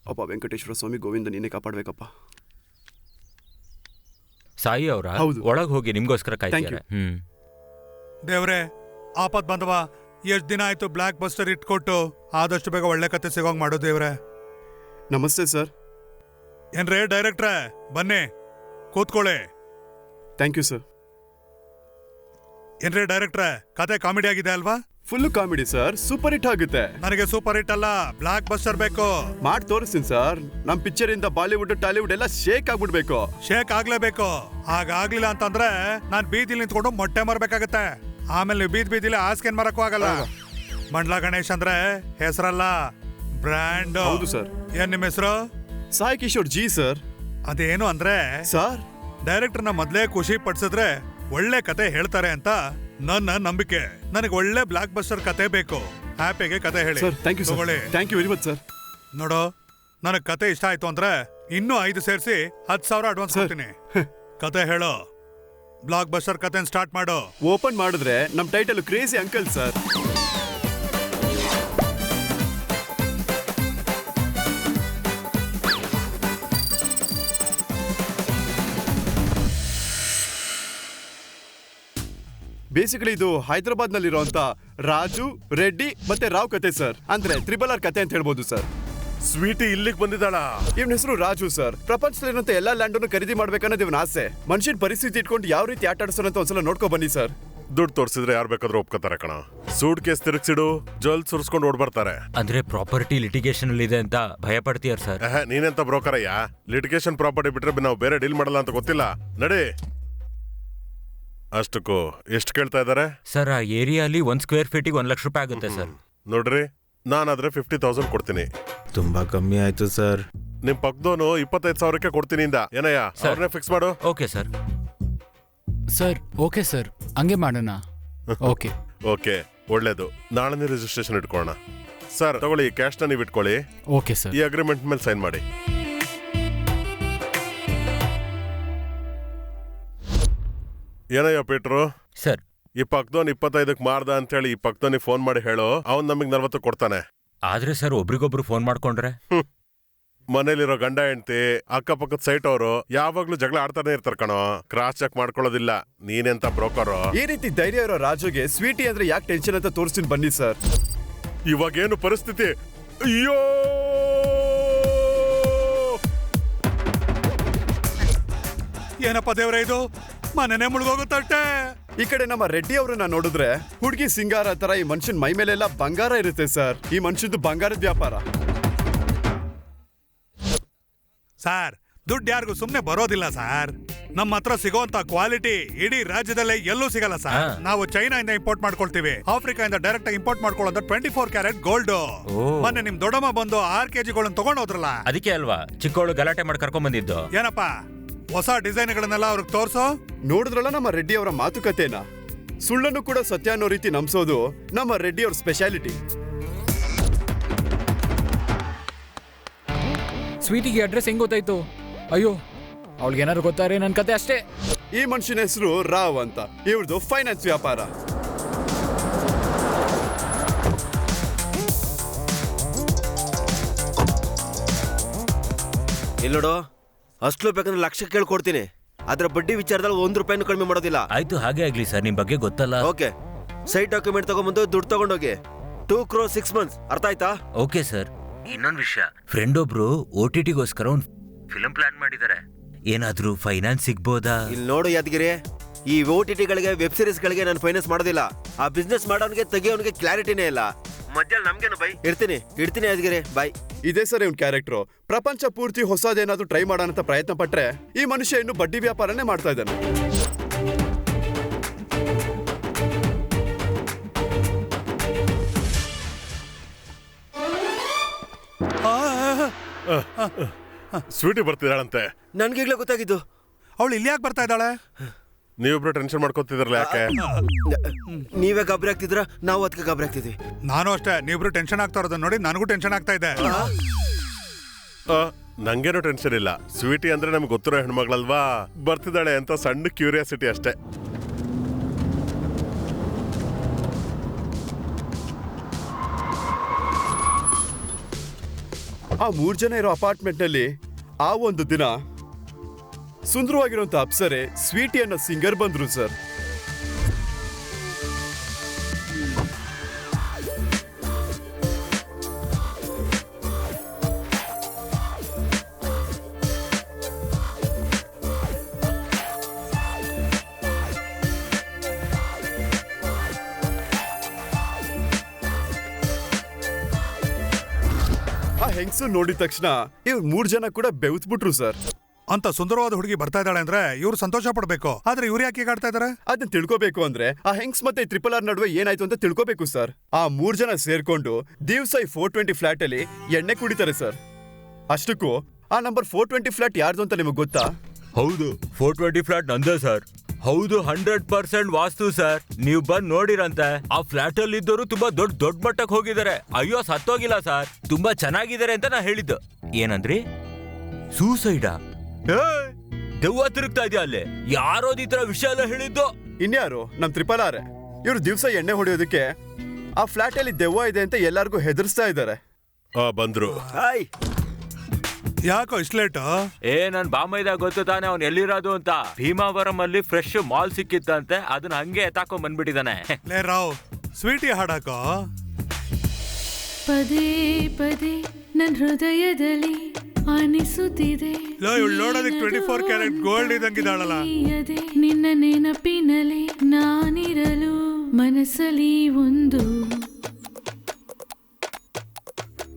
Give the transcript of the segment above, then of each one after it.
ಅಪ್ಪ ವೆಂಕಟೇಶ್ವರ ಸ್ವಾಮಿ ಗೋವಿಂದ ನೀನೇ ಕಾಪಾಡ್ಬೇಕಪ್ಪ. ಸಾಯಿ ಅವರ ಒಳಗೆ ಹೋಗಿ ನಿಮ್ಗೋಸ್ಕರ ಕಾಯ್ತಾರೆ. ದೇವ್ರೆ ಆಪತ್ ಬಂದವ. ಎಷ್ಟ್ ದಿನ ಆಯ್ತು ಬ್ಲಾಕ್ ಬಸ್ಟರ್ ಇಟ್ಕೊಟ್ಟು, ಆದಷ್ಟು ಬೇಗ ಒಳ್ಳೆ ಕತೆ ಸಿಗೋಂಗ್ ಮಾಡು ದೇವ್ರೆ. ನಮಸ್ತೆ ಸರ್. ಏನ್ರೇ ಡೈರೆಕ್ಟ್ರೆ, ಬನ್ನಿ ಕೂತ್ಕೊಳ್ಳಿ. Thank you sir. ಏನ್ರೇ ಡೈರೆಕ್ಟ್ರೆ, ಕತೆ ಕಾಮಿಡಿ ಆಗಿದೆ ಅಲ್ವಾ? Full comedy sir, super hit ಆಗುತ್ತೆ. ನನಗೆ ಸೂಪರ್ ಹಿಟ್ ಅಲ್ಲ, ಬ್ಲಾಕ್ ಬಸ್ಟರ್ ಬೇಕು. ಮಾಡಿ ತೋರಿಸ್ತೀನಿ ಸರ್. ನಮ್ ಪಿಕ್ಚರ್ ಇಂದ ಬಾಲಿವುಡ್ ಟಾಲಿವುಡ್ ಎಲ್ಲ ಶೇಕ್ ಆಗ್ಬಿಡ್ಬೇಕು. ಶೇಕ್ ಆಗ್ಲೇಬೇಕು. ಆಗ್ಲಿಲ್ಲ ಅಂತಂದ್ರೆ ನಾನ್ ಬೀದಿಲಿ ನಿಂತ್ಕೊಂಡು ಮೊಟ್ಟೆ ಮಾರ್ಬೇಕಾಗತ್ತೆ. ಆಮೇಲೆ ನೀವು ಬೀದಿಲಿ ಹಾಸ್ಕೇನ್ ಮಾರಕ್ಕೂ ಆಗಲ್ಲ. ಮಂಡ್ಲಾ ಗಣೇಶ್ ಅಂದ್ರೆ ಹೆಸರಲ್ಲ, ಬ್ರ್ಯಾಂಡ್. ಹೌದು ಸರ್. ಏನ್ ನಿಮ್ ಹೆಸರು? Sai Kishore G sir. ಅದೇನು ಅಂದ್ರೆ ಸರ್, ಡೈರೆಕ್ಟರ್ನ ಮೊದ್ಲೇ ಖುಷಿ ಪಡಿಸಿದ್ರೆ ಒಳ್ಳೆ ಕತೆ ಹೇಳ್ತಾರೆ ಅಂತ ನನ್ನ ನಂಬಿಕೆ. ನನಗೆ ಒಳ್ಳೆ ಬ್ಲಾಕ್ ಬಸ್ಟರ್ ಕತೆ ಬೇಕು. ಹ್ಯಾಪಿಗೆ ಕತೆ ಹೇಳಿ. Thank you very much sir. ನೋಡು, ನನಗ್ ಕತೆ ಇಷ್ಟ ಆಯ್ತು ಅಂದ್ರೆ ಇನ್ನೂ 5 ಸೇರಿಸಿ 10,000 ಅಡ್ವಾನ್ಸ್ ಕೊಡ್ತೀನಿ. ಕತೆ ಹೇಳು. ಬ್ಲಾಕ್ ಬಸ್ಟರ್ ಕತೆ ಸ್ಟಾರ್ಟ್ ಮಾಡು. ಓಪನ್ ಮಾಡಿದ್ರೆ ನಮ್ title crazy uncle sir. Basically ಇದು ಹೈದರಾಬಾದ್ ನಲ್ಲಿರುವಂತ ರಾಜು, ರೆಡ್ಡಿ ಮತ್ತೆ ರಾವ್ ಕತೆ ಸರ್. ಅಂದ್ರೆ RRR ಕತೆ ಅಂತ ಹೇಳ್ಬೋದು ಸರ್. ಸ್ವೀಟಿ ಇಲ್ಲಿಗೆ ಬಂದಿದ್ದಾಳ. ಇವನ ಹೆಸರು ರಾಜು ಸರ್. ಪ್ರಪಂಚದಲ್ಲಿರುವಂತ ಎಲ್ಲಾ ಲ್ಯಾಂಡನ್ನು ಖರೀದಿ ಮಾಡ್ಬೇಕನ್ನೋದು ಇವನ ಆಸೆ. ಮನುಷ್ಯನ ಪರಿಸ್ಥಿತಿ ಇಟ್ಕೊಂಡು ಯಾವ ರೀತಿ ಆಟ ಆಡಿಸೋಣ ಅಂತ ಒಂದ್ಸಲ ನೋಡ್ಕೊ ಬನ್ನಿ ಸರ್. ದುಡ್ಡು ತೋರಿಸಿದ್ರೆ ಯಾರು ಬೇಕಾದ್ರೂ ಒಪ್ಕೋತಾರೆ ಕಣ. ಸೂಟ್ ಕೇಸ್ ತಿರುಗಿಸಿಡು, ಜಲ್ ಸುರಿಸ್ಕೊಂಡು ಓಡ್ಬರ್ತಾರೆ. ಅಂದ್ರೆ ಪ್ರಾಪರ್ಟಿ ಲಿಟಿಗೇಷನ್ ಅಲ್ಲಿ ಇದೆ ಅಂತ ಭಯ ಪಡ್ತೀಯಾರ ಸರ್? ನೀನೆಂತ ಬ್ರೋಕರ್ ಅಯ್ಯ? ಲಿಟಿಗೇಷನ್ ಪ್ರಾಪರ್ಟಿ ಬಿಟ್ರೆ ನಾವು ಬೇರೆ ಡೀಲ್ ಮಾಡಲ್ಲ ಅಂತ ಗೊತ್ತಿಲ್ಲ. ನಡಿ. ಅಷ್ಟಕ್ಕೂ ಎಷ್ಟು ಕೇಳ್ತಾ ಇದಾರೆ ಸರ್? ಆ ಏರಿಯಾಲಿ 1 ಸ್ಕ್ವೇರ್ ಫೀಟಿಗೆ 1 ಲಕ್ಷ ರೂಪಾಯಿ ಆಗುತ್ತೆ ಸರ್. ನೋಡ್ರಿ, ನಾನಾದ್ರೆ 50,000 ಕೊಡ್ತೀನಿ. ತುಂಬಾ ಕಮ್ಮಿ ಆಯ್ತು ಸರ್. ನಿಮ್ ಪಕ್ಕದೋನು 25,000ಕ್ಕೆ ಕೊಡ್ತೀನಿ ಇಂದ. ಏನಯ್ಯ, ಅವ್ರನ್ನೇ ಫಿಕ್ಸ್ ಮಾಡು. Okay sir. Sir okay sir, ಹಂಗೆ ಮಾಡೋಣ. ಓಕೆ ಓಕೆ, ಒಳ್ಳೇದು. ನಾಳೆ ರಿಜಿಸ್ಟ್ರೇಷನ್ ಇಟ್ಕೊಳ್ಳೋಣ. ಸರ್ ತಗೊಳ್ಳಿ, ಕ್ಯಾಶ್ನ ನೀವು ಇಟ್ಕೊಳ್ಳಿ. Okay sir. ಈ ಅಗ್ರಿಮೆಂಟ್ ಮೇಲೆ ಸೈನ್ ಮಾಡಿ. ಏನಯ್ಯ ಪೀಟ್ರು ಸರ್, ಈ ಪಕ್ಕದವನ್ 25ಕ್ಕೆ ಮಾರ್ದ ಅಂತ ಹೇಳಿ ಈ ಪಕ್ಕದವನಿಗೆ ಫೋನ್ ಮಾಡಿ ಹೇಳು. ಅವ್ನ್ ನಮಗ್ 40 ಕೊಡ್ತಾನೆ. ಆದ್ರೆ ಸರ್, ಒಬ್ರಿಗೊಬ್ರು ಫೋನ್ ಮಾಡ್ಕೊಂಡ್ರೆ ಮನೇಲಿರೋ ಗಂಡ ಹೆಂಡತಿ ಅಕ್ಕಪಕ್ಕದ ಸೈಟ್ ಅವರು ಯಾವಾಗ್ಲೂ ಜಗಳ ಆಡ್ತಾನೆ ಇರ್ತಾರ ಕಣೋ. ಕ್ರಾಸ್ ಚೆಕ್ ಮಾಡ್ಕೊಳ್ಳೋದಿಲ್ಲ. ನೀನೆಂತ ಬ್ರೋಕರ್? ಈ ರೀತಿ ಧೈರ್ಯ ಇರೋ ರಾಜುಗೆ ಸ್ವೀಟಿ ಅಂದ್ರೆ ಯಾಕೆ ಟೆನ್ಷನ್ ಅಂತ ತೋರಿಸ್ತೀನಿ ಬನ್ನಿ ಸರ್. ಇವಾಗೇನು ಪರಿಸ್ಥಿತಿ? ಅಯ್ಯೋ, ಏನಪ್ಪ ದೇವ್ರೆ ಇದು? ಮನೆನೇ ಮುಳುಗೋಗುತ್ತಟ್ಟೆ. ಈ ಕಡೆ ನಮ್ಮ ರೆಡ್ಡಿ ಅವರನ್ನ ನೋಡಿದ್ರೆ ಹುಡುಗಿ ಸಿಂಗಾರ ತರ ಈ ಮನುಷ್ಯನ್ ಮೈ ಮೇಲೆಲ್ಲ ಬಂಗಾರ ಇರುತ್ತೆ ಸರ್. ಈ ಮನುಷ್ಯದ್ದು ಬಂಗಾರದ ವ್ಯಾಪಾರ. ಸಾರ್, ದುಡ್ಡು ಯಾರಿಗೂ ಸುಮ್ನೆ ಬರೋದಿಲ್ಲ ಸಾರ್. ನಮ್ಮ ಹತ್ರ ಸಿಗೋಂತ ಕ್ವಾಲಿಟಿ ಇಡೀ ರಾಜ್ಯದಲ್ಲೇ ಎಲ್ಲೂ ಸಿಗಲ್ಲ ಸರ್. ನಾವು ಚೈನಾದಿಂದ ಇಂಪೋರ್ಟ್ ಮಾಡ್ಕೊಳ್ತೀವಿ. ಆಫ್ರಿಕಾದಿಂದ ಡೈರೆಕ್ಟ್ ಇಂಪೋರ್ಟ್ ಮಾಡ್ಕೊಳ್ಳೋದು 24 ಕ್ಯಾರೆಟ್ ಗೋಲ್ಡ್. ಮೊನ್ನೆ ನಿಮ್ ದೊಡ್ಡಮ್ಮ ಬಂದು 6 kg ತಗೊಂಡ್ ಹೋದ್ರಲ್ಲ, ಅದಕ್ಕೆ ಅಲ್ವಾ ಚಿಕ್ಕವಳು ಗಲಾಟೆ ಮಾಡಿ ಕರ್ಕೊಂಡ್ ಬಂದಿದ್ದು. ಏನಪ್ಪ ಹೊಸ ಡಿಸೈನ್ ಗಳನ್ನೆಲ್ಲ ಅವ್ರಿಗೆ ತೋರ್ಸೋ. ನೋಡಿದ್ರಲ್ಲ ನಮ್ಮ ರೆಡ್ಡಿ ಅವರ ಮಾತುಕತೆನ. ಸುಳ್ಳನ್ನು ಕೂಡ ಸತ್ಯ ಅನ್ನೋ ರೀತಿ ನಂಬಿಸೋದು ನಮ್ಮ ರೆಡ್ಡಿ ಅವ್ರ ಸ್ಪೆಷಾಲಿಟಿ. ಸ್ವೀಟಿಗೆ ಅಡ್ರೆಸ್ ಹೆಂಗ್ ಗೊತ್ತಾಯ್ತು? ಅಯ್ಯೋ, ಅವಳಿಗೆ ಏನಾದ್ರು ಗೊತ್ತಾರೆ ನನ್ ಕತೆ ಅಷ್ಟೇ. ಈ ಮನುಷ್ಯನ ಹೆಸರು ರಾವ್ ಅಂತ. ಇವ್ರದ್ದು ಫೈನಾನ್ಸ್ ವ್ಯಾಪಾರ. ಇಲ್ಲೋಡು, ಅಷ್ಟು ಬೇಕಂದ್ರೆ ಲಕ್ಷ ಕೇಳ್ಕೊಡ್ತೀನಿ. ಅದ್ರ ಬಡ್ಡಿ ವಿಚಾರದಲ್ಲಿ 1 ರೂಪಾಯಿನೂ ಕಡಿಮೆ ಮಾಡೋದಿಲ್ಲ. ಆಯ್ತು, ಹಾಗೆ ಆಗ್ಲಿ ಸರ್. ನಿಮ್ ಬಗ್ಗೆ ಗೊತ್ತಲ್ಲ. ಓಕೆ, ಸೈಟ್ ಡಾಕ್ಯುಮೆಂಟ್ ತಗೊಂಡ್ಬಂದು ದುಡ್ಡು ತಗೊಂಡೋಗಿ. 2 crore 6 months. ಅರ್ಥ ಆಯ್ತಾ? Okay sir. ಇನ್ನೊಂದು ವಿಷಯ, ಫ್ರೆಂಡ್ ಒಬ್ರು OTTಗೋಸ್ಕರ ಒಂದು ಫಿಲ್ಮ್ ಪ್ಲಾನ್ ಮಾಡಿದ್ದಾರೆ. ಏನಾದ್ರೂ ಫೈನಾನ್ಸ್ ಸಿಗ್ಬೋದಾ? ಇಲ್ಲಿ ನೋಡು ಯಾದಗಿರಿ, ಈ OTT ಗಳಿಗೆ ವೆಬ್ ಸೀರೀಸ್ ಗಳಿಗೆ ನಾನು ಫೈನಾನ್ಸ್ ಮಾಡೋದಿಲ್ಲ. ಆ ಬಿಸ್ನೆಸ್ ಮಾಡೋನಿಗೆ ತೆಗಿಯೋನಿಗೆ ಕ್ಲಾರಿಟಿನೇ ಇಲ್ಲ. ಮಧ್ಯಾಹ್ನ ನಮ್ಗೇನು ಬೈ. ಇಡ್ತೀನಿ ಯಾದಗಿರಿ, ಬಾಯ್. ಇದೇ ಸರ್ ಇವ್ನ ಕ್ಯಾರೆಕ್ಟರ್. ಪ್ರಪಂಚ ಪೂರ್ತಿ ಹೊಸದೇನಾದ್ರೂ ಟ್ರೈ ಮಾಡೋಣ ಅಂತ ಪ್ರಯತ್ನ ಪಟ್ರೆ ಈ ಮನುಷ್ಯ ಇನ್ನು ಬಡ್ಡಿ ವ್ಯಾಪಾರನೇ ಮಾಡ್ತಾ ಇದ್ದಾನೆ. ಸ್ವೀಟಿ ಬರ್ತಿದ್ದಾಳಂತೆ. ನನ್ಗೀಗ್ಲೇ ಗೊತ್ತಾಗಿದ್ದು. ಅವಳು ಇಲ್ಲಿ ಯಾಕೆ ಬರ್ತಾ ಇದ್ದಾಳೆ? ನೀವಿಬ್ರು ಟೆನ್ಷನ್ ಮಾಡ್ಕೊತಿದ್ರಲ್ಲ, ಯಾಕೆ? ನೀವೇ ಗಾಬರಿ ಆಗ್ತಿದ್ರ, ನಾವು ಅದಕ್ಕೆ ಗಾಬರಿ ಆಗ್ತಿದ್ವಿ. ನಾನು ಅಷ್ಟೇ. ನೀವಿಬ್ರು ಟೆನ್ಷನ್ ಆಗ್ತಾ ಇರೋದನ್ನ ನೋಡಿ ನನಗೂ ಟೆನ್ಷನ್ ಆಗ್ತಾ ಇದೆ. ನಂಗೇನು ಟೆನ್ಷನ್ ಇಲ್ಲ. ಸ್ವೀಟಿ ಅಂದ್ರೆ ನಮ್ಗೆ ಗೊತ್ತಿರೋ ಹೆಣ್ಮಗಳಲ್ವಾ, ಬರ್ತಿದ್ದಾಳೆ ಅಂತ ಸಣ್ಣ ಕ್ಯೂರಿಯಾಸಿಟಿ ಅಷ್ಟೇ. ಆ 3 ಜನ ಇರೋ ಅಪಾರ್ಟ್ಮೆಂಟ್ ನಲ್ಲಿ ಆ ಒಂದು ದಿನ ಸುಂದರವಾಗಿರುವಂತ ಅಪ್ಸರೆ ಸ್ವೀಟಿ ಅನ್ನೋ ಸಿಂಗರ್ ಬಂದ್ರು ಸರ್. ಆ ಹೆಂಗಸು ನೋಡಿದ ತಕ್ಷಣ ಇವ್ರು 3 ಜನ ಕೂಡ ಬೆವ್ತ್ಬಿಟ್ರು ಸರ್. ಅಂತ ಸುಂದರವಾದ ಹುಡುಗಿ ಬರ್ತಾ ಇದ್ದಾಳೆ ಅಂದ್ರೆ ಇವ್ರು ಸಂತೋಷ ಪಡ್ಬೇಕು. ಆದ್ರೆ ಇವ್ರು ಯಾಕೆ ಹೀಗಾಡ್ತಾ ಇದಾರೆ? ಅದನ್ನ ತಿಳ್ಕೋಬೇಕು ಅಂದ್ರೆ ಆ ಹೆಂಗ್ಸ್ ಮತ್ತೆ RRR ನಡುವೆ ಏನಾಯ್ತು ಅಂತ ತಿಳ್ಕೋಬೇಕು ಸರ್. ಆ 3 ಜನ ಸೇರ್ಕೊಂಡು ದಿವ್ಸ ಈ 420 ಫ್ಲಾಟ್ ಅಲ್ಲಿ ಎಣ್ಣೆ ಕುಡಿತಾರೆ ಸರ್. ಅಷ್ಟಕ್ಕೂ ಆ ನಂಬರ್ 420 ಫ್ಲಾಟ್ ಯಾರ್ದು ಅಂತ ನಿಮಗೆ ಗೊತ್ತಾ? ಹೌದು, 420 ಫ್ಲಾಟ್ ನಂದೇ ಸರ್. ಹೌದು, 100% ವಾಸ್ತು ಸರ್. ನೀವು ಬಂದ್ ನೋಡಿರಂತೆ. ಆ ಫ್ಲಾಟ್ ಅಲ್ಲಿ ಇದ್ದವರು ತುಂಬಾ ದೊಡ್ಡ ಮಟ್ಟಕ್ಕೆ ಹೋಗಿದ್ದಾರೆ. ಅಯ್ಯೋ, ಸತ್ತೋಗಿಲ್ಲ ಸರ್, ತುಂಬಾ ಚೆನ್ನಾಗಿದ್ದಾರೆ ಅಂತ ನಾ ಹೇಳಿದ್ದು. ಏನಂದ್ರಿ? ಸೂಸೈಡಾ? ದೆವ್ವ ತಿರುಗ್ತಾ ಇದೆಯಾ ಅಲ್ಲಿ? ಯಾರೋ ಈ ತರ ವಿಷಯ ಎಲ್ಲ ಹೇಳಿದ್ದು? ಇನ್ಯಾರು? ನಮ್ RRR. ಇವ್ರು ದಿವ್ಸ ಎಣ್ಣೆ ಹೊಡೆಯೋದಕ್ಕೆ ಆ ಫ್ಲಾಟ್ ಅಲ್ಲಿ ದೆವ್ವ ಇದೆ ಅಂತ ಎಲ್ಲಾರ್ಗೂ ಹೆದರ್ಸ್ತಾ ಇದ್ದಾರೆ. ಬಂದ್ರು. ಹಾಯ್, ಯಾಕೋ ಇಷ್ಟು ಲೇಟು? ನನ್ ಬಾಮೈದ ಗೊತ್ತು ತಾನೆ ಅವ್ನು ಎಲ್ಲಿರೋದು ಅಂತ. ಭೀಮಾವರಂ ಅಲ್ಲಿ ಫ್ರೆಶ್ ಮಾಲ್ ಸಿಕ್ಕಿತ್ತಂತೆ, ಅದನ್ನ ಹಂಗೆ ಎತ್ತಾಕೊಂಡ್ ಬಂದ್ಬಿಟ್ಟಿದಾನೆ. ಲೇ ರಾವ್, ಸ್ವೀಟಿ ಹಾಡಾಕೋ. ಪದೇ ಪದೇ ನನ್ನ ಹೃದಯದಲ್ಲಿ ಅನಿಸುತ್ತಿದೆ. ಲೋ, ಇವಳು ನೋಡೋದಕ್ಕೆ 24 ಕ್ಯಾರೆಟ್ ಗೋಲ್ಡ್ ಇದ್ದಂಗಿದ್ದಾಳಲ್ಲ. ನಿನ್ನ ನೆನಪಿನಲ್ಲಿ ನಾನಿರಲು ಮನಸ್ಸಲ್ಲಿ ಒಂದು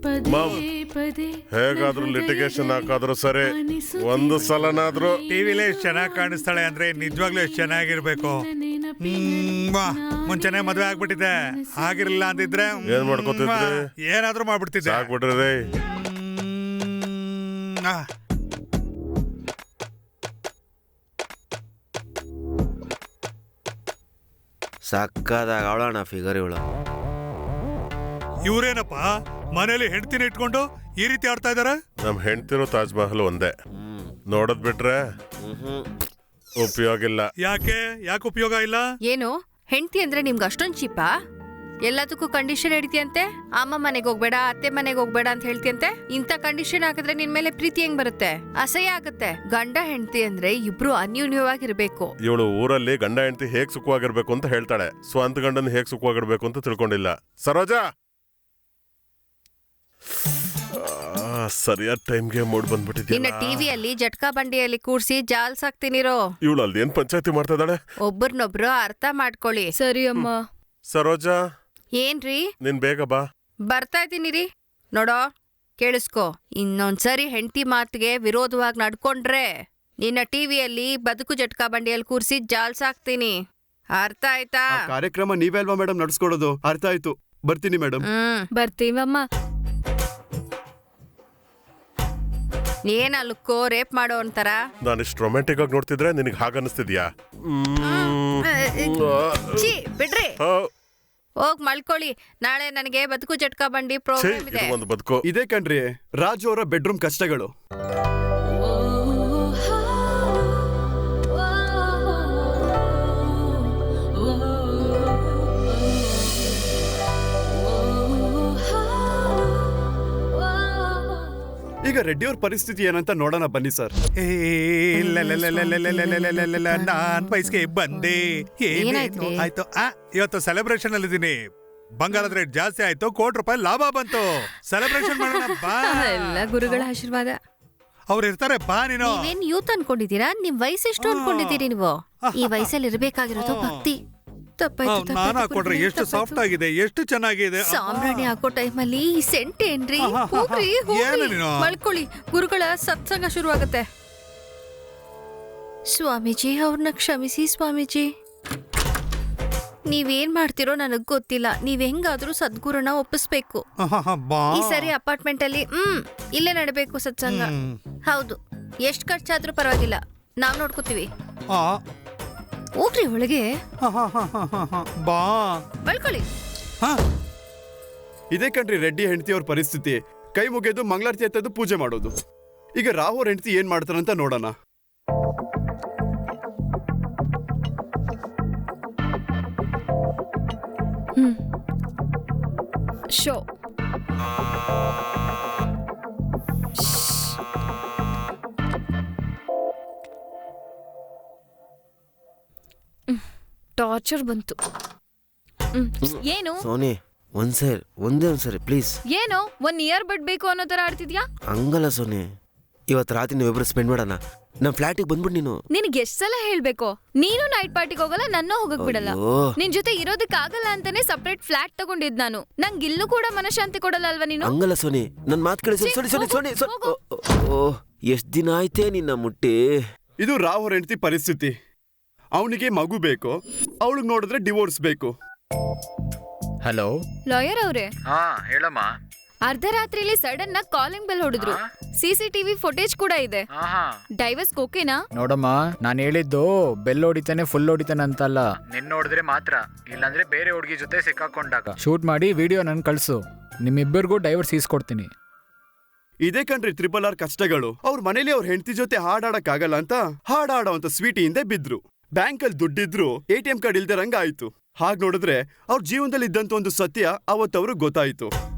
ಪದೇ ಪದೇ ಹೇಗಾದ್ರೂ ಲಿಟಿಗೇಷನ್ ಹಾಕಾದ್ರೂ ಸರಿ, ಒಂದು ಸಲನಾದ್ರೂ ಟಿವಿಲೇ ಎಷ್ಟ್ ಚೆನ್ನಾಗಿ ಕಾಣಿಸ್ತಾಳೆ ಅಂದ್ರೆ ನಿಜವಾಗ್ಲೂ ಎಷ್ಟ್ ಚೆನ್ನಾಗಿರ್ಬೇಕು. ಮುಂಚೆನೆ ಮದ್ವೆ ಆಗ್ಬಿಟ್ಟಿದೆ. ಆಗಿರ್ಲಿಲ್ಲ ಅಂದಿದ್ರೆ ಏನ್ ಮಾಡ್ಕೊತಿದ್ರಿ? ಏನಾದ್ರೂ ಮಾಡ್ಬಿಡ್ತಿದ್ದೆ. ಆಗ್ಬಿಟ್ರಿ. ಸಕ್ಕದಾಗ ಅವಳಣ್ಣ ಫಿಗರ್ ಇವಳು. ಇವ್ರೇನಪ್ಪ ಮನೇಲಿ ಹೆಂಡತಿನ ಇಟ್ಕೊಂಡು ಈ ರೀತಿ ಆಡ್ತಾ ಇದಾರೆ? ನಮ್ ಹೆಂಡ್ತಿರೋ ತಾಜ್ ಮಹಲ್ ಒಂದೇ. ನೋಡದ್ ಬಿಟ್ರೆ ಉಪಯೋಗ ಇಲ್ಲ. ಯಾಕೆ ಉಪಯೋಗ ಇಲ್ಲ? ಏನು ಹೆಂಡತಿ ಅಂದ್ರೆ ನಿಮ್ಗೆ ಅಷ್ಟೊಂದು ಚೀಪಾ? ಎಲ್ಲದಕ್ಕೂ ಕಂಡೀಷನ್ ಹಿಡಿತಿಯಂತೆ. ಅಮ್ಮ ಮನೆಗೆ ಹೋಗ್ಬೇಡ, ಅತ್ತೆ ಮನೆಗೆ ಹೋಗ್ಬೇಡ ಅಂತ ಹೇಳ್ತಿಯಂತೆ. ಇಂಥ ಕಂಡೀಷನ್ ಹಾಕಿದ್ರೆ ನಿನ್ ಮೇಲೆ ಪ್ರೀತಿ ಹೆಂಗ್ ಬರುತ್ತೆ? ಅಸಹ್ಯ ಆಗುತ್ತೆ. ಗಂಡ ಹೆಂಡತಿ ಅಂದ್ರೆ ಇಬ್ರು ಅನ್ಯೂನ್ಯವಾಗಿರ್ಬೇಕು. ಇವಳು ಊರಲ್ಲಿ ಗಂಡ ಹೆಂಡತಿ ಹೇಗ್ ಸುಖವಾಗಿರ್ಬೇಕು ಅಂತ ಹೇಳ್ತಾಳೆ. ಸ್ವಂತ ಗಂಡನ ಹೇಗ್ ಸುಖವಾಗಿರ್ಬೇಕು ಅಂತ ತಿಳ್ಕೊಂಡಿಲ್ಲ. ಸರೋಜಾ, ಸರಿಯಾದ ಟೈಮ್ಗೆ ಮೂಡ್ ಬಂದ್ಬಿಟ್ಟಿದ್ಯಾ. ನಿನ್ನ ಟಿವಿಯಲ್ಲಿ ಜಟ್ಕಾ ಬಂಡಿಯಲ್ಲಿ ಕೂರ್ಸಿ ಜಾಲ್ಸಾಕ್ತಿನಿರೋ. ಇವಳು ಅಲ್ಲಿ ಏನ್ ಪಂಚಾಯತಿ ಮಾಡ್ತಾ ಇದ್ದಾಳೆ? ಒಬ್ಬರನ್ನೊಬ್ರು ಅರ್ಥ ಮಾಡ್ಕೊಳ್ಳಿ. ಸರಿ ಅಮ್ಮ. ಸರೋಜಾ, ಏನ್ರಿ? ನೀನ್ ಬೇಗ ಬಾ. ಬರ್ತಾ ಇದ್ದೀನಿ ರೀ. ನೋಡೋ, ಕೇಳಿಸ್ಕೊ, ಇನ್ನೊಂದ್ಸರಿ ಹೆಂಡತಿ ಮಾತಿಗೆ ವಿರೋಧವಾಗಿ ನಡ್ಕೊಂಡ್ರೆ ನಿನ್ನ ಟಿವಿಯಲ್ಲಿ ಬದುಕು ಜಟ್ಕಾ ಬಂಡಿಯಲ್ಲಿ ಕೂರ್ಸಿ ಜಾಲ್ಸಾಕ್ತೀನಿ. ಅರ್ಥ ಆಯ್ತಾ? ಆ ಕಾರ್ಯಕ್ರಮ ನೀವೇ ಅಲ್ವಾ ಮೇಡಮ್ ನಡ್ಸ್ಕೊಡೋದು? ಅರ್ಥ ಆಯ್ತು, ಬರ್ತೀನಿ ಮೇಡಮ್. ಬರ್ತೀವಮ್ಮ. ಏನ ಲುಕ್ಕೋ ರೇಪ್ ಮಾಡೋ ಅಂತಾರ? ನಾನು ಇಷ್ಟು ರೊಮ್ಯಾಂಟಿಕ್ ಆಗಿ ನೋಡ್ತಿದ್ರೆ ನಿನಗೆ ಹಾಗನ್ನಿಸ್ತಿದ್ಯಾ? ಛೀ, ಬಿಡ್ರಿ. ಹೋಗ್ ಮಲ್ಕೊಳ್ಳಿ. ನಾಳೆ ನನಗೆ ಬದುಕು ಜಟ್ಕಾ ಬಂಡಿ ಪ್ರೋಗ್ರಾಮ್ ಇದೆ. ಒಂದು ಬದುಕು ಇದೇ ಕಣ್ರಿ ರಾಜು ಅವರ ಬೆಡ್ರೂಮ್ ಕಷ್ಟಗಳು. ಈಗ ರೆಡ್ಡಿ ಅವ್ರ ಪರಿಸ್ಥಿತಿ ಏನಂತ ನೋಡೋಣ ಬನ್ನಿ ಸರ್. ನಾನ್ ವಯಸ್ಸಿಗೆ ಬಂದೆ. ಏನಾಯ್ತು? ಆಯ್ತು, ಇವತ್ತು ಸೆಲೆಬ್ರೇಷನ್ ಅಲ್ಲಿ ಇದೀನಿ. ಬಂಗಾರದ ರೇಟ್ ಜಾಸ್ತಿ ಆಯ್ತು, ₹1,00,00,000 ಲಾಭ ಬಂತು. ಸೆಲೆಬ್ರೇಷನ್ ಮಾಡೋಣ ಬಾ. ಎಲ್ಲ ಗುರುಗಳ ಆಶೀರ್ವಾದ. ಅವ್ರು ಇರ್ತಾರೆ, ಬಾ ನೀನು. ನೀವೇನ್ ಯೂತ್ ಅನ್ಕೊಂಡಿದೀರಾ? ನಿಮ್ ವಯಸ್ಸೆಷ್ಟು ಅನ್ಕೊಂಡಿದ್ದೀರಿ ನೀವು? ಈ ವಯಸ್ಸಲ್ಲಿ ಇರ್ಬೇಕಾಗಿರೋದು ಭಕ್ತಿ. ನಾನು ಹಾಕೊಂಡ್ರೆ ಎಷ್ಟು ಸಾಫ್ಟ್ ಆಗಿದೆ, ಎಷ್ಟು ಚೆನ್ನಾಗಿದೆ. ಸಾಂಬ್ರಾಣಿ ಹಾಕೋ ಟೈಮಲ್ಲಿ ಈ ಸೆಂಟ್ ಏನ್ರಿ? ಹೋಗ್ರಿ, ಏನು ನೀನು? ಮಲ್ಕೊಳ್ಳಿ. ಗುರುಗಳ ಸತ್ಸಂಗ ಶುರುವಾಗುತ್ತೆ. ಸ್ವಾಮೀಜಿ, ಅವ್ರನ್ನ ಕ್ಷಮಿಸಿ ಸ್ವಾಮೀಜಿ. ನೀವೇನ್ ಮಾಡ್ತಿರೋ ನನಗ್ ಗೊತ್ತಿಲ್ಲ. ನೀವ್ ಹೆಂಗಾದ್ರೂ ಸದ್ಗುರುನ ಒಪ್ಪಿಸ್ಬೇಕು. ಈ ಸರಿ ಅಪಾರ್ಟ್ಮೆಂಟ್ ಅಲ್ಲಿ ಇಲ್ಲೇ ನಡಬೇಕು ಸತ್ಸಂಗ. ಹೌದು, ಎಷ್ಟ್ ಖರ್ಚಾದ್ರೂ ಪರವಾಗಿಲ್ಲ, ನಾವ್ ನೋಡ್ಕೋತೀವಿ. ಹೋಗ್ರಿ ಒಳಗೆ. ಬಾ, ಮಲ್ಕೊಳ್ಳಿ. ಇದೇ ಕಣ್ರಿ ರೆಡ್ಡಿ ಹೆಂಡತಿ ಅವ್ರ ಪರಿಸ್ಥಿತಿ. ಕೈ ಮುಗಿಯೋದು, ಮಂಗಳಾರತಿ ಎತ್ತೋದು, ಪೂಜೆ ಮಾಡೋದು. ಈಗ ರಾಹು ಅವ್ರ ಹೆಂಡತಿ ಏನ್ ಮಾಡ್ತಾರಂತ ನೋಡೋಣ. ಶೋ ಟಾರ್ಚರ್ ಬಂತು. ಏನು ಸೋನಿ ಒಂದೇ ಒಂದ್ಸರಿ ಪ್ಲೀಸ್. ಏನೋ 1 ಇಯರ್ ಬಟ್ ಬೇಕು ಅನ್ನೋ ತರ ಆಡ್ತಿದ್ಯಾ? ಹಂಗಲ್ಲ ಸೋನಿ, ಇವತ್ತು ರಾತ್ರಿ ನೀವಿಬ್ರು ಸ್ಪೆಂಡ್ ಮಾಡೋಣ. ನಮ್ ಫ್ಲಾಟಿಗೆ ಬಂದ್ಬಿಟ್ಟು ನೀನು. ನಿನ್ಗೆ ಎಷ್ಟ್ ಸಲ ಹೇಳ್ಬೇಕು? ನೀನು ನೈಟ್ ಪಾರ್ಟಿಗೆ ಹೋಗಲ್ಲ, ನನ್ನ ಹೋಗಕ್ ಬಿಡಲ್ಲ. ಅಯ್ಯೋ. ನಿನ್ ಜೊತೆ ಇರೋದಕ್ ಆಗಲ್ಲ ಅಂತಾನೆ ಸಪರೇಟ್ ಫ್ಲಾಟ್ ತಗೊಂಡಿದ್ ನಾನು. ನಂಗೆ ಇಲ್ಲೂ ಕೂಡ ಮನಶಾಂತಿ ಕೊಡಲ್ಲ ಅಲ್ವಾ ನೀನು? ಹಂಗಲ್ಲ ಸೋನಿ, ನನ್ ಮಾತು ಕೇಳಿ. ಸೋನಿ ಸೋನಿ ಸೋನಿ ಸೋನಿ. ಓ ಎಷ್ಟ್ ದಿನ ಆಯ್ತೇ ನಿನ್ನ ಮುಟ್ಟಿ. ಇದು ರಾವ್ ಅವ್ರ ಹೆಂಡತಿ ಪರಿಸ್ಥಿತಿ. ಅವನಿಗೆ ಮಗು ಬೇಕು, ಅವಳಿಗೆ ನೋಡಿದ್ರೆ ಡಿವೋರ್ಸ್ ಬೇಕು. ಹಲೋ ಲಾಯರ್ ಅವ್ರೆ, ಹಾ ಹೇಳಮ್ಮ. ಅರ್ಧರಾತ್ರಿಲಿ ಸಡನ್ ಆಗಿ ಕಾಲಿಂಗ್ ಬೆಲ್ ಹೊಡೆದ್ರು. CCTV ಫುಟೇಜ್ ಕೂಡ ಇದೆ. ಡೈವರ್ಸ್ ಓಕೆನಾ? ನೋಡಮ್ಮ, ನಾನು ಹೇಳಿದ್ದು ಬೆಲ್ ಹೊಡಿತಾನೆ ಫುಲ್ ಹೊಡಿತಾನೆ ಅಂತಲ್ಲ. ನಿನ್ನ ನೋಡಿದ್ರೆ ಮಾತ್ರ, ಇಲ್ಲಾಂದ್ರೆ ಬೇರೆ ಹುಡುಗಿ ಜೊತೆ ಸಿಕ್ಕಾಕೊಂಡಾಗ ಶೂಟ್ ಮಾಡಿ ವಿಡಿಯೋ ನನ್ ಕಳ್ಸು. ನಿಮ್ಮಿಬ್ಬರಿಗೂ ಡೈವರ್ಸ್ ಈಸ್ಕೊಡ್ತೀನಿ. ಇದೇ ಕಣ್ರಿ RRR ಕಷ್ಟಗಳು. ಅವ್ರ ಮನೇಲಿ ಅವ್ರ ಹೆಂಡತಿ ಜೊತೆ ಹಾಡಾಡಕ್ಕಾಗಲ್ಲ ಅಂತ ಹಾಡಾಡೋ ಅಂತ ಸ್ವೀಟಿ ಹಿಂದೆ ಬಿದ್ರು. ಬ್ಯಾಂಕಲ್ಲಿ ದುಡ್ಡಿದ್ರು ATM ಕಾರ್ಡ್ ಇಲ್ದಿರಂಗ ಆಯ್ತು. ಹಾಗ್ ನೋಡಿದ್ರೆ ಅವ್ರ ಜೀವನದಲ್ಲಿ ಇದ್ದಂತ ಒಂದು ಸತ್ಯ ಅವತ್ತವ್ರಿಗೆ ಗೊತ್ತಾಯ್ತು.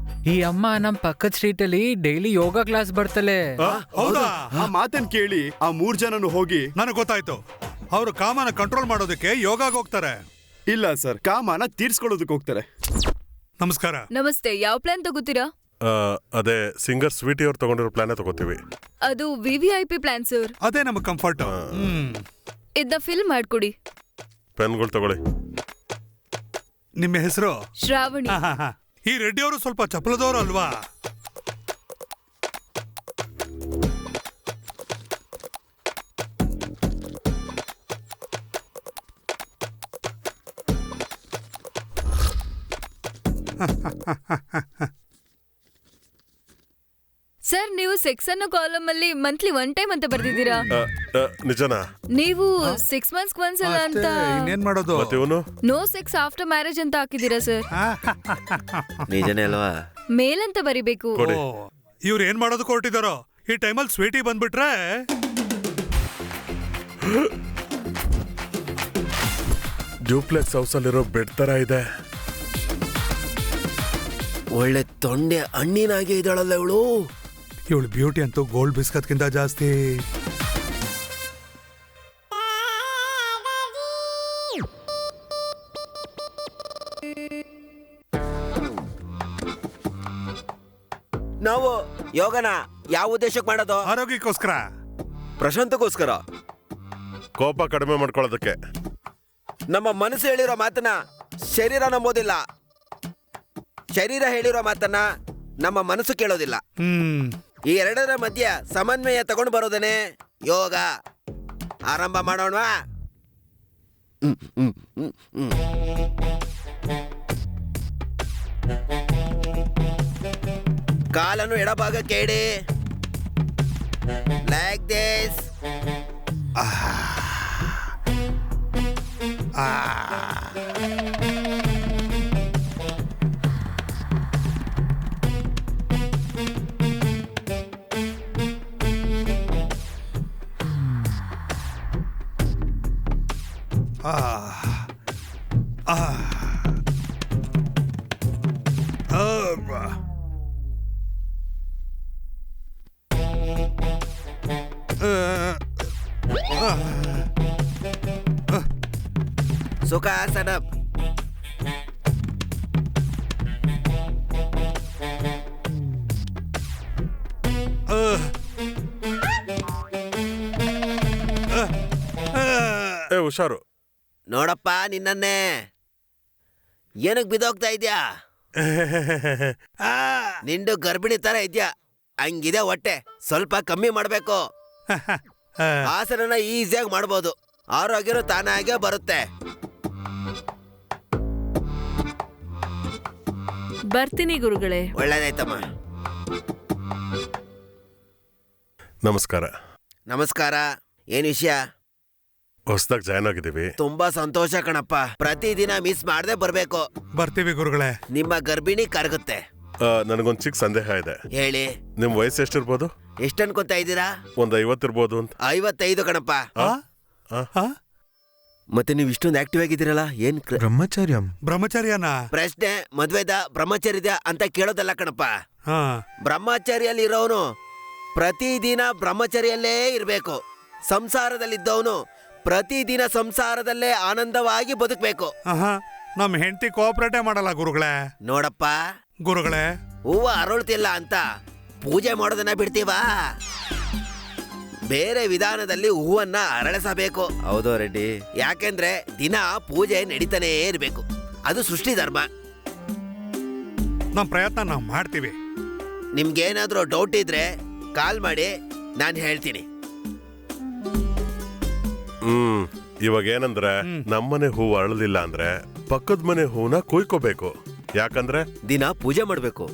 ಈ ಅಮ್ಮ ನಮ್ ಪಕ್ಕದ ಸ್ಟ್ರೀಟ್ ಅಲ್ಲಿ ಡೈಲಿ ಯೋಗ ಕ್ಲಾಸ್ ಬರ್ತಲೆ. ಹೌದಾ? ಆ ಮಾತನ್ ಕೇಳಿ ಆ 3 ಜನನು ಹೋಗಿ, ನನಗೆ ಗೊತ್ತಾಯ್ತು, ಅವರು ಕಾಮನ ಕಂಟ್ರೋಲ್ ಮಾಡೋದಕ್ಕೆ ಯೋಗಾಗ್ ಹೋಗ್ತಾರೆ. ಇಲ್ಲ ಸರ್, ಕಾಮನ ತೀರ್ಸ್ಕೊಳ್ಳೋದಕ್ಕೆ ಹೋಗ್ತಾರೆ. ನಮಸ್ಕಾರ. ನಮಸ್ತೆ. ಯಾವ ಪ್ಲಾನ್ ತಗೋತೀರಾ? ಅದೇ ಸಿಂಗರ್ ಸ್ವೀಟಿ ಅವ್ರು ತಗೊಂಡಿರೋ ಪ್ಲಾನೇ ತಗೋತೀವಿ. ಅದು VVIP ಪ್ಲಾನ್ ಸರ್. ಅದೇ ನಮಗೆ ಕಂಫರ್ಟ್. ಇದನ್ನ ಫಿಲ್ ಮಾಡ್ಕೊಡಿ. ಪೆನ್ಗಳು ತಗೊಳ್ಳಿ. ನಿಮ್ಮ ಹೆಸರು? ಶ್ರಾವಣಿ. ಈ ರೆಡ್ಡಿ ಅವರು ಸ್ವಲ್ಪ ಚಪಲದವರು ಅಲ್ವಾ? ಸರ್, ನೀವು ಸೆಕ್ಸ್ ಅನ್ನೋ ಕಾಲಮ್ ಅಲ್ಲಿ ಮಂತ್ಲಿ 1 ಟೈಮ್ ಅಂತ ಬರ್ದಿದ್ದೀರಾ? ನಿಜನಾ? ನೀವು 6 ಮಂತ್ಸ್ ಒಂದ್ಸಲ ಅಂತ ಇನ್ನೇನ್ ಮಾಡೋದು? ಮತ್ತೆ ಇವನು ನೋ ಸೆಕ್ಸ್ ಆಫ್ಟರ್ ಮ್ಯಾರೇಜ್ ಅಂತ ಹಾಕಿದ್ದೀರಾ ಸರ್? ನಿಜನೇ ಅಲ್ವಾ? ಮೇಲ್ ಅಂತ ಬರಿಬೇಕು. ಇವ್ರು ಏನ್ ಮಾಡೋದಕ್ಕೆ ಹೊರಟಿದಾರೋ? ಈ ಟೈಮಲ್ಲಿ ಸ್ವೀಟಿ ಬಂದ್ಬಿಟ್ರೆ ಡ್ಯೂಪ್ಲೆಕ್ಸ್ ಹೌಸಲ್ಲಿರೋ ಬೆಡ್ ತರ ಇದೆ. ಒಳ್ಳೆ ತೊಂಡೆ ಹಣ್ಣಿನಾಗೆ ಇದ್ದಾಳಲ್ಲ ಇವಳು. ಇವಳು ಬ್ಯೂಟಿ ಅಂತೂ ಗೋಲ್ಡ್ ಬಿಸ್ಕತ್ಗಿಂತ ಜಾಸ್ತಿ. ನಾವು ಯೋಗನ ಯಾವ ಉದ್ದೇಶಕ್ಕೆ ಮಾಡೋದು? ಆರೋಗ್ಯಕ್ಕೋಸ್ಕರ. ಪ್ರಶಾಂತಕ್ಕೋಸ್ಕರ. ಕೋಪ ಕಡಿಮೆ ಮಾಡ್ಕೊಳ್ಳೋದಕ್ಕೆ. ನಮ್ಮ ಮನಸ್ಸು ಹೇಳಿರೋ ಮಾತನ್ನ ಶರೀರ ನಂಬೋದಿಲ್ಲ, ಶರೀರ ಹೇಳಿರೋ ಮಾತನ್ನ ನಮ್ಮ ಮನಸ್ಸು ಕೇಳೋದಿಲ್ಲ. ಈ ಎರಡರ ಮಧ್ಯ ಸಮನ್ವಯ ತಗೊಂಡು ಬರೋದನೆ ಯೋಗ. ಆರಂಭ ಮಾಡೋಣ. ಕಾಲನ್ನು ಎಡಭಾಗಕ್ಕೆ ಇಡಿ. Like this. ಸುಖಾಸನ. ಹುಷಾರು. ನೋಡಪ್ಪ ನಿನ್ನನ್ನೇ. ಏನಕ್ ಬಿದೋಗ್ತಾ ಇದ್ಯಾ? ನಿಂದು ಗರ್ಭಿಣಿ ತರ ಇದ್ಯಾ, ಹಂಗಿದೆ ಹೊಟ್ಟೆ. ಸ್ವಲ್ಪ ಕಮ್ಮಿ ಮಾಡ್ಬೇಕು. ಆಸನನ ಈಸಿಯಾಗಿ ಮಾಡ್ಬೋದು, ಆರೋಗ್ಯನೂ ತಾನಾಗೆ ಬರುತ್ತೆ. ಬರ್ತೀನಿ ಗುರುಗಳೇ. ಒಳ್ಳೇದಾಯ್ತಮ್ಮ. ನಮಸ್ಕಾರ. ನಮಸ್ಕಾರ. ಏನ್ ವಿಷಯ? ಹೊಸದಾಗಿ ಜಾಯ್ನ್ ಆಗಿದ್ದೀವಿ. ತುಂಬಾ ಸಂತೋಷ ಕಣಪ್ಪ. ಪ್ರತಿದಿನ ಮಿಸ್ ಮಾಡದೆ ಬರ್ಬೇಕು. ಬರ್ತೀವಿ ಗುರುಗಳೇ. ನಿಮ್ಮ ಗರ್ಭಿಣಿ ಕರಗುತ್ತೆ. ನನಗೊಂದು ಚಿಕ್ಕ ಸಂದೇಹ ಇದೆ. ಹೇಳಿ. ನಿಮ್ ವಯಸ್ಸು ಎಷ್ಟಿರ್ಬೋದು? ಎಷ್ಟು ಅನ್ಕೊಂತಾ ಇದ್ದೀರಾ? ಒಂದು 50 ಇರ್ಬೋದು ಅಂತ. 55 ಕಣಪ್ಪ. ಆ? ಮತ್ತೆ ನೀವು ಇಷ್ಟೊಂದು ಆಕ್ಟಿವ್ ಆಗಿದ್ದೀರಲ್ಲ, ಏನ್ ಬ್ರಹ್ಮಚರ್ಯನ? ಪ್ರಶ್ನೆ ಮದ್ವೆದ ಬ್ರಹ್ಮಚರ್ಯದ ಅಂತ ಕೇಳೋದಲ್ಲ ಕಣಪ್ಪ. ಬ್ರಹ್ಮಚರ್ಯಲ್ಲಿ ಇರೋನು ಪ್ರತಿದಿನ ಬ್ರಹ್ಮಚರ್ಯಲ್ಲೇ ಇರ್ಬೇಕು. ಸಂಸಾರದಲ್ಲಿದ್ದವನು ಪ್ರತಿದಿನ ಸಂಸಾರದಲ್ಲೇ ಆನಂದವಾಗಿ ಬದುಕಬೇಕು. ನಮ್ ಹೆಂಡತಿ ಕೋಆಪರೇಟೇ ಮಾಡಲ್ಲ ಗುರುಗಳೇ. ನೋಡಪ್ಪ ಗುರುಗಳೇ, ಹೂವ ಅರಳುತ್ತಿಲ್ಲ ಅಂತ ಪೂಜೆ ಮಾಡೋದನ್ನ ಬಿಡ್ತೀವಾ? ಬೇರೆ ವಿಧಾನದಲ್ಲಿ ಹೂವನ್ನ ಅರಳಿಸಬೇಕು. ಹೌದು ರೆಡ್ಡಿ, ಯಾಕೆಂದ್ರೆ ದಿನ ಪೂಜೆ ನಡೀತಾನೇ ಇರಬೇಕು. ಅದು ಸೃಷ್ಟಿ ಧರ್ಮ. ನಮ್ ಪ್ರಯತ್ನ ನಾವು ಮಾಡ್ತೀವಿ. ನಿಮ್ಗೇನಾದ್ರೂ ಡೌಟ್ ಇದ್ರೆ ಕಾಲ್ ಮಾಡಿ, ನಾನು ಹೇಳ್ತೀನಿ. ಇವಾಗ ಏನಂದ್ರೆ ನಮ್ಮನೆ ಹೂವು ಅರಳಲಿಲ್ಲ ಅಂದ್ರೆ ಪಕ್ಕದ ಮನೆ ಹೂವನ್ನ ಕೊಯ್ಕೋಬೇಕು. ಯಾಕಂದ್ರೆ ದಿನ ಪೂಜೆ ಮಾಡ್ಬೇಕು.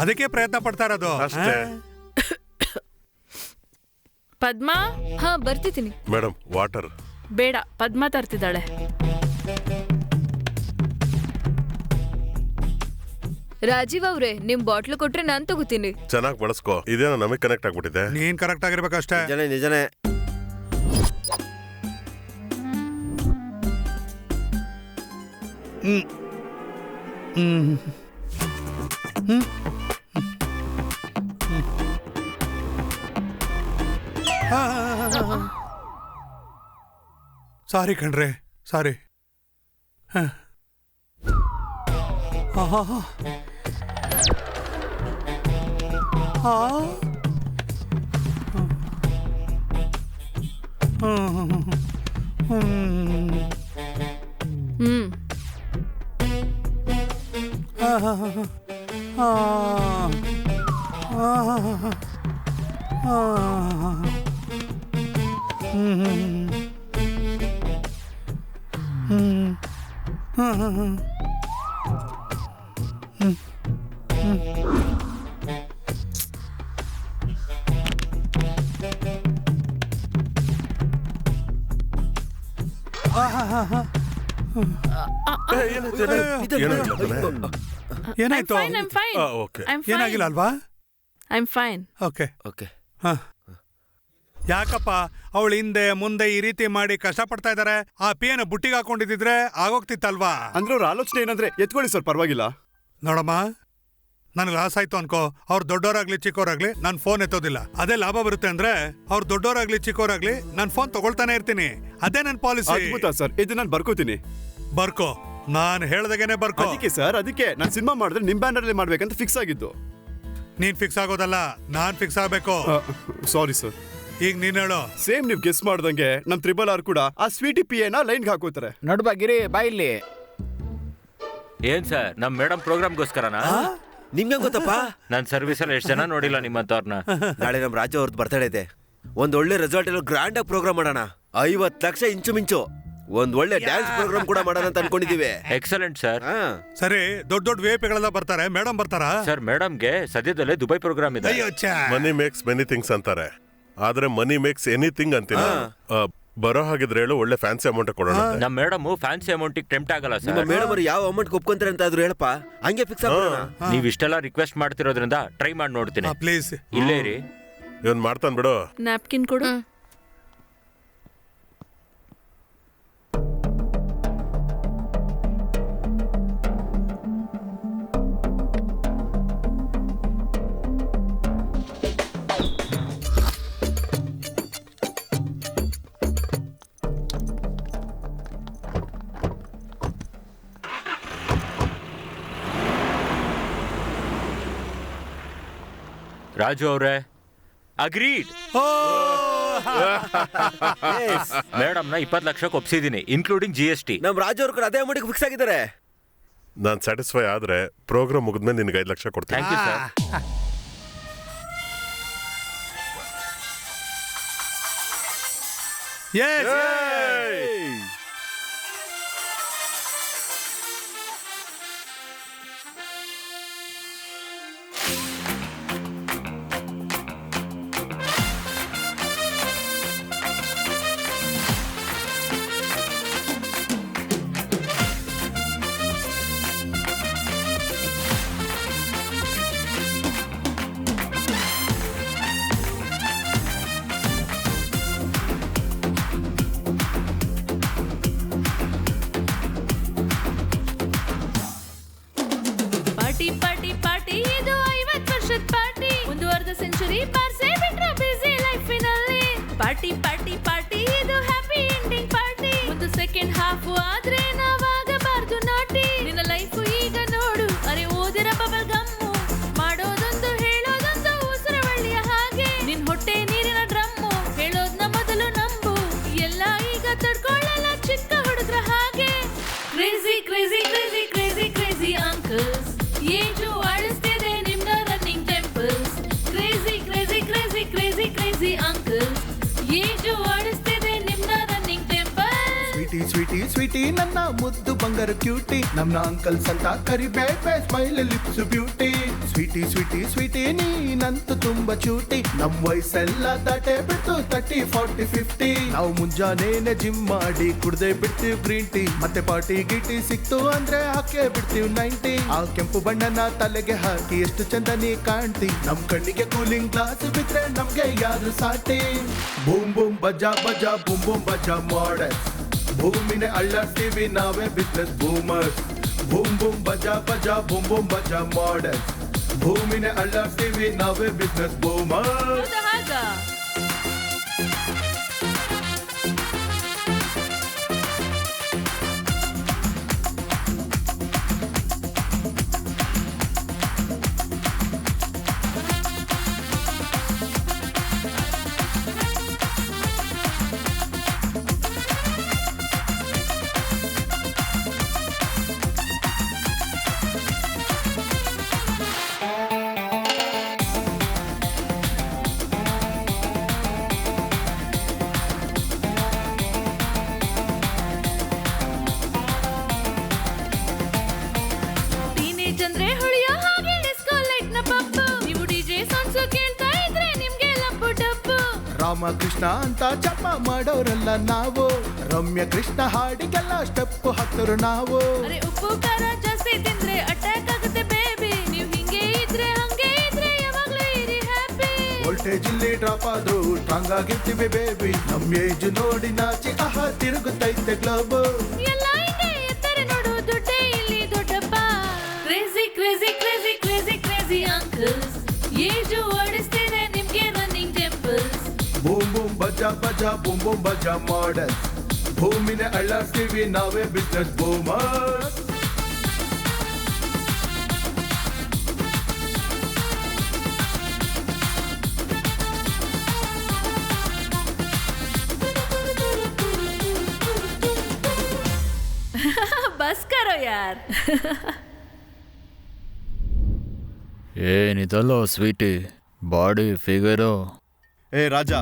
ಅದಕ್ಕೆ ಪ್ರಯತ್ನ ಪಡ್ತಾ ಇರೋದು ಅಷ್ಟೇ. ಪದ್ಮಾ. ಹಾ ಬರ್ತಿದ್ದೀನಿ. ಮೇಡಮ್ ವಾಟರ್ ಬೇಡ, ಪದ್ಮಾ ತರ್ತಿದ್ದಾಳೆ. ರಾಜೀವ್ ಅವ್ರೆ, ನಿಮ್ ಬಾಟ್ಲು ಕೊಟ್ರೆ ನಾನ್ ತಗೋತೀನಿ. ಚೆನ್ನಾಗಿ ಬಳಸ್ಕೋ. ಇದೇನೋ ನಮಗೆ ಕನೆಕ್ಟ್ ಆಗ್ಬಿಟ್ಟಿದೆ. ನೀನ್ ಕರೆಕ್ಟ್ ಆಗಿರ್ಬೇಕಷ್ಟೇ. ನಿಜನೇ. ಸಾರಿ ಕಣ್ರೆ, ಸಾರಿ. ಏನಾಯ್ತು? ಏನಾಗಿಲ್ಲ ಅಲ್ವಾ? ಓಕೆ. ಯಾಕಪ್ಪ ಅವಳು ಹಿಂದೆ ಮುಂದೆ ಈ ರೀತಿ ಮಾಡಿ ಕಷ್ಟ ಪಡ್ತಾ ಇದಾರೆ? ಆ ಪಿಯನ ಬುಟ್ಟಿಗೆ ಹಾಕೊಂಡಿದ್ರೆ ಆಗೋಗ್ತಿತ್ತಲ್ವಾ? ಅಂದ್ರೆ ಅವ್ರ ಆಲೋಚನೆ ಏನಂದ್ರೆ ಎತ್ಕೊಳ್ಳಿ ಸರ್, ಪರವಾಗಿಲ್ಲ. ನೋಡಮ್ಮ, ನನ್ಗೆ ಲಾಸ್ ಆಯ್ತು ಅನ್ಕೋ, ಅವ್ರು ದೊಡ್ಡವರಾಗ್ಲಿ ಚಿಕ್ಕವರಾಗ್ಲಿ ನಾನು ಫೋನ್ ಎತ್ತೋದಿಲ್ಲ. ಅದೇ ಲಾಭ ಬರುತ್ತೆ ಅಂದ್ರೆ ಅವ್ರು ದೊಡ್ಡವರಾಗ್ಲಿ ಚಿಕ್ಕವರಾಗ್ಲಿ ನಾನು ಫೋನ್ ತಗೊಳ್ತಾನೆ ಇರ್ತೀನಿ. ಅದೇ ನನ್ನ ಪಾಲಿಸಿ. ಅದ್ಭುತ ಸರ್, ಇದು ನಾನು ಬರ್ಕೋತೀನಿ. ಬರ್ಕೋ, ನಾನು ಹೇಳ್ದಾಗೇನೆ ಬರ್ಕೋ. ಅದಕ್ಕೆ ಸರ್, ಅದಕ್ಕೆ ನಾನು ಸಿನಿಮಾ ಮಾಡಿದ್ರೆ ನಿಮ್ ಬ್ಯಾನರ್ ಅಲ್ಲಿ ಮಾಡ್ಬೇಕಂತ ಫಿಕ್ಸ್ ಆಗಿದ್ದು. ನೀನ್ ಫಿಕ್ಸ್ ಆಗೋದಲ್ಲ, ನಾನ್ ಫಿಕ್ಸ್ ಆಗ್ಬೇಕು. Sorry sir. ಈಗ ನೀನ್ ಹೇಳೋ. ಸೇಮ್ ನೀವ್ ಗೆಸ್ ಮಾಡ್ದಂಗೆ ನಮ್ RRR ಕೂಡ ಆ ಸ್ವೀಟಿ ಪಿಯನ ಲೈನ್ಗೆ ಹಾಕೋತಾರೆ. ನೋಡ್ಬಾ ಗಿರಿ, ಬಾ ಇಲ್ಲಿ. ಏನ್ ಸರ್, ನಮ್ ಮೇಡಮ್ ಪ್ರೋಗ್ರಾಮ್ಗೋಸ್ಕರನಾ? ನಿಮ್ಗೆ ಗೊತ್ತಪ್ಪ, ನನ್ ಸರ್ವಿಸ್ ಅಲ್ಲಿ ಎಷ್ಟು ಜನ ನೋಡಿಲ್ಲ ನಿಮ್ಮಂತವ್ರನ್ನ. ನಾಳೆ ನಮ್ ರಾಜು ಅವ್ರದ್ದು ಬರ್ತಡೇ ಇದೆ. ಒಂದ್ ಒಳ್ಳೆ ರೆಸಾರ್ಟ್ ಅಲ್ಲಿ ಗ್ರ್ಯಾಂಡ್ ಆಗಿ ಪ್ರೋಗ್ರಾಮ್ ಮಾಡೋಣ. 50 ಲಕ್ಷ ಇಂಚು ಒಂದ್ ಒಳ್ಳೆ ಡ್ಯಾನ್ಸ್ ಪ್ರೋಗ್ರಾಮ್ ಕೂಡ ಮಾಡೋಣ ಅಂತ ಅನ್ಕೊಂಡಿದೀವಿ. Excellent sir. ಸರಿ, ದೊಡ್ಡ ದೊಡ್ಡ ವೇಪಿಗಳೆಲ್ಲ ಬರ್ತಾರೆ. ಮೇಡಮ್ ಬರ್ತಾರಾ? ಸರ್, ಮೇಡಮ್ಗೆ ಸದ್ಯದಲ್ಲೇ ದುಬೈ ಪ್ರೋಗ್ರಾಮ್ ಇದೆ. ಮನಿ ಮೇಕ್ಸ್ ಮೆನಿ ಥಿಂಗ್ಸ್ ಅಂತಾರೆ, ಆದ್ರೆ ಮನಿ ಮೇಕ್ಸ್ ಎನಿಥಿಂಗ್ ಅಂತೀನಿ. ಬರೋ ಹಾಗಿದ್ರೆ ಹೇಳು, ಒಳ್ಳೆ ಫ್ಯಾನ್ಸಿ ಅಮೌಂಟ್ ಕೊಡೋಣ. ನಮ್ ಮೇಡಮ್ ಫ್ಯಾನ್ಸಿ ಅಮೌಂಟ್ ಟೆಂಪ್ಟ್ ಆಗಲ್ಲ ಸರ್. ಮೇಡಮ್ ಅವ್ರು ಯಾವ ಅಮೌಂಟ್ ಒಪ್ಕೊಂತಾರೆ ಅಂತ ಆದ್ರೂ ಹೇಳಪ್ಪ, ಹಂಗೆ ಫಿಕ್ಸ್ ಆಗೋಣ. ನೀವ್ ಇಷ್ಟೆಲ್ಲ ರಿಕ್ವೆಸ್ಟ್ ಮಾಡ್ತಿರೋದ್ರಿಂದ ಟ್ರೈ ಮಾಡಿ ನೋಡ್ತೀನಿ. ಪ್ಲೀಸ್ ಇಲ್ಲೇ ರೀ. ಇವನ್ ಮಾಡ್ತಾನ್ ಬಿಡು. ನ್ಯಾಪ್ಕಿನ್ ಕೊಡು. ರಾಜು ಅವ್ರೆ, ಅಗ್ರೀಡ್. ಮೇಡಮ್ ನ 20 ಲಕ್ಷಕ್ಕೆ ಒಪ್ಸಿದೀನಿ, ಇನ್ಕ್ಲೂಡಿಂಗ್ GST. ನಮ್ ರಾಜು ಅವ್ರ ಕೂಡ ಅದೇ ಅಮೌಂಟ್ ಫಿಕ್ಸ್ ಆಗಿದ್ದಾರೆ. ನಾನ್ ಸ್ಯಾಟಿಸ್ಫೈ ಆದ್ರೆ ಪ್ರೋಗ್ರಾಮ್ ಮುಗಿದ್ಮೇಲೆ ನಿನ್ಗೆ 5 ಲಕ್ಷ ಕೊಡ್ತೀನಿ. Thank you sir. ಪಾರ್ಟಿ ಇದು 50 ವರ್ಷದ ಪಾರ್ಟಿ. ಮುಂದುವರೆದ ಸೆಂಚುರಿ ಬಾರ್ಸೇ ಬಿಟ್ರ ಬಿಸಿ ಲೈಫಿನಲ್ಲಿ. ಪಾರ್ಟಿ ಪಾರ್ಟಿ ಪಾರ್ಟಿ ಇದು ಹ್ಯಾಪಿ ಎಂಡಿಂಗ್ ಪಾರ್ಟಿ. ಒಂದು ಸೆಕೆಂಡ್ ಹಾಫ್ ಆದ್ರೆ ನಾವಾಗಬಾರ್ದು ನಾಟಿ. ನಿನ್ನ ಲೈಫ್ ಈಗ ನೋಡು, ಅರೆ ಓದಿರ ಬಬಲ್ ಗಮ್ಮು. ಮಾಡೋದೊಂದು ಹೇಳೋದೊಂದು ಉಸಿರವಳ್ಳಿಯ ಹಾಗೆ. ನಿನ್ ಹೊಟ್ಟೆ ನೀರಿನ ಡ್ರಮ್ಮು, ಹೇಳೋದ್ನ ಮೊದಲು ನಂಬು. ಎಲ್ಲ ಈಗ ತಡ್ಕೊಳ್ಳಲ್ಲ ಚಿಕ್ಕ ಹುಡುಗ್ರ ಹಾಗೆ. Crazy crazy crazy crazy crazy uncles, age ಆಡಿಸ್ತಿದೆ ನಿಮ್ನ running temples. Crazy crazy crazy crazy crazy uncles, age ಆಡಿಸ್ತಿದೆ ನಿಮ್ನ running temples. Sweetie sweetie sweetie ನನ್ನ ಮುದ್ದು ಬಂಗಾರ ಕ್ಯೂಟಿ, ನಮ್ಮ ಅಂಕಲ್ಸ್ ಅಂತ ಕರಿಬೇಡ್ವೆ smile lips beauty. Sweetie sweetie sweetie ನೀನಂತೂ ತುಂಬಾ ಚೂಟಿ, ನಮ್ ವಯಸ್ಸೆಲ್ಲ ದಾಟೆ ಬಿಟ್ಟು 30, 40, 50. ನಾವು ಮುಂಜಾನೇನೆ ಜಿಮ್ ಮಾಡಿ ಕುಡ್ದೆ ಬಿಡ್ತೀವಿ ಗ್ರೀನ್ ಟೀ, ಮತ್ತೆ ಪಾರ್ಟಿ ಗೀಟಿ ಸಿಕ್ತು ಅಂದ್ರೆ ಹಾಕೇ ಬಿಡ್ತೀವಿ 90. ಆ ಕೆಂಪು ಬಣ್ಣನ ತಲೆಗೆ ಹಾಕಿ ಎಷ್ಟು ಚಂದ ನೀ ಕಾಣ್ತಿ, ನಮ್ ಕಣ್ಣಿಗೆ ಕೂಲಿಂಗ್ ಗ್ಲಾಸ್ ಬಿದ್ರೆ ನಮ್ಗೆ ಯಾರು ಸಾಟಿ. ಬೂಮ್ ಬೂಮ್ ಬಜಾ ಬಜಾ ಬೂಮ್ ಬೂಮ್ ಬಜಾ ಮಾಡಲ್, ಭೂಮಿನೇ ಅಳ್ಳಾಡ್ತೀವಿ ನಾವೇ ಬಿಸ್ನೆಸ್ ಬೂಮರ್ಸ್. ಬೂಮ್ ಬೂಮ್ ಬಜಾ ಬಜಾ ಬೂಮ್ ಬೂಮ್ ಬಜಾ ಮಾಡಲ್, ಭೂಮಿನೇ ಅಳ್ಳಾಡ್ತೀವಿ ನಾವೇ ಬಿಸ್ನೆಸ್ ಬೂಮರ್ಸ್. ಹಾಗ ಅಂದ್ರೆ ಹೊಳಿಯೋ ಹಾಗೆ ಡಿಸ್ಕೋ ಲೈಟ್ ನ ಪಪ್ಪು. ನೀವು ಡಿಜೆ ಸಾಂಗ್ಸ್ ಕೇಳ್ತಾ ಇದ್ರೆ ನಿಮ್ಗೆ ಲಂಬು ಡಬ್ಬು. ರಾಮಕೃಷ್ಣ ಅಂತ ಜಪ ಮಾಡೋರಲ್ಲ ನಾವು, ರಮ್ಯ ಕೃಷ್ಣ ಹಾಡಿಗೆಲ್ಲ ಸ್ಟೆಪ್ ಹಾಕ್ತರು ನಾವು. ಅರೆ ಉಪ್ಪು ಖಾರ ಜಾಸ್ತಿ ತಿಂದ್ರೆ ಅಟ್ಯಾಕ್ ಆಗುತ್ತೆ ಬೇಬಿ. ನೀವು ಹಿಂಗೆ ಇದ್ರೆ ಹಂಗೆ ಇದ್ರೆ ಯಾವಾಗ್ಲೂ ಇರಿ ಹ್ಯಾಪಿ. ವೋಲ್ಟೇಜ್ ಇಲ್ಲಿ ಡ್ರಾಪ್ ಆದ್ರೂ ಸ್ಟ್ರಾಂಗ್ ಆಗಿರ್ತೀವಿ ಬೇಬಿ, ನಮ್ ಏಜ್ ನೋಡಿ ನಾಚಿ ಆಹಾ ತಿರುಗುತ್ತೈತೆ ಗ್ಲೋಬ್. ಎಲ್ಲ ಹಿಂಗೆ ಎತ್ತಾರೆ ನೋಡು ದುಡ್ಡೇ ಇಲ್ಲಿ ದೊಡ್ಡಪ್ಪ. Crazy crazy crazy crazy crazy uncles, age ಓಡಿಸ್ತಿದೆ ನಿಮ್ಗೆ ರನ್ನಿಂಗ್ ಟೆಂಪಲ್ಸ್. ಬೂಮ್ ಬೂಮ್ ಬಜಾ ಬಜಾ ಬೂಮ್ ಬೂಮ್ ಬಜಾ ಮಾಡಲ್, ಭೂಮಿನೇ ಅಳ್ಳಾಡ್ತೀವಿ ನಾವೇ ಬಿಸ್ನೆಸ್ ಬೂಮರ್ಸ್. बस करो यार. ಏನಿದಲ್ಲೋ ಸ್ವೀಟಿ, ಬಾಡಿ ಫಿಗರು. ಏ ರಾಜಾ,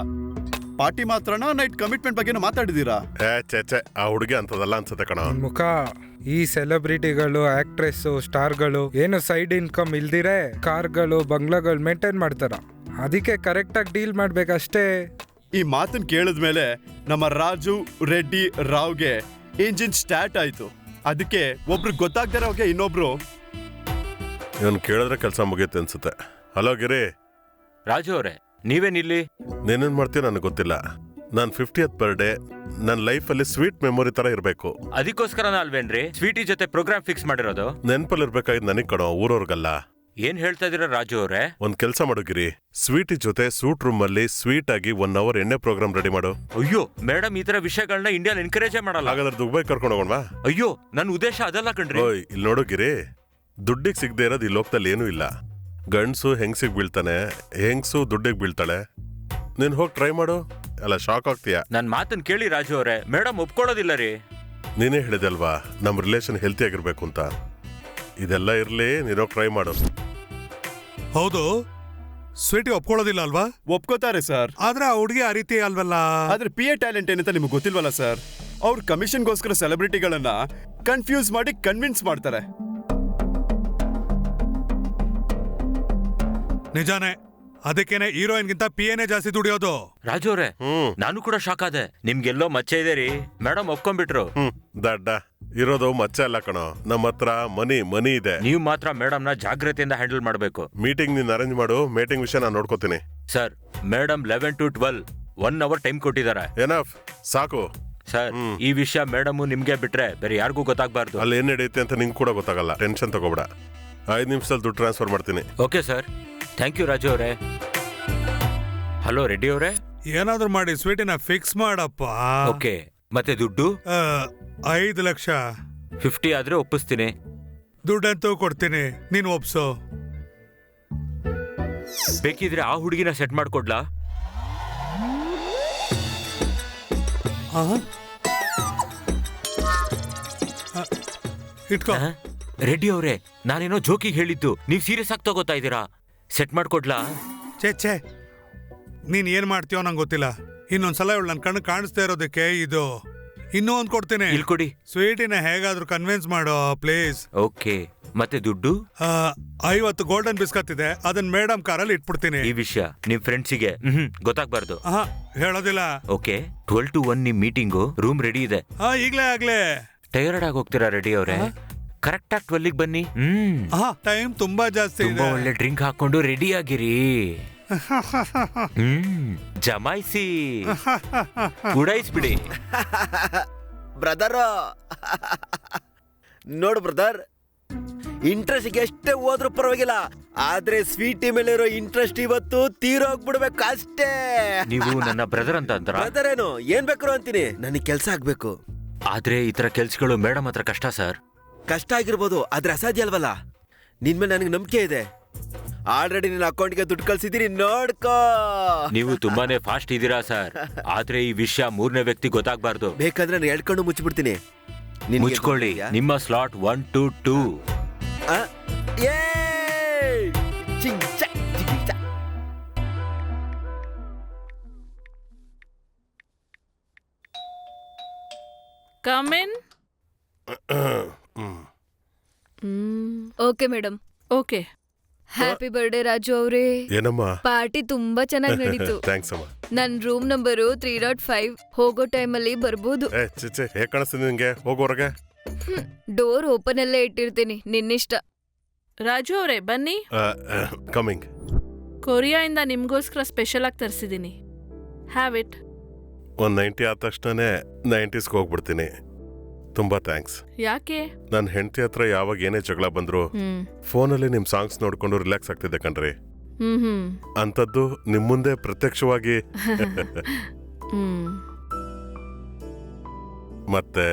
ಪಾರ್ಟಿ ಮಾತ್ರನಾ ನೈಟ್ ಕಮಿಟ್ಮೆಂಟ್ ಬಗ್ಗೆನೂ ಮಾತಾಡಿದೀರಾ? ಚೆ ಆ ಹುಡುಗಿ ಅಂತದಲ್ಲ ಅನ್ಸುತ್ತೆ ಕಣ. ಮುಖ ಈ ಸೆಲೆಬ್ರಿಟಿಗಳು, ಆಕ್ಟ್ರೆಸ್, ಸ್ಟಾರ್ಗಳು ಏನು ಸೈಡ್ ಇನ್ಕಮ್ ಇಲ್ದಿರೆ ಕಾರ್ಗಳು ಬಂಗ್ಲಾಗಳು ಮೇಂಟೈನ್ ಮಾಡ್ತಾರ. ಅದಕ್ಕೆ ಕರೆಕ್ಟಾಗಿ ಡೀಲ್ ಮಾಡ್ಬೇಕಷ್ಟೇ. ಈ ಮಾತನ್ನ ಕೇಳಿದ್ಮೇಲೆ ನಮ್ಮ ರಾಜು ರೆಡ್ಡಿ ರಾವ್ಗೆ ಇಂಜಿನ್ ಸ್ಟಾರ್ಟ್ ಆಯ್ತು. ಅದಕ್ಕೆ ಒಬ್ರು ಗೊತ್ತಾಗ್ದಿರೋಗೆ ಇನ್ನೊಬ್ರು ಇವನ್ ಕೇಳಿದ್ರೆ ಕೆಲಸ ಮುಗಿಯುತ್ತೆ ಅನ್ಸುತ್ತೆ. ಹಲೋ ಗಿರಿ. ರಾಜು ಅವರೇ, ನೀವೇನಿಲ್ಲಿ? ನೀನೇನ್ ಮಾಡ್ತೀಯ ನನಗೆ ಗೊತ್ತಿಲ್ಲ. ನಾನ್ 50th ಬರ್ಡೇ ನನ್ನ ಲೈಫಲ್ಲಿ ಸ್ವೀಟ್ ಮೆಮೊರಿ ತರ ಇರಬೇಕು. ಅದಕ್ಕೋಸ್ಕರನ ಅಲ್ವೇನ್ರಿ ಸ್ವೀಟಿ ಜೊತೆ ಪ್ರೋಗ್ರಾಮ್ ಫಿಕ್ಸ್ ಮಾಡಿರೋದು? ನೆನ್ಪಲ್ಲಿ ಇರ್ಬೇಕಾಗಿದ್ದು ನನಗ್ ಕಣೋ, ಊರವ್ರಿಗಲ್ಲ. ಏನ್ ಹೇಳ್ತಾ ಇದೀರ ರಾಜು ಅವರೇ? ಒಂದ್ ಕೆಲ್ಸ ಮಾಡೋಗಿರಿ, ಸ್ವೀಟಿ ಜೊತೆ ಸೂಟ್ ರೂಮ್ ಅಲ್ಲಿ ಸ್ವೀಟ್ ಆಗಿ 1 hour ಎಣ್ಣೆ ಪ್ರೋಗ್ರಾಮ್ ರೆಡಿ ಮಾಡು. ಅಯ್ಯೋ ಮೇಡಮ್, ಈ ತರ ವಿಷಯಗಳನ್ನ ಇಂಡಿಯಾ ಎನ್ಕರೇಜ್ ಮಾಡಲ್ಲ. ಹಾಗಾದ್ರೆ ದುಬೈ ಕರ್ಕೊಂಡು ಹೋಗೋಣವಾ? ಅಯ್ಯೋ, ನನ್ನ ಉದ್ದೇಶ ಅದಲ್ಲ ಕಣ್ರಿ. ಓಯ್ ಇಲ್ಲಿ ನೋಡೋಗಿರಿ, ದುಡ್ಡಿಗೆ ಸಿಗದೆ ಇರೋದು ಈ ಲೋಕದಲ್ಲಿ ಏನೂ ಇಲ್ಲ. ಗಂಡ್ಸು ಹೆಂಗ್ಸಿಗೆ ಬೀಳ್ತಾನೆ, ಹೆಂಗ್ಸು ದುಡ್ಡಿಗೆ ಬೀಳ್ತಾಳೆ. ನೀನ್ ಹೋಗಿ ಟ್ರೈ ಮಾಡು, ಅಲ್ಲ ಶಾಕ್ ಆಗ್ತೀಯ. ನನ್ ಮಾತನ್ ಕೇಳಿ ರಾಜು ಅವರೇ, ಮೇಡಮ್ ಒಪ್ಕೊಳ್ಳೋದಿಲ್ಲ ರೀ. ನೀನೇ ಹೇಳಿದಲ್ವಾ ನಮ್ ರಿಲೇಷನ್ ಹೆಲ್ತಿ ಆಗಿರ್ಬೇಕು ಅಂತ. ಇದೆಲ್ಲ ಇರ್ಲಿ, ನೀನೋಗಿ ಟ್ರೈ ಮಾಡು. ಹೌದು, ಸ್ವೀಟಿ ಒಪ್ಕೊಳ್ಳೋದಿಲ್ಲ ಅಲ್ವಾ? ಒಪ್ಕೋತಾರೆ ಸರ್. ಆದ್ರೆ ಆ ಹುಡುಗಿ ಆ ರೀತಿ ಅಲ್ವಲ್ಲ. ಆದ್ರೆ ಪಿ ಎ ಟ್ಯಾಲೆಂಟ್ ಏನಂತ ನಿಮ್ಗೆ ಗೊತ್ತಿಲ್ವಲ್ಲ ಸರ್. ಅವ್ರ ಕಮಿಷನ್ಗೋಸ್ಕರ ಸೆಲೆಬ್ರಿಟಿಗಳನ್ನ ಕನ್ಫ್ಯೂಸ್ ಮಾಡಿ ಕನ್ವಿನ್ಸ್ ಮಾಡ್ತಾರೆ. ನಿಜಾನೇ, ಅದಕ್ಕೇನೆ ಹೀರೋಯಿನ್ಗಿಂತ ಪಿಎನೇ ಜಾಸ್ತಿ ದುಡಿಯೋದು. ರಾಜು ಅವರೇ, ನಾನು ಕೂಡ ಶಾಕ್ ಆದೆ. ನಿಮ್ಗೆಲ್ಲೋ ಮಚ್ಚೆ ಇದೆ ರೀ. ಮೇಡಮ್ ಒಪ್ಕೊಂಡ್ಬಿಟ್ರು. ದಡ್ಡ ಇರೋದು ಮಚ್ಚೆ ಅಲ್ಲ ಕಣೋ, ನಮ್ಮ ಹತ್ರ ಮನಿ ಇದೆ. ನೀವು ಮಾತ್ರ ಮೇಡಮ್ ನ ಜಾಗ್ರತೆಯಿಂದ ಹ್ಯಾಂಡಲ್ ಮಾಡ್ಬೇಕು. ಮೀಟಿಂಗ್ ನೀನ್ ಅರೇಂಜ್ ಮಾಡು, ಮೀಟಿಂಗ್ ವಿಷಯ ನಾನು ನೋಡ್ಕೋತೀನಿ. Sir, madam 11 to 12 1 hour time ಕೊಟ್ಟಿದ್ದಾರೆ. ಎನಫ್, ಸಾಕು ಸರ್. ಈ ವಿಷಯ ಮೇಡಮ್ ನಿಮ್ಗೆ ಬಿಟ್ರೆ ಬೇರೆ ಯಾರಿಗೂ ಗೊತ್ತಾಗಬಾರ್ದು. ಅಲ್ಲಿ ಏನ್ ನಡೆಯುತ್ತೆ ಅಂತ ನಿಂಗೆ ಕೂಡ ಗೊತ್ತಾಗಲ್ಲ. ಟೆನ್ಷನ್ ತಗೋಬೇಡ. 5 ನಿಮಿಷದಲ್ಲಿ ದುಡ್ಡು ಟ್ರಾನ್ಸ್ಫರ್ ಮಾಡ್ತೀನಿ. Okay sir, thank you Raju ಅವರೇ. ಹಲೋ ರೆಡ್ಡಿ ಅವರೇ. ಏನಾದ್ರೂ ಮಾಡಿ ಸ್ವೀಟಿನ ಫಿಕ್ಸ್ ಮಾಡಪ್ಪ. ಓಕೆ, ಮತ್ತೆ ದುಡ್ಡು 5 ಲಕ್ಷ. 50 ಆದ್ರೆ ಒಪ್ಪಿಸ್ತೀನಿ. ದುಡ್ಡಂತೂ ಕೊಡ್ತೀನಿ, ನೀನು ಒಪ್ಸೋ. ಬೇಕಿದ್ರೆ ಆ ಹುಡುಗಿನ ಸೆಟ್ ಮಾಡ್ಕೊಡ್ಲಾ? ಇಟ್ಕೋ. ರೆಡ್ಡಿ ಅವ್ರೆ, ನಾನೇನೋ ಜೋಕಿಗೆ ಹೇಳಿದ್ದು, ನೀವ್ ಸೀರಿಯಸ್ ಆಗಿ ತಗೋತಾ ಇದ್ದೀರಾ. ಸೆಟ್ ಮಾಡ್ಕೊಡ್ಲಾ? ಛೇ, ನೀನ್ ಏನ್ ಮಾಡ್ತೀಯೋ ನಂಗೆ ಗೊತ್ತಿಲ್ಲ. ಇನ್ನೊಂದ್ಸಲ ಇವಳು ನನ್ನ ಕಣ್ಣು ಕಾಣಿಸ್ತಾ ಇರೋದಕ್ಕೆ ಇದು. ಇನ್ನೂ ಒಂದ್ ಕೊಡ್ತೀನಿ, ಇಲ್ಲಿ ಕೊಡಿ. ಸ್ವೀಟಿನ ಹೇಗಾದ್ರೂ ಕನ್ವಿನ್ಸ್ ಮಾಡೋ ಪ್ಲೀಸ್. ಓಕೆ, ಮತ್ತೆ ದುಡ್ಡು? 50 ಗೋಲ್ಡನ್ ಬಿಸ್ಕತ್ ಇದೆ, ಅದನ್ನ ಮೇಡಮ್ ಕಾರಲ್ಲಿ ಇಟ್ಬಿಡ್ತೀನಿ. ಈ ವಿಷಯ ನಿಮ್ ಫ್ರೆಂಡ್ಸಿಗೆ ಗೊತ್ತಾಗ್ಬಾರ್ದು. ಹೇಳೋದಿಲ್ಲ. ಓಕೆ, 12 to 1 ನಿಮ್ ಮೀಟಿಂಗು, ರೂಮ್ ರೆಡಿ ಇದೆ. ಆಗ್ಲೇ ಟೈರ್ಡ್ ಆಗಿ ಹೋಗ್ತೀರಾ ರೆಡ್ಡಿ ಅವ್ರೆ? ಕರೆಕ್ಟ್ ಆಗಿ 12 ಬನ್ನಿ. ಟೈಮ್ ತುಂಬಾ ಜಾಸ್ತಿ ತುಂಬಾ ಒಳ್ಳೆ ಡ್ರಿಂಕ್ ಹಾಕೊಂಡು ರೆಡಿ ಆಗಿರಿ. ಜಮಾಯಿಸಿ ಉಡಾಯಿಸ್ಬಿಡಿ. ಬ್ರದರ್ ನೋಡು ಬ್ರದರ್, ಇಂಟ್ರೆಸ್ಟ್ ಎಷ್ಟೇ ಹೋದ್ರೂ ಪರವಾಗಿಲ್ಲ, ಆದ್ರೆ ಸ್ವೀಟಿ ಮೇಲೆ ಇರೋ ಇಂಟ್ರೆಸ್ಟ್ ಇವತ್ತು ತೀರೋಗ್ಬಿಡ್ಬೇಕು ಅಷ್ಟೇ. ನೀವು ನನ್ನ ಬ್ರದರ್ ಅಂತ ಅಂತಾರ? ಬ್ರದರ್ ಏನು, ಏನ್ ಬೇಕಾರು ಅಂತೀನಿ, ನನಗೆ ಕೆಲಸ ಆಗ್ಬೇಕು. ಆದ್ರೆ ಈ ತರ ಕೆಲ್ಸಗಳು ಮೇಡಮ್ ಹತ್ರ ಕಷ್ಟ ಸರ್. ಕಷ್ಟ ಆಗಿರ್ಬೋದು, ಆದ್ರೆ ಅಸಾಧ್ಯ ಅಲ್ವಲ್ಲ. ನಿನ್ ಮೇಲೆ ನನಗೆ ನಂಬಿಕೆ ಇದೆ. ಆಲ್ರೆಡಿ ನಿನ್ನ ಅಕೌಂಟ್ಗೆ ದುಡ್ಡು ಕಳ್ಸಿದೀನಿ, ನೋಡ್ಕೋ. ನೀವು ತುಂಬಾನೇ ಫಾಸ್ಟ್ ಇದ್ದೀರಾ ಸರ್, ಆದ್ರೆ ಈ ವಿಷಯ 3ನೇ ವ್ಯಕ್ತಿ ಗೊತ್ತಾಗ್ಬಾರ್ದು. ಬೇಕಾದ್ರೆ ನಾನು ಹೇಳ್ಕೊಂಡು ಮುಚ್ಚಿಬಿಡ್ತೀನಿ. ಮುಚ್ಕೊಳ್ಳಿ, ನಿಮ್ಮ slot 1 to 2. Come in. Okay madam. Okay. Happy birthday Raju ಅವರೇ. ಏನಮ್ಮ? ಪಾರ್ಟಿ ತುಂಬಾ ಚೆನ್ನಾಗಿ ನಡೀತು. ಥ್ಯಾಂಕ್ಸ್ ಅಮ್ಮ. ನನ್ ರೂಮ್ ನಂಬರು 305. ಹೋಗೋ ಟೈಮಲ್ಲಿ ಬರ್ಬೋದು. ಹೇಗೆ ಕಾಣಿಸ್ತೀನಿ ನಿಂಗೆ? ಹೋಗೋರ್ಗೆ ಡೋರ್ ಓಪನ್ ಅಲ್ಲೇ ಇಟ್ಟಿರ್ತೀನಿ, ನಿನ್ನಿಷ್ಟ. ರಾಜು ಅವರೇ ಬನ್ನಿ. ಕಮಿಂಗ್. ಕೊರಿಯಾಯಿಂದ ನಿಮ್ಗೋಸ್ಕರ ಸ್ಪೆಷಲ್ ಆಗಿ ತರಿಸಿದ್ದೀನಿ. Have it. 190 ಆದ ತಕ್ಷಣನೇ 90ಸ್ಗೆ ಹೋಗ್ಬಿಡ್ತೀನಿ. ತುಂಬಾ ಥ್ಯಾಂಕ್ಸ್. ಯಾಕೆ? ನನ್ನ ಹೆಂಡತಿ ಹತ್ರ ಯಾವಾಗ ಏನೇ ಜಗಳ ಬಂದ್ರು ಫೋನಲ್ಲಿ ನಿಮ್ ಸಾಂಗ್ಸ್ ನೋಡ್ಕೊಂಡು ರಿಲ್ಯಾಕ್ಸ್ ಆಗ್ತಿದ್ದೆ ಕಣ್ರಿ. ಅಂತದ್ದು ನಿಮ್ ಮುಂದೆ ಪ್ರತ್ಯಕ್ಷವಾಗಿ. ಮತ್ತೆ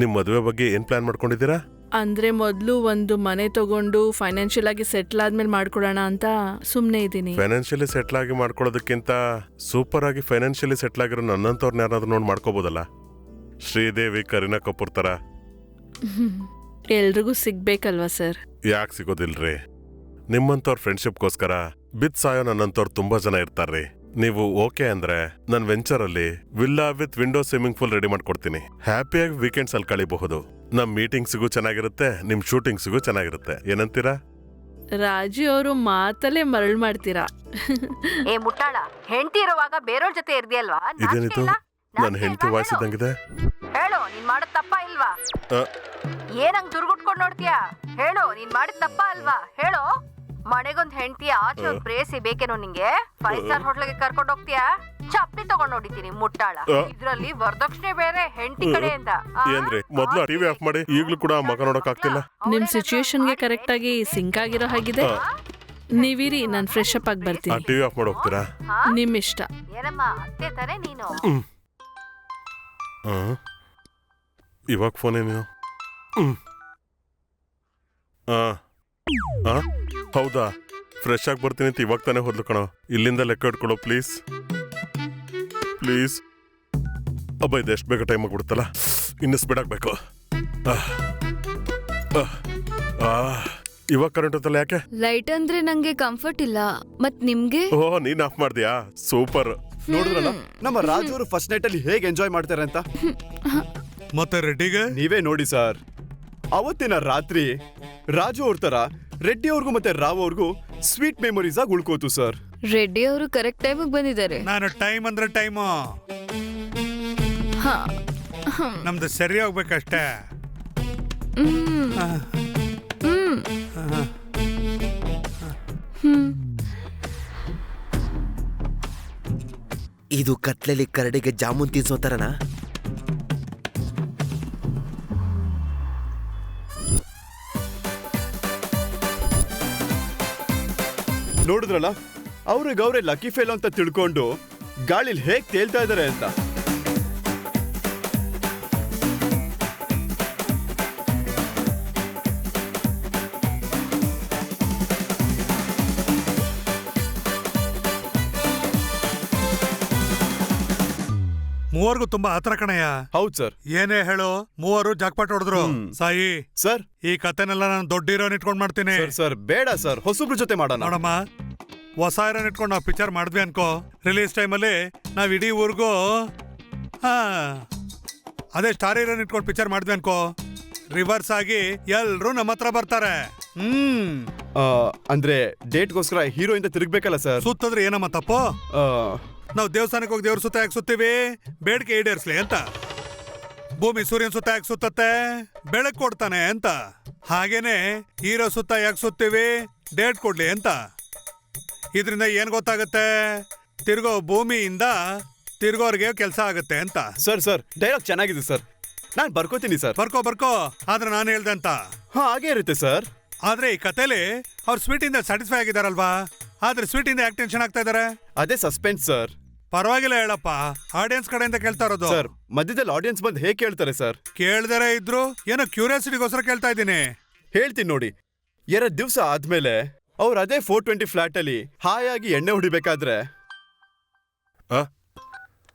ನಿಮ್ ಮದುವೆ ಬಗ್ಗೆ ಏನ್ ಪ್ಲಾನ್ ಮಾಡ್ಕೊಂಡಿದ್ದೀರಾ? ಅಂದ್ರೆ ಮೊದ್ಲು ಒಂದು ಮನೆ ತಗೊಂಡು ಫೈನಾನ್ಷಿಯಲ್ ಆಗಿ ಸೆಟ್ಲ್ ಆದ್ಮೇಲೆ ಮಾಡ್ಕೊಡೋಣ ಅಂತ ಸುಮ್ನೆ ಇದ್ದೀನಿ. ಫೈನಾನ್ಷಿಯಲಿ ಸೆಟ್ಲ್ ಆಗಿ ಮಾಡ್ಕೊಳ್ಳೋದಕ್ಕಿಂತ ಸೂಪರ್ ಆಗಿ ಫೈನಾನ್ಷಿಯಲಿ ಸೆಟ್ಲ್ ಆಗಿರೋ ನನ್ನಂತವ್ರನ್ನ ಯಾರಾದ್ರೂ ನೋಡಿ ಮಾಡ್ಕೋಬೋದಲ್ಲ. ಶ್ರೀದೇವಿ, ಕರೀನಾ ಕಪೂರ್ ತರ. ಎಲ್ರಿಗೂ ಸಿಗ್ಬೇಕಲ್ವಾ ಸರ್? ಯಾಕೆ ಸಿಗೋದಿಲ್ರಿ? ನಿಮ್ಮಂತವ್ರ ಫ್ರೆಂಡ್ಶಿಪ್ಗೋಸ್ಕರ ಬಿತ್ ಸಾಯೋ ನನ್ನಂತವ್ರು ತುಂಬಾ ಜನ ಇರ್ತಾರ್ರಿ. ನೀವು ಓಕೆ ಅಂದ್ರೆ ನನ್ ವೆಂಚರ್ ಅಲ್ಲಿ villa with window swimming pool ready ಮಾಡ್ಕೊಡ್ತೀನಿ. ಹ್ಯಾಪಿಯಾಗಿ ವೀಕೆಂಡ್ಸ್ ಅಲ್ಲಿ ಕಳಿಬಹುದು. ನಮ್ ಮೀಟಿಂಗ್ಸ್ಗೂ ಚೆನ್ನಾಗಿರುತ್ತೆ, ನಿಮ್ ಶೂಟಿಂಗ್ಸ್ಗೂ ಚೆನ್ನಾಗಿರುತ್ತೆ. ಏನಂತೀರಾ? ರಾಜು ಅವರು ಮಾತಲ್ಲೇ ಮರಳು ಮಾಡ್ತೀರಾ. ಏ ಮುಟ್ಟಾಳ, ಹೆಂಡತಿ ಇರುವಾಗ ಬೇರೆಯವ್ರ ಜೊತೆ ಇರ್ದಿಯಲ್ವಾ? ಇದೇನಿದು? ನನ್ ಹೆಂಡತಿ ವಾಯ್ಸ್ ಇದ್ದಂಗಿದೆ. ಹೇಳು, ನೀನ್ ಮಾಡೋದ್ ತಪ್ಪ ಇಲ್ವಾ? ಏನಂಗ್ ದುರ್ಗುಟ್ಕೊಂಡ್ ನೋಡ್ತೀಯಾ? ಹೇಳು, ನೀನ್ ಮಾಡಿದ್ ತಪ್ಪ ಅಲ್ವಾ? ಹೇಳು. ಮನೆಗೊಂದ್ ಹೆಂಡತಿ, ಆಚೆ ಒಂದ್ ಪ್ರೇಸಿ ಬೇಕೇನೋ ನಿಂಗೆ? 5 ಸ್ಟಾರ್ ಹೋಟ್ಲಿಗೆ ಕರ್ಕೊಂಡ್ ಹೋಗ್ತೀಯಾ? ಚಪ್ಪಲಿ ತಗೊಂಡ್ ನೋಡಿದ್ದೀನಿ ಮುಟ್ಟಾಳ. ಇದ್ರಲ್ಲಿ ವರದಕ್ಷಿಣೆ ಬೇರೆ ಹೆಂಡತಿ ಕಡೆಯಿಂದ. ಏನ್ರಿ ಮೊದ್ಲು ಟಿವಿ ಆಫ್ ಮಾಡಿ, ಈಗ್ಲೂ ಕೂಡ ಮಗ ನೋಡಕ್ ಆಗ್ತಿಲ್ಲ. ನಿಮ್ ಸಿಚುಯೇಷನ್ಗೆ ಕರೆಕ್ಟ್ ಆಗಿ ಸಿಂಕ್ ಆಗಿರೋ ಹಾಗಿದೆ. ನೀವಿರಿ, ನಾನ್ ಫ್ರೆಶ್ ಅಪ್ ಆಗಿ ಬರ್ತೀನಿ. ಟಿವಿ ಆಫ್ ಮಾಡಿ ಹೋಗ್ತೀರಾ? ನಿಮ್ ಇಷ್ಟ. ಏನಮ್ಮ ಅತ್ತೆ ತಾನೆ ನೀನು? ಇವಾಗ ಫೋನ್ ಏನು? ಹೌದಾ? ಫ್ರೆಶ್ ಆಗಿ ಬರ್ತೀನಿ ಅಂತ ಇವಾಗ ತಾನೇ ಹೋದ್ಲು ಕಣೋ. ಇಲ್ಲಿಂದ ಲೆಕ್ಕ ಇಟ್ಕೊಳ್ಳೋ ಪ್ಲೀಸ್ ಪ್ಲೀಸ್. ಅಬ್ಬ, ಇದು ಎಷ್ಟು ಬೇಗ ಟೈಮ್ ಆಗ್ಬಿಡುತ್ತಲ್ಲ. ಇನ್ನು ಸ್ಪೀಡ್ ಆಗ್ಬೇಕು. ಇವಾಗ ಕರೆಂಟ್ ಹೊತ್ತಲ್ಲ, ಯಾಕೆ? ಲೈಟ್ ಅಂದ್ರೆ ನಂಗೆ ಕಂಫರ್ಟ್ ಇಲ್ಲ, ಮತ್ ನಿಮ್ಗೆ? ಓಹ್, ನೀನ್ ಆಫ್ ಮಾಡ್ದ್ಯಾ? ಸೂಪರ್. ನೋಡಿದ್ರಲ್ಲ ನಮ್ಮ ರಾಜು ಅವರು ಫಸ್ಟ್ ನೈಟ್ ಅಲ್ಲಿ ಹೇಗೆ ಎಂಜಾಯ್ ಮಾಡ್ತಾರೆ ಅಂತ. ಮತ್ತೆ ರೆಡ್ಡಿಗೆ ನೀವೇ ನೋಡಿ ಸರ್, ಅವತ್ತಿನ ರಾತ್ರಿ ರಾಜು ಅವ್ರ ತರ ರೆಡ್ಡಿ ಅವ್ರಿಗೂ ಮತ್ತೆ ರಾವ್ ಅವ್ರಿಗೂ ಸ್ವೀಟ್ ಮೆಮೊರೀಸ್ ಆಗಿ ಉಳ್ಕೋತು ಸರ್. ರೆಡ್ಡಿ ಅವರು ಕರೆಕ್ಟ್ ಟೈಮಿಗೆ ಬಂದಿದ್ದಾರೆ. ನಾನು ಟೈಮ್ ಅಂದ್ರೆ ಟೈಮು, ನಮ್ದು ಸರಿ ಹೋಗ್ಬೇಕಷ್ಟೇ. ಇದು ಕತ್ಲಲ್ಲಿ ಕರಡಿಗೆ ಜಾಮೂನ್ ತಿನ್ಸೋ ತರನಾ? ನೋಡಿದ್ರಲ್ಲ, ಅವ್ರಿಗೆ ಲಕ್ಕಿ ಫೇಲ್ ಅಂತ ತಿಳ್ಕೊಂಡು ಗಾಳಿಲಿ ಹೇಗ್ ತೇಲ್ತಾ ಇದಾರೆ ಅಂತ. ಮೂವರ್ಗೂ ತುಂಬಾ ಹತ್ರ ಕಣಯ್ಯ. ಹೌದ್ ಸರ್. ಏನೇ ಹೇಳು, ಮೂವರು ಜಾಕ್ಪಾಟ್ ಹೊಡೆದ್ರು. ಸಾಯಿ ಸರ್, ಈ ಕತೆನೆಲ್ಲ ನಾನು ದೊಡ್ಡ ಹೀರೋನ್ ಇಟ್ಕೊಂಡ್ ಮಾಡ್ತೀನಿ. ಸರ್ ಬೇಡ ಸರ್, ಹೊಸಬ್ರ ಜೊತೆ ಮಾಡೋಣ. ನೋಡಮ್ಮ, ಹೊಸ ಹೀರೋನ್ ಇಟ್ಕೊಂಡು ನಾವು ಪಿಕ್ಚರ್ ಮಾಡಿದ್ವಿ ಅನ್ಕೋ, ರಿಲೀಸ್ ಟೈಮಲ್ಲಿ ನಾವ್ ಇಡೀ ಊರ್ಗೂ ಅದೇ ಸ್ಟಾರ್ ಹೀರೋನ್ ಇಟ್ಕೊಂಡು ಪಿಕ್ಚರ್ ಮಾಡಿದ್ವಿ ಅನ್ಕೋ, ರಿವರ್ಸ್ ಆಗಿ ಎಲ್ರು ನಮ್ಮ ಹತ್ರ ಬರ್ತಾರೆ. ಅಂದ್ರೆ ಡೇಟ್ಗೋಸ್ಕರ ಹೀರೋ ಇಂದ ತಿರುಗ್ಬೇಕಲ್ಲ ಸರ್. ಸುತ್ತದ್ರೆ ಏನಮ್ಮ ತಪ್ಪು? ನಾವು ದೇವಸ್ಥಾನಕ್ಕೆ ಹೋಗಿ ದೇವ್ರ ಸುತ್ತ ಯಾಕೆ ಸುತ್ತೀವಿ? ಬೇಡಿಕೆ ಈಡೇರಿಸ್ಲಿ ಅಂತ. ಭೂಮಿ ಸೂರ್ಯನ ಸುತ್ತ ಯಾಕೆ ಸುತ್ತತ್ತೆ? ಬೆಳಕು ಕೊಡ್ತಾನೆ ಅಂತ. ಹಾಗೇನೆ ಹೀರೋ ಸುತ್ತ ಯಾಕೆ ಸುತ್ತೀವಿ? ಡೇಟ್ ಕೊಡ್ಲಿ ಅಂತ. ಇದರಿಂದ ಏನ್ ಗೊತ್ತಾಗತ್ತೆ? ತಿರ್ಗೋ ಭೂಮಿಯಿಂದ ತಿರ್ಗೋರ್ಗೆ ಕೆಲಸ ಆಗತ್ತೆ ಅಂತ. ಸರ್ ಡೈಲಾಗ್ ಚೆನ್ನಾಗಿದೆ ಸರ್, ನಾನ್ ಬರ್ಕೋತೀನಿ ಸರ್. ಬರ್ಕೋ ಆದ್ರೆ ನಾನು ಹೇಳ್ದೆ ಅಂತ. ಹಾಗೆ ಇರುತ್ತೆ ಸರ್. ಆದ್ರೆ ಈ ಕಥೆಲಿ ಅವ್ರು ಸ್ವೀಟ್ ಇಂದ ಸ್ಯಾಟಿಸ್ಫೈ ಆಗಿದಾರಲ್ವಾ, ಆದ್ರೆ ಸ್ವೀಟ್ ಇಂದ ಯಾಕೆ ಟೆನ್ಷನ್ ಆಗ್ತಾ ಇದಾರೆ? ಅದೇ ಸಸ್ಪೆನ್ಸ್ ಸರ್. ಪರವಾಗಿಲ್ಲ ಹೇಳಪ್ಪ, ಆಡಿಯನ್ಸ್ ಕಡೆಯಿಂದ ಕೇಳ್ತಾ ಇರೋದು. ಸರ್, ಮಧ್ಯದಲ್ಲಿ ಆಡಿಯನ್ಸ್ ಬಂದು ಹೇಗೆ ಕೇಳ್ತಾರೆ ಸರ್? ಕೇಳ್ದಾರೆ ಇದ್ರು ಏನೋ ಕ್ಯೂರಿಯಾಸಿಟಿಗೋಸ್ಕರ ಕೇಳ್ತಾ ಇದ್ದೀನಿ. ಹೇಳ್ತೀನಿ ನೋಡಿ. 2 ದಿವಸ ಆದ್ಮೇಲೆ ಅವ್ರು ಅದೇ 420 ಫ್ಲಾಟ್ ಅಲ್ಲಿ ಹಾಯಾಗಿ ಎಣ್ಣೆ ಹೊಡಿಬೇಕಾದ್ರೆ.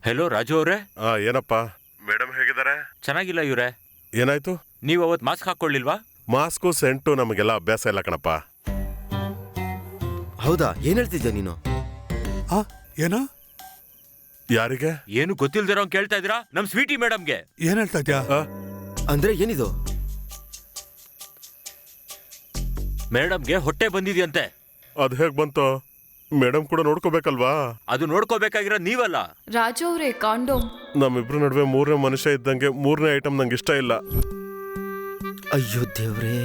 ಹೆಲೋ ರಾಜು ಅವ್ರೆ. ಏನಪ್ಪ, ಮೇಡಮ್ ಹೇಗಿದ್ದಾರೆ? ಚೆನ್ನಾಗಿಲ್ಲ ಇವ್ರೆ. ಏನಾಯ್ತು? ನೀವು ಅವತ್ ಮಾಸ್ಕ್ ಹಾಕೊಳ್ಳಿಲ್ವಾ? ಮಾಸ್ಕು ಸೆಂಟು ನಮಗೆಲ್ಲ ಅಭ್ಯಾಸ ಇಲ್ಲ ಕಣಪ್ಪ. ಹೌದಾ? ಏನ್ ಹೇಳ್ತಿದ್ಯಾ ನೀನು? ಏನೋ ಯಾರಿಗೆ? ಏನು ಗೊತ್ತಿಲ್ದಿರೋ ಕೇಳ್ತಾ ಇದ್ದೀರಾ? ನಮ್ ಸ್ವೀಟಿ ಮೇಡಮ್ಗೆ. ಏನ್ ಹೇಳ್ತಾ ಇದ್ಯಾ? ಅಂದ್ರೆ ಏನಿದು? ಮೇಡಮ್ಗೆ ಹೊಟ್ಟೆ ಬಂದಿದ್ಯಂತೆ. ಅದ್ ಹೇಗ್ ಬಂತು? ಮೇಡಮ್ ಕೂಡ ನೋಡ್ಕೋಬೇಕಲ್ವಾ? ಅದು ನೋಡ್ಕೋಬೇಕಾಗಿರೋ ನೀವಲ್ಲ. ರಾಜು ಅವ್ರೆ, ಕಾಂಡೋಮ್. ನಮ್ಮಿಬ್ರು ನಡುವೆ 3ನೇ ಮನುಷ್ಯ ಇದ್ದಂಗೆ 3ನೇ ಐಟಮ್ ನಂಗೆ ಇಷ್ಟ ಇಲ್ಲ. ಅಯ್ಯೋ ದೇವ್ರೇ,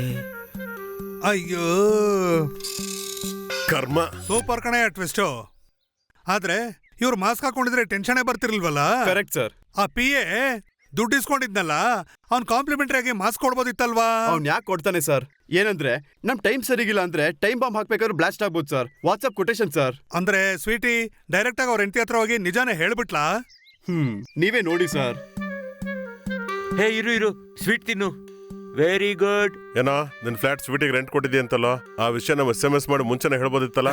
ಅಯ್ಯೋ ಕರ್ಮ. ಸೂಪರ್ ಕಣೆ ಟ್ವಿಸ್ಟ್. ಆದ್ರೆ ಇವ್ರು ಮಾಸ್ಕ್ ಹಾಕೊಂಡಿದ್ರೆ ಟೆನ್ಷನ್ ಬರ್ತಿರ್ಲಿಲ್ವಲ್ಲ? Correct sir. ಆ PA ದುಡ್ಡು ಇಸ್ಕೊಂಡಿದ್ನಲ್ಲ, ಅವ್ನ್ ಕಾಂಪ್ಲಿಮೆಂಟರಿ ಆಗಿ ಮಾಸ್ಕ್ ಕೊಡ್ಬೋದಿತ್ತಲ್ವಾ? ಅವ್ನ್ ಯಾಕೆ ಕೊಡ್ತಾನೆ ಸರ್? ಏನಂದ್ರೆ ನಮ್ ಟೈಮ್ ಸರಿಗಿಲ್ಲ ಅಂದ್ರೆ ಟೈಮ್ ಬಾಂಬ್ ಹಾಕ್ಬೇಕಾದ್ರೆ ಬ್ಲಾಸ್ಟ್ ಆಗ್ಬೋದು ಸರ್. WhatsApp quotation sir. ಅಂದ್ರೆ ಸ್ವೀಟಿ ಡೈರೆಕ್ಟ್ ಆಗಿ ಅವ್ರ ಹೆಂಡತಿ ಹತ್ರ ಹೋಗಿ ನಿಜಾನೇ ಹೇಳ್ಬಿಟ್ಲಾ? ನೀವೇ ನೋಡಿ ಸರ್. ಹೇ ಇರು ಸ್ವೀಟ್ ತಿನ್ನು. Very good. ಏನೋ ನಿನ್ ಫ್ಲಾಟ್ ಸ್ವೀಟಿಗೆ ರೆಂಟ್ ಕೊಟ್ಟಿದ್ದಿ ಅಂತಲ್ಲ, ಆ ವಿಷಯ ನಾವು SMS ಮಾಡಿ ಮುಂಚೆನೆ ಹೇಳ್ಬೋದಿತ್ತಲ್ಲ.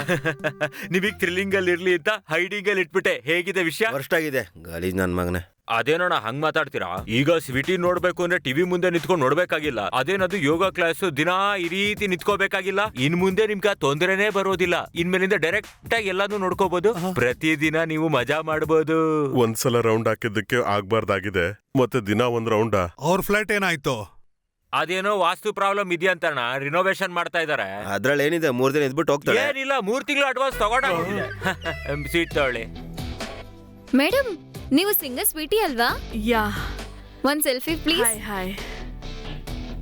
ನಿಮಗ್ ಥ್ರಿಲ್ಲಿಂಗ್ ಅಲ್ಲಿ ಇರ್ಲಿ ಅಂತ ಹೈಡಿಂಗ್ ಅಲ್ಲಿ ಇಟ್ಬಿಟ್ಟೆ. ಹೇಗಿದೆ ವಿಷಯ? ವರ್ಸ್ಟ್ ಆಗಿದೆ. ಗಾಲೀಜ್ ನನ್ ಮಗನೇ. ಅದೇನೋಣ ಹಂಗ್ ಮಾತಾಡ್ತೀರಾ? ಈಗ ಸ್ವೀಟಿ ನೋಡ್ಬೇಕು ಅಂದ್ರೆ ಟಿವಿ ಮುಂದೆ ನಿಂತ್ಕೊಂಡು ನೋಡ್ಬೇಕಾಗಿಲ್ಲ. ಅದೇನದು ಯೋಗ ಕ್ಲಾಸ್ ದಿನಾ ಈ ರೀತಿ ನಿಂತ್ಕೋಬೇಕಾಗಿಲ್ಲ. ಇನ್ ಮುಂದೆ ನಿಮ್ಗೆ ತೊಂದರೆನೇ ಬರೋದಿಲ್ಲ. ಇನ್ಮೇಲಿಂದ ಡೈರೆಕ್ಟ್ ಆಗಿ ಎಲ್ಲಾನು ನೋಡ್ಕೋಬಹುದು. ಪ್ರತಿದಿನ ನೀವು ಮಜಾ ಮಾಡಬಹುದು. ಒಂದ್ಸಲ ರೌಂಡ್ ಹಾಕಿದ್ದಕ್ಕೆ ಆಗ್ಬಾರ್ದಾಗಿದೆ, ಮತ್ತೆ ದಿನ ಒಂದ್ ರೌಂಡ್. ಅವ್ರ ಫ್ಲಾಟ್ ಏನಾಯ್ತು? ಅದೇನೋ ವಾಸ್ತು ಪ್ರಾಬ್ಲಮ್ ಇದೆಯಂತಣ್ಣ, ರಿನೋವೇಷನ್ ಮಾಡ್ತಾ ಇದಾರೆ. ಅದ್ರಲ್ಲಿ ಏನಿದೆ, 3 ದಿನ ಇದ್ಬಿಟ್ಟು ಹೋಗ್ತಾರೆ. ಏನಿಲ್ಲ, 3 ತಿಂಗಳು ಅಡ್ವಾನ್ಸ್ ತಗೊಂಡ ಸೀಟ್ ತಗೊಳ್ಳಿ. ಮೇಡಮ್, ನೀವು ಸಿಂಗರ್ ಸ್ವೀಟಿ ಅಲ್ವಾ? ಯಾ. ಒಂದ್ ಸೆಲ್ಫಿ ಪ್ಲೀಸ್. ಹಾಯ್.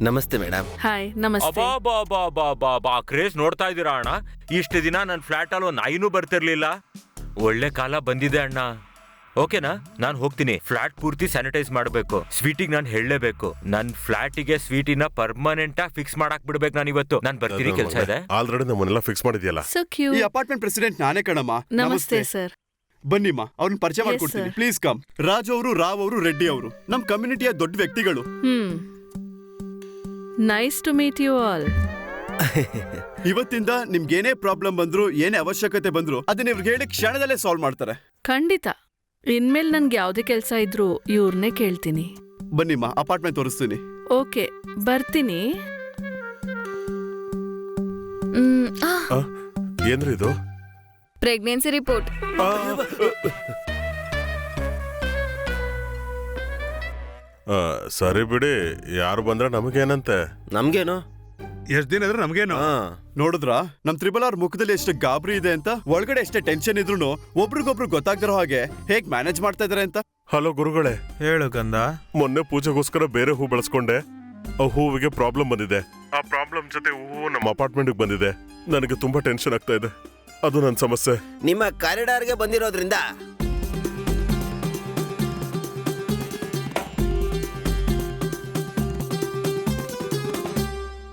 ನಮಸ್ತೆ ಮೇಡಮ್. ಹಾಯ್, ನಮಸ್ತೆ. ಬಾ ಕ್ರೇಜ್ ನೋಡ್ತಾ ಇದ್ದೀರಾ ಅಣ್ಣ? ಇಷ್ಟು ದಿನ ನನ್ನ ಫ್ಲಾಟ್ ಅಲ್ಲಿ 1 ನಾಯಿನೂ ಬರ್ತಿರ್ಲಿಲ್ಲ. ಒಳ್ಳೆ ಕಾಲ ಬಂದಿದೆ ಅಣ್ಣ. ಓಕೆನಾ? ನಾನು ಹೋಗ್ತೀನಿ. ಫ್ಲಾಟ್ ಪೂರ್ತಿ ಸ್ಯಾನಿಟೈಸ್ ಮಾಡಬೇಕು. ಸ್ವೀಟಿಗೆ ನಾನು ಹೇಳಲೇಬೇಕು. ನನ್ನ ಫ್ಲಾಟಿಗೆ ಸ್ವೀಟಿನ ಪರ್ಮನೆಂಟ್ ಆಗಿ ಫಿಕ್ಸ್ ಮಾಡಕ್ ಬಿಡ್ಬೇಕು. ನಾನು ಇವತ್ತು ನಾನು ಬರ್ತೀನಿ, ಕೆಲಸ ಇದೆ. ಆಲ್ರೆಡಿ ನಮ್ಮನ್ನೆಲ್ಲ ಫಿಕ್ಸ್ ಮಾಡಿದ್ಯಲ್ಲ. ಈ ಅಪಾರ್ಟ್ಮೆಂಟ್ ಪ್ರೆಸಿಡೆಂಟ್ ನಾನೇ ಕಣಮ್ಮ. ನಮಸ್ತೆ ಸರ್. ಬನ್ನಿಮ್ಮ, ಅವ್ರನ್ನ ಪರಿಚಯ ಮಾಡ್ಕೊಡ್ತೀನಿ. Please come. ರಾಜು ಅವರು, ರಾವ್ ಅವರು, ರೆಡ್ಡಿ ಅವರು ನಮ್ ಕಮ್ಯುನಿಟಿಯ ದೊಡ್ಡ ವ್ಯಕ್ತಿಗಳು. Nice to meet you all. ಇವತ್ತಿಂದ ನಿಮ್ಗೇನೇ ಪ್ರಾಬ್ಲಮ್ ಬಂದ್ರು, ಏನೇ ಅವಶ್ಯಕತೆ ಬಂದ್ರು ಅದನ್ನ ಇವ್ರಿಗೆ ಹೇಳಿ ಕ್ಷಣದಲ್ಲೇ ಸಾಲ್ವ್ ಮಾಡ್ತಾರೆ. ಖಂಡಿತ. ಇನ್ಮೇಲೆ ನನ್ಗೆ ಯಾವ್ದೇ ಕೆಲಸ ಇದ್ರು ಇವ್ರನ್ನೇ ಕೇಳ್ತೀನಿ. ಬನ್ನಿಮ್ಮ, ಅಪಾರ್ಟ್ಮೆಂಟ್ ತೋರಿಸ್ತೀನಿ. ಓಕೆ, ಬರ್ತೀನಿ. ಏನ್ರಿ ಇದು? Pregnancy report. ಸರಿ ಬಿಡಿ, ಯಾರು ಬಂದ್ರೆ ನಮಗೇನಂತೆ? ನಮ್ಗೇನು? ಎಷ್ಟ್ ದಿನ ಇದ್ರೆ ನಮ್ಗೇನು? ನೋಡಿದ್ರ ನಮ್ R ಮುಖದಲ್ಲಿ ಎಷ್ಟು ಗಾಬರಿ ಇದೆ ಅಂತ. ಒಳಗಡೆ ಎಷ್ಟೇ ಟೆನ್ಷನ್ ಇದ್ರು ಒಬ್ರಿಗೊಬ್ರು ಗೊತ್ತಾಗ್ದಿರೋ ಹಾಗೆ ಹೇಗ್ ಮ್ಯಾನೇಜ್ ಮಾಡ್ತಾ ಇದಾರೆ ಅಂತ. ಹಲೋ ಗುರುಗಳೇ. ಹೇಳು ಗಂಧ. ಮೊನ್ನೆ ಪೂಜೆಗೋಸ್ಕರ ಬೇರೆ ಹೂ ಬಳಸ್ಕೊಂಡೆ. ಆ ಹೂವಿಗೆ ಪ್ರಾಬ್ಲಮ್ ಬಂದಿದೆ. ಆ ಪ್ರಾಬ್ಲಮ್ ಜೊತೆ ಹೂವು ನಮ್ಮ ಅಪಾರ್ಟ್ಮೆಂಟ್ ಬಂದಿದೆ. ನನಗೆ ತುಂಬಾ ಟೆನ್ಷನ್ ಆಗ್ತಾ ಇದೆ. ಅದು ನನ್ನ ಸಮಸ್ಯೆ. ನಿಮ್ಮ ಕಾರಿಡಾರ್ಗೆ ಬಂದಿರೋದ್ರಿಂದ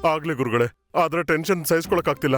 ಆಗ್ಲಿ ಗುರುಗಳೇ, ಆದ್ರೆ ಟೆನ್ಷನ್ ಸಹಿಸ್ಕೊಳಕ್ ಆಗ್ತಿಲ್ಲ.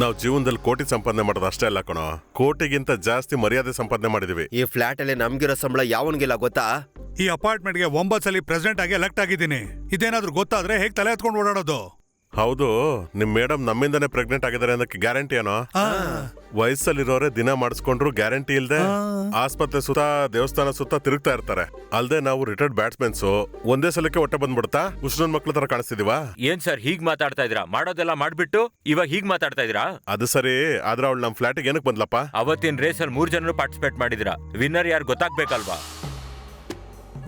ನಾವು ಜೀವನದಲ್ಲಿ ಕೋಟಿ ಸಂಪಾದನೆ ಮಾಡೋದು ಅಷ್ಟೇ ಅಲ್ಲ ಕಣೋ, ಕೋಟಿಗಿಂತ ಜಾಸ್ತಿ ಮರ್ಯಾದೆ ಸಂಪಾದನೆ ಮಾಡಿದೀವಿ. ಈ ಫ್ಲಾಟ್ ಅಲ್ಲಿ ನಮ್ಗಿರೋ ಸಂಬಳ ಯಾವನ್ಗಿಲ್ಲ ಗೊತ್ತಾ? ಈ ಅಪಾರ್ಟ್ಮೆಂಟ್ಗೆ 9 ಸಲ ಪ್ರೆಸಿಡೆಂಟ್ ಆಗಿ ಎಲೆಕ್ಟ್ ಆಗಿದ್ದೀನಿ. ಇದೇನಾದ್ರೂ ಗೊತ್ತಾದ್ರೆ ಹೇಗ್ ತಲೆ ಎತ್ಕೊಂಡು ಓಡಾಡೋದು? ಹೌದು, ನಿಮ್ ಮೇಡಮ್ ನಮ್ಮಿಂದನೇ ಪ್ರೆಗ್ನೆಂಟ್ ಆಗಿದ್ದಾರೆ ಅನ್ನಕ್ಕೆ ಗ್ಯಾರಂಟಿ ಏನೋ? ವಯಸ್ಸಲ್ಲಿರೋರೆ ದಿನ ಮಾಡಿಸ್ಕೊಂಡ್ರು ಗ್ಯಾರಂಟಿ ಇಲ್ದೆ ಆಸ್ಪತ್ರೆ ಸುತ್ತ ದೇವಸ್ಥಾನ ಸುತ್ತ ತಿರುಗ್ತಾ ಇರ್ತಾರೆ. ಅಲ್ದೆ ನಾವು ರಿಟೈರ್ಡ್ ಬ್ಯಾಟ್ಸ್ಮನ್ಸ್, ಒಂದೇ ಸಲಕ್ಕೆ ಹೊಟ್ಟೆ ಬಂದ್ಬಿಡ್ತಾ ಉಷ್ಣನ್ ಮಕ್ಳ ತರ ಕಾಣಿಸ್ತಿದೀವಾ? ಏನ್ ಸರ್ ಹೀಗ್ ಮಾತಾಡ್ತಾ ಇದೀರಾ? ಮಾಡೋದೆಲ್ಲ ಮಾಡ್ಬಿಟ್ಟು ಇವಾಗ ಹೀಗ್ ಮಾತಾಡ್ತಾ ಇದೀರಾ? ಅದು ಸರಿ, ಆದ್ರೆ ಅವಳು ನಮ್ ಫ್ಲಾಟಿಗೆ ಏನಕ್ಕೆ ಬಂದ್ಲಪ್ಪ? ಅವತ್ತಿನ ರೇಸ್ ಅಲ್ಲಿ 3 ಜನರು ಪಾರ್ಟಿಸಿಪೇಟ್ ಮಾಡಿದಿರಾ. ವಿನ್ನರ್ ಯಾರು ಗೊತ್ತಾಗ್ಬೇಕಲ್ವಾ?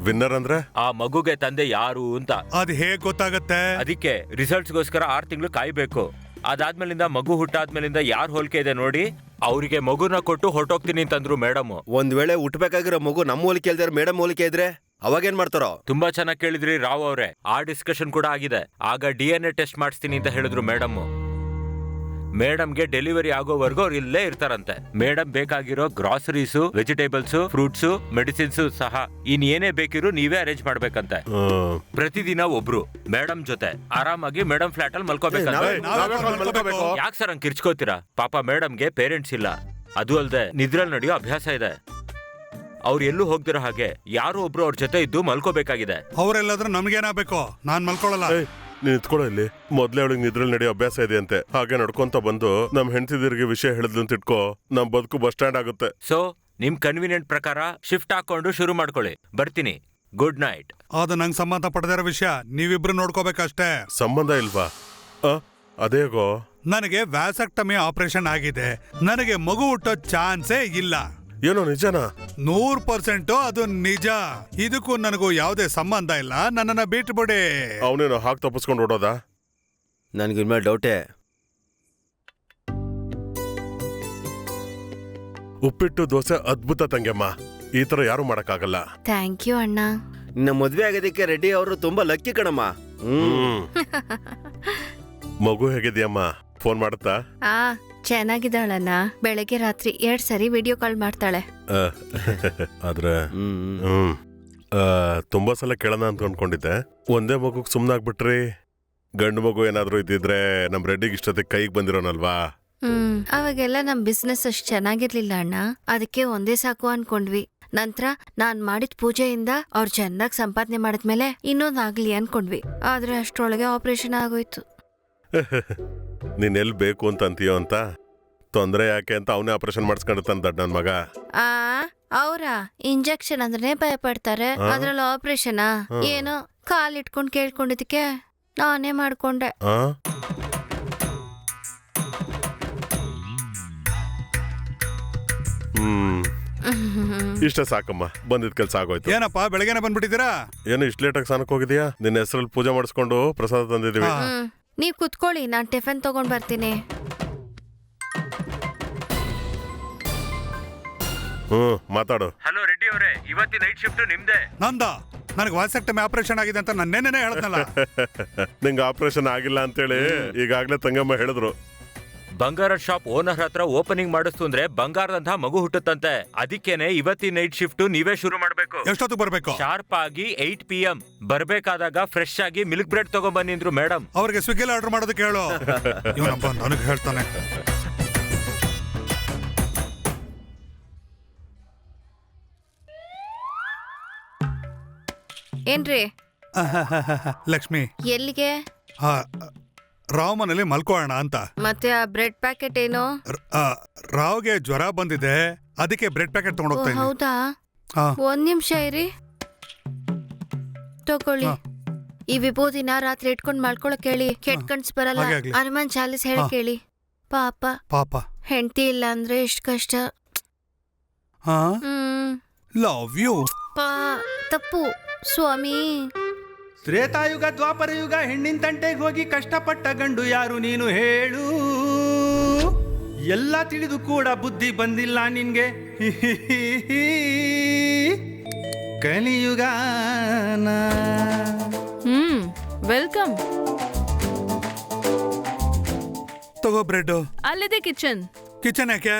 ವಿನ್ನರ್ ಅಂದ್ರೆ ಆ ಮಗುಗೆ ತಂದೆ ಯಾರು ಅಂತ. ಅದ್ ಹೇಗ್ ಗೊತ್ತಾಗತ್ತೆ? ಅದಕ್ಕೆ ರಿಸಲ್ಟ್ಸ್ಗೋಸ್ಕರ 6 ತಿಂಗಳು ಕಾಯ್ಬೇಕು. ಅದಾದ್ಮೇಲಿಂದ ಮಗು ಹುಟ್ಟಾದ್ಮೇಲಿಂದ ಯಾರ್ ಹೋಲಿಕೆ ಇದೆ ನೋಡಿ ಅವರಿಗೆ ಮಗುನ ಕೊಟ್ಟು ಹೊರಟೋಗ್ತೀನಿ ಅಂತಂದ್ರು ಮೇಡಮ್. ಒಂದ್ ವೇಳೆ ಹುಟ್ಟಬೇಕಾಗಿರೋ ಮಗು ನಮ್ಮ ಹೋಲಿಕೆ ಇಲ್ದೇ ಮೇಡಮ್ ಹೋಲಿಕೆ ಇದ್ರೆ ಅವಾಗೇನ್ ಮಾಡ್ತಾರೋ? ತುಂಬಾ ಚೆನ್ನಾಗಿ ಕೇಳಿದ್ರಿ ರಾವ್ ಅವ್ರೆ. ಆ ಡಿಸ್ಕಷನ್ ಕೂಡ ಆಗಿದೆ. ಆಗ DNA ಟೆಸ್ಟ್ ಮಾಡಿಸ್ತೀನಿ ಅಂತ ಹೇಳಿದ್ರು ಮೇಡಮ್. ಮೇಡಮ್ಗೆ ಡೆಲಿವರಿ ಆಗೋವರೆಗೂ ಅವ್ರು ಇಲ್ಲೇ ಇರ್ತಾರಂತೆ. ಮೇಡಮ್ ಬೇಕಾಗಿರೋ ಗ್ರಾಸರೀಸು, ವೆಜಿಟೇಬಲ್ಸ್, ಫ್ರೂಟ್ಸ್, ಮೆಡಿಸಿನ್ಸ್ ಸಹ ಏನೇ ಬೇಕಿರೋ ನೀವೇ ಅರೇಂಜ್ ಮಾಡ್ಬೇಕಂತೆ. ಪ್ರತಿದಿನ ಒಬ್ರು ಮೇಡಮ್ ಜೊತೆ ಆರಾಮಾಗಿ ಮೇಡಮ್ ಫ್ಲಾಟ್ ಅಲ್ಲಿ ಮಲ್ಕೋಬೇಕಂತೆ. ಯಾಕೆ ಸರ್ ಹಂಗ್ ಕಿರ್ಚ್ಕೋತೀರಾ? ಪಾಪ ಮೇಡಮ್ಗೆ ಪೇರೆಂಟ್ಸ್ ಇಲ್ಲ. ಅದು ಅಲ್ದೆ ನಿದ್ರಲ್ಲಿ ನಡೆಯೋ ಅಭ್ಯಾಸ ಇದೆ. ಅವ್ರು ಎಲ್ಲೂ ಹೋಗ್ದಿರೋ ಹಾಗೆ ಯಾರೋ ಒಬ್ರು ಅವ್ರ ಜೊತೆ ಇದ್ದು ಮಲ್ಕೋಬೇಕಾಗಿದೆ. ಅವ್ರೆಲ್ಲಾದ್ರೂ ನಮ್ಗೇನಾಗಬೇಕು? ನಾನ್ ಮಲ್ಕೊಳ್ಳಲ್ಲ. ನೀನ್ ಇತ್ಕೊಳ್ಳೋ ಇಲ್ಲಿ. ಮೊದ್ಲೇ ಅವಳಿಗೆ ನಿದ್ರಲ್ಲಿ ನಡೆಯೋ ಅಭ್ಯಾಸ ಇದೆ ಅಂತೆ. ಹಾಗೆ ನಡ್ಕೊಂತ ಬಂದು ನಮ್ ಹೆಂಡತಿದಿರಿಗೆ ವಿಷಯ ಹೇಳಿದ್ಲು ಅಂತ ಇಟ್ಕೋ, ನಮ್ ಬದುಕು ಬಸ್ ಸ್ಟ್ಯಾಂಡ್ ಆಗುತ್ತೆ. ಸೊ ನಿಮ್ ಕನ್ವೀನಿಯಂಟ್ ಪ್ರಕಾರ ಶಿಫ್ಟ್ ಹಾಕೊಂಡು ಶುರು ಮಾಡ್ಕೊಳ್ಳಿ. ಬರ್ತೀನಿ. Good night. ಅದು ನಂಗೆ ಸಂಬಂಧ ಪಡೆದಿರೋ ವಿಷಯ, ನೀವಿಬ್ರು ನೋಡ್ಕೋಬೇಕಷ್ಟೇ. ಸಂಬಂಧ ಇಲ್ವಾ? ಅದೇಗೋ? ನನಗೆ ವ್ಯಾಸಕ್ಟಮಿ ಆಪರೇಷನ್ ಆಗಿದೆ. ನನಗೆ ಮಗು ಹುಟ್ಟೋ ಚಾನ್ಸೇ ಇಲ್ಲ. ಏನೋ ನಿಜನಾ? 100% ಅದು ನಿಜ. ಇದಕ್ಕೂ ನನಗೂ ಯಾವುದೇ ಸಂಬಂಧ ಇಲ್ಲ. ನನ್ನನ್ನ ಬಿಟ್ಬಿಡಿ. ಅವನೇನೋ ಹಾಕಿ ತಪ್ಪಿಸ್ಕೊಂಡು ಓಡೋದ? ನನ್ಗಿನ್ಮೇಲೆ ಡೌಟೇ. ಉಪ್ಪಿಟ್ಟು ದೋಸೆ ಅದ್ಭುತ ತಂಗೆಮ್ಮ. ಈ ತರ ಯಾರು ಮಾಡಕ್ಕಾಗಲ್ಲ. ಥ್ಯಾಂಕ್ ಯು ಅಣ್ಣ. ನಿನ್ನ ಮದ್ವೆ ಆಗೋದಕ್ಕೆ ರೆಡ್ಡಿ ಅವರು ತುಂಬಾ ಲಕ್ಕಿ ಕಣಮ್ಮ. ಮಗು ಹೇಗಿದ್ಯಮ್ಮ? ಫೋನ್ ಮಾಡುತ್ತಾ? ಚೆನ್ನಾಗಿದ್ದಾಳಣ್ಣ. ಬೆಳಗ್ಗೆ ರಾತ್ರಿ 2 ಸರಿ ವಿಡಿಯೋ ಕಾಲ್ ಮಾಡ್ತಾಳೆ. ಆದ್ರೆ ತುಂಬಾ ಸಲ ಕೇಳೋಣ ಅಂತ ಅನ್ಕೊಂಡಿದ್ದೆ. ಒಂದೇ ಮಗುಗ್ ಸುಮ್ನಾಗ್ಬಿಟ್ರಿ. ಗಂಡು ಮಗು ಏನಾದ್ರು ಇದ್ದಿದ್ರೆ ನಮ್ ರೆಡ್ಡಿಗೆ ಇಷ್ಟೊತ್ತಿಗೆ ಕೈಗೆ ಬಂದಿರೋನಲ್ವಾ? ಅವಾಗೆಲ್ಲ ನಮ್ ಬಿಸ್ನೆಸ್ ಅಷ್ಟ್ ಚೆನ್ನಾಗಿರ್ಲಿಲ್ಲ ಅಣ್ಣ. ಅದಕ್ಕೆ ಒಂದೇ ಸಾಕು ಅನ್ಕೊಂಡ್ವಿ. ನಂತರ ನಾನ್ ಮಾಡಿದ ಪೂಜೆಯಿಂದ ಅವ್ರು ಚೆನ್ನಾಗಿ ಸಂಪಾದನೆ ಮಾಡಿದ್ಮೇಲೆ ಇನ್ನೊಂದಾಗ್ಲಿ ಅನ್ಕೊಂಡ್ವಿ. ಆದ್ರೆ ಅಷ್ಟ್ರೊಳಗೆ ಆಪರೇಷನ್ ಆಗೋಯ್ತು. ನೀನ್ ಎಲ್ ಬೇಕು ಅಂತ ಅಂತೀಯೋ ಅಂತ ತೊಂದ್ರೆ ಯಾಕೆ ಅಂತ ಅವನೇ ಆಪರೇಷನ್ ಮಾಡಿಸ್ಕೊಂಡಿರ್ತಾನೆ ದಡ್ ನನ್ ಮಗ. ಅವ್ರ ಇಂಜೆಕ್ಷನ್ ಅಂದ್ರೆ ಭಯ ಪಡ್ತಾರೆ, ಅದ್ರಲ್ಲಿ ಆಪರೇಷನ್ ಏನೋ ಕಾಲ್ ಇಟ್ಕೊಂಡ್ ಕೇಳ್ಕೊಂಡಿದ್ದಕ್ಕೆ ನಾನೇ ಮಾಡ್ಕೊಂಡೆ. ಇಷ್ಟ ಸಾಕಮ್ಮ, ಬಂದಿದ್ ಕೆಲ್ಸ ಆಗೋಯ್ತು. ಏನಪ್ಪ ಬೆಳಗ್ಗೆನೆ ಬಂದ್ಬಿಟ್ಟಿದ್ದೀರಾ? ಏನು ಇಷ್ಟ ಲೇಟಾಗಿ ಸ್ನಾನಕ್ಕೆ ಹೋಗಿದ್ಯಾ? ನಿನ್ನ ಹೆಸರಲ್ಲಿ ಪೂಜೆ ಮಾಡಿಸ್ಕೊಂಡು ಪ್ರಸಾದ ತಂದಿದೀವಿ. ನೀವ್ ಕುತ್ಕೊಳ್ಳಿ, ನಾನ್ ಟಿಫನ್ ತಗೊಂಡ್ ಬರ್ತೀನಿ. ಮಾತಾಡು. ಹಲೋ ರೆಡ್ಡಿ ಅವರೇ, ಇವತ್ತಿನ ನೈಟ್ ಶಿಫ್ಟ್ ನಿಮ್ದೆ. ನಂದ? ನನಗೆ ವಾಸಕ್ಟಮಿ ಆಪರೇಷನ್ ಆಗಿದೆ ಅಂತ ನಾನು ನೆನ್ನೆನೇ ಹೇಳ್ದಲ್ಲ. ನಿಂಗೆ ಆಪರೇಷನ್ ಆಗಿಲ್ಲ ಅಂತೇಳಿ ಈಗಾಗ್ಲೇ ತಂಗಮ್ಮ ಹೇಳಿದ್ರು. ಬಂಗಾರದ ಶಾಪ್ ಓನರ್ ಹತ್ರ ಓಪನಿಂಗ್ ಮಾಡಿಸ್ತು ಅಂದ್ರೆ ಬಂಗಾರದಂತಹ ಮಗು ಹುಟ್ಟುತ್ತಂತೆ. ಅದಕ್ಕೇನೆ ಇವತ್ತಿನ ನೈಟ್ ಶಿಫ್ಟ್ ನೀವೇ ಶುರು ಮಾಡ್ಬೇಕು. ಎಷ್ಟೊತ್ತು ಬರ್ಬೇಕು? ಶಾರ್ಪ್ ಆಗಿ 8 PM. ಬರ್ಬೇಕಾದಾಗ ಫ್ರೆಶ್ ಆಗಿ ಮಿಲ್ಕ್ ಬ್ರೆಡ್ ತಗೊಂಡ್ಬಂದಿದ್ರು ಮೇಡಮ್. ಅವ್ರಿಗೆ ಸ್ವಿಗ್ಗಿಲಿ ಆರ್ಡರ್ ಮಾಡೋದಕ್ಕೆ ಹೇಳು. ಇವನಪ್ಪ ನನಗೆ ಹೇಳ್ತಾನೆ. ಏನ್ರಿ? ಲಕ್ಷ್ಮಿ, ಎಲ್ಲಿಗೆ? ರಾವ್ ಮನೇಲಿ ಮಲ್ಕೋಣ ಅಂತ. ಮತ್ತೆ ಆ ಬ್ರೆಡ್ ಪ್ಯಾಕೆಟ್ ಏನು? ರಾವ್ಗೆ ಜ್ವರ ಬಂದಿದೆ, ಅದಕ್ಕೆ ಬ್ರೆಡ್ ಪ್ಯಾಕೆಟ್ ತಗೊಂಡ್ ಹೋಗ್ತಾ ಇದ್ದೀನಿ. ಹೌದಾ? ಒಂದ್ ನಿಮಿಷ ಇರಿ, ತಗೊಳ್ಳಿ. ಈ ವಿಭೂತಿನ ರಾತ್ರಿ ಇಟ್ಕೊಂಡ್ ಮಲ್ಕೊಳಕ್ ಹೇಳಿ. ಕೆಟ್ಟ ಕನ್ಸ್ ಬರಲ್ಲ. ಹನುಮಾನ್ ಚಾಲಿಸ್ ಹೇಳಿ ಕೇಳಿ. ಪಾಪ ಹೆಂಡತಿ ಇಲ್ಲ ಅಂದ್ರೆ ಎಷ್ಟ್ ಕಷ್ಟ. Love you. ತಪ್ಪು ಸ್ವಾಮಿ. ತ್ರೇತಾಯುಗ ದ್ವಾಪರ ಯುಗ ಹೆಣ್ಣಿನ ತಂಟೆಗೆ ಹೋಗಿ ಕಷ್ಟಪಟ್ಟ ಗಂಡು ಯಾರು ನೀನು ಹೇಳು? ಎಲ್ಲ ತಿಳಿದು ಕೂಡ ಬುದ್ಧಿ ಬಂದಿಲ್ಲ ನಿನ್ಗೆ. ಕಲಿಯುಗಾನ. ವೆಲ್ಕಮ್. ತಗೋ ಬ್ರೆಡ್. ಅಲ್ಲಿದೆ ಕಿಚನ್. ಕಿಚನ್ ಯಾಕೆ?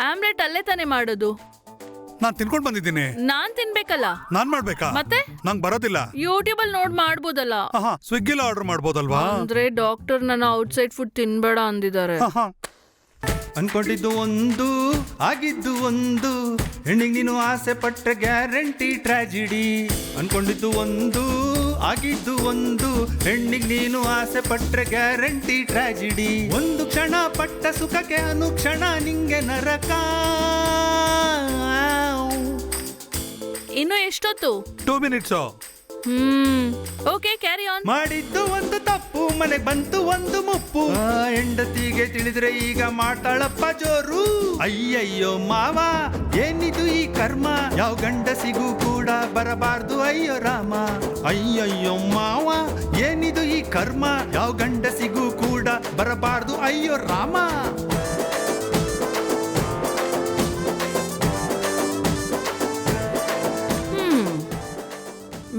ಆಮ್ಲೆಟ್ ಅಲ್ಲೇ ತಾನೇ ಮಾಡೋದು. ನಾನ್ ತಿನ್ಕೊಂಡ್ ಬಂದಿದ್ದೀನಿ. ನಾನ್ ತಿನ್ಬೇಕಲ್ಲ. ನಾನ್ ಮಾಡ್ಬೇಕಾ? ಮತ್ತೆ ನಂಗ್ ಬರೋದಿಲ್ಲ. ಯೂಟ್ಯೂಬ್ ಅಲ್ಲಿ ನೋಡ್ ಮಾಡ್ಬೋದಲ್ಲ. ಸ್ವಿಗ್ಗಿಲಿ ಆರ್ಡರ್ ಮಾಡ್ಬೋದಲ್ವಾ? ಅಂದ್ರೆ ಡಾಕ್ಟರ್ ನನ್ನ ಔಟ್ಸೈಡ್ ಫುಡ್ ತಿನ್ಬೇಡ ಅಂದಿದ್ದಾರೆ. ಅನ್ಕೊಂಡಿದ್ದು ಒಂದು ಆಗಿದ್ದು ಒಂದು, ಹೆಣ್ಣಿಗೆ ನೀನು ಆಸೆ ಪಟ್ಟ ಗ್ಯಾರಂಟಿ ಟ್ರಾಜಿಡಿ. ಅನ್ಕೊಂಡಿದ್ದು ಒಂದು ಆಗಿದ್ದು ಒಂದು, ಹೆಣ್ಣಿಗೆ ನೀನು ಆಸೆ ಪಟ್ಟ ಗ್ಯಾರಂಟಿ ಟ್ರಾಜಿಡಿ. ಒಂದು ಕ್ಷಣ ಪಟ್ಟ ಸುಖಕ್ಕೆ ಅನುಕ್ಷಣ ನಿಂಗೆ ನರಕ. ಇನ್ನು ಎಷ್ಟೊತ್ತು? 2 minutes. Okay, carry on. ಮಾಡಿದ್ದು ಒಂದು ತಪ್ಪು, ಮನೆಗೆ ಬಂತು ಒಂದು ಮುಪ್ಪು. ಹೆಂಡತಿಗೆ ತಿಳಿದ್ರೆ ಈಗ ಮಾಡ್ತಾಳಪ್ಪ ಜೋರು. ಅಯ್ಯಯ್ಯೋ ಮಾವ ಏನಿದು ಈ ಕರ್ಮ, ಯಾವ ಗಂಡಸಿಗೂ ಕೂಡ ಬರಬಾರ್ದು ಅಯ್ಯೋ ರಾಮ. ಅಯ್ಯಯ್ಯೋ ಮಾವ ಏನಿದು ಈ ಕರ್ಮ, ಯಾವ ಗಂಡಸಿಗೂ ಕೂಡ ಬರಬಾರ್ದು ಅಯ್ಯೋ ರಾಮ.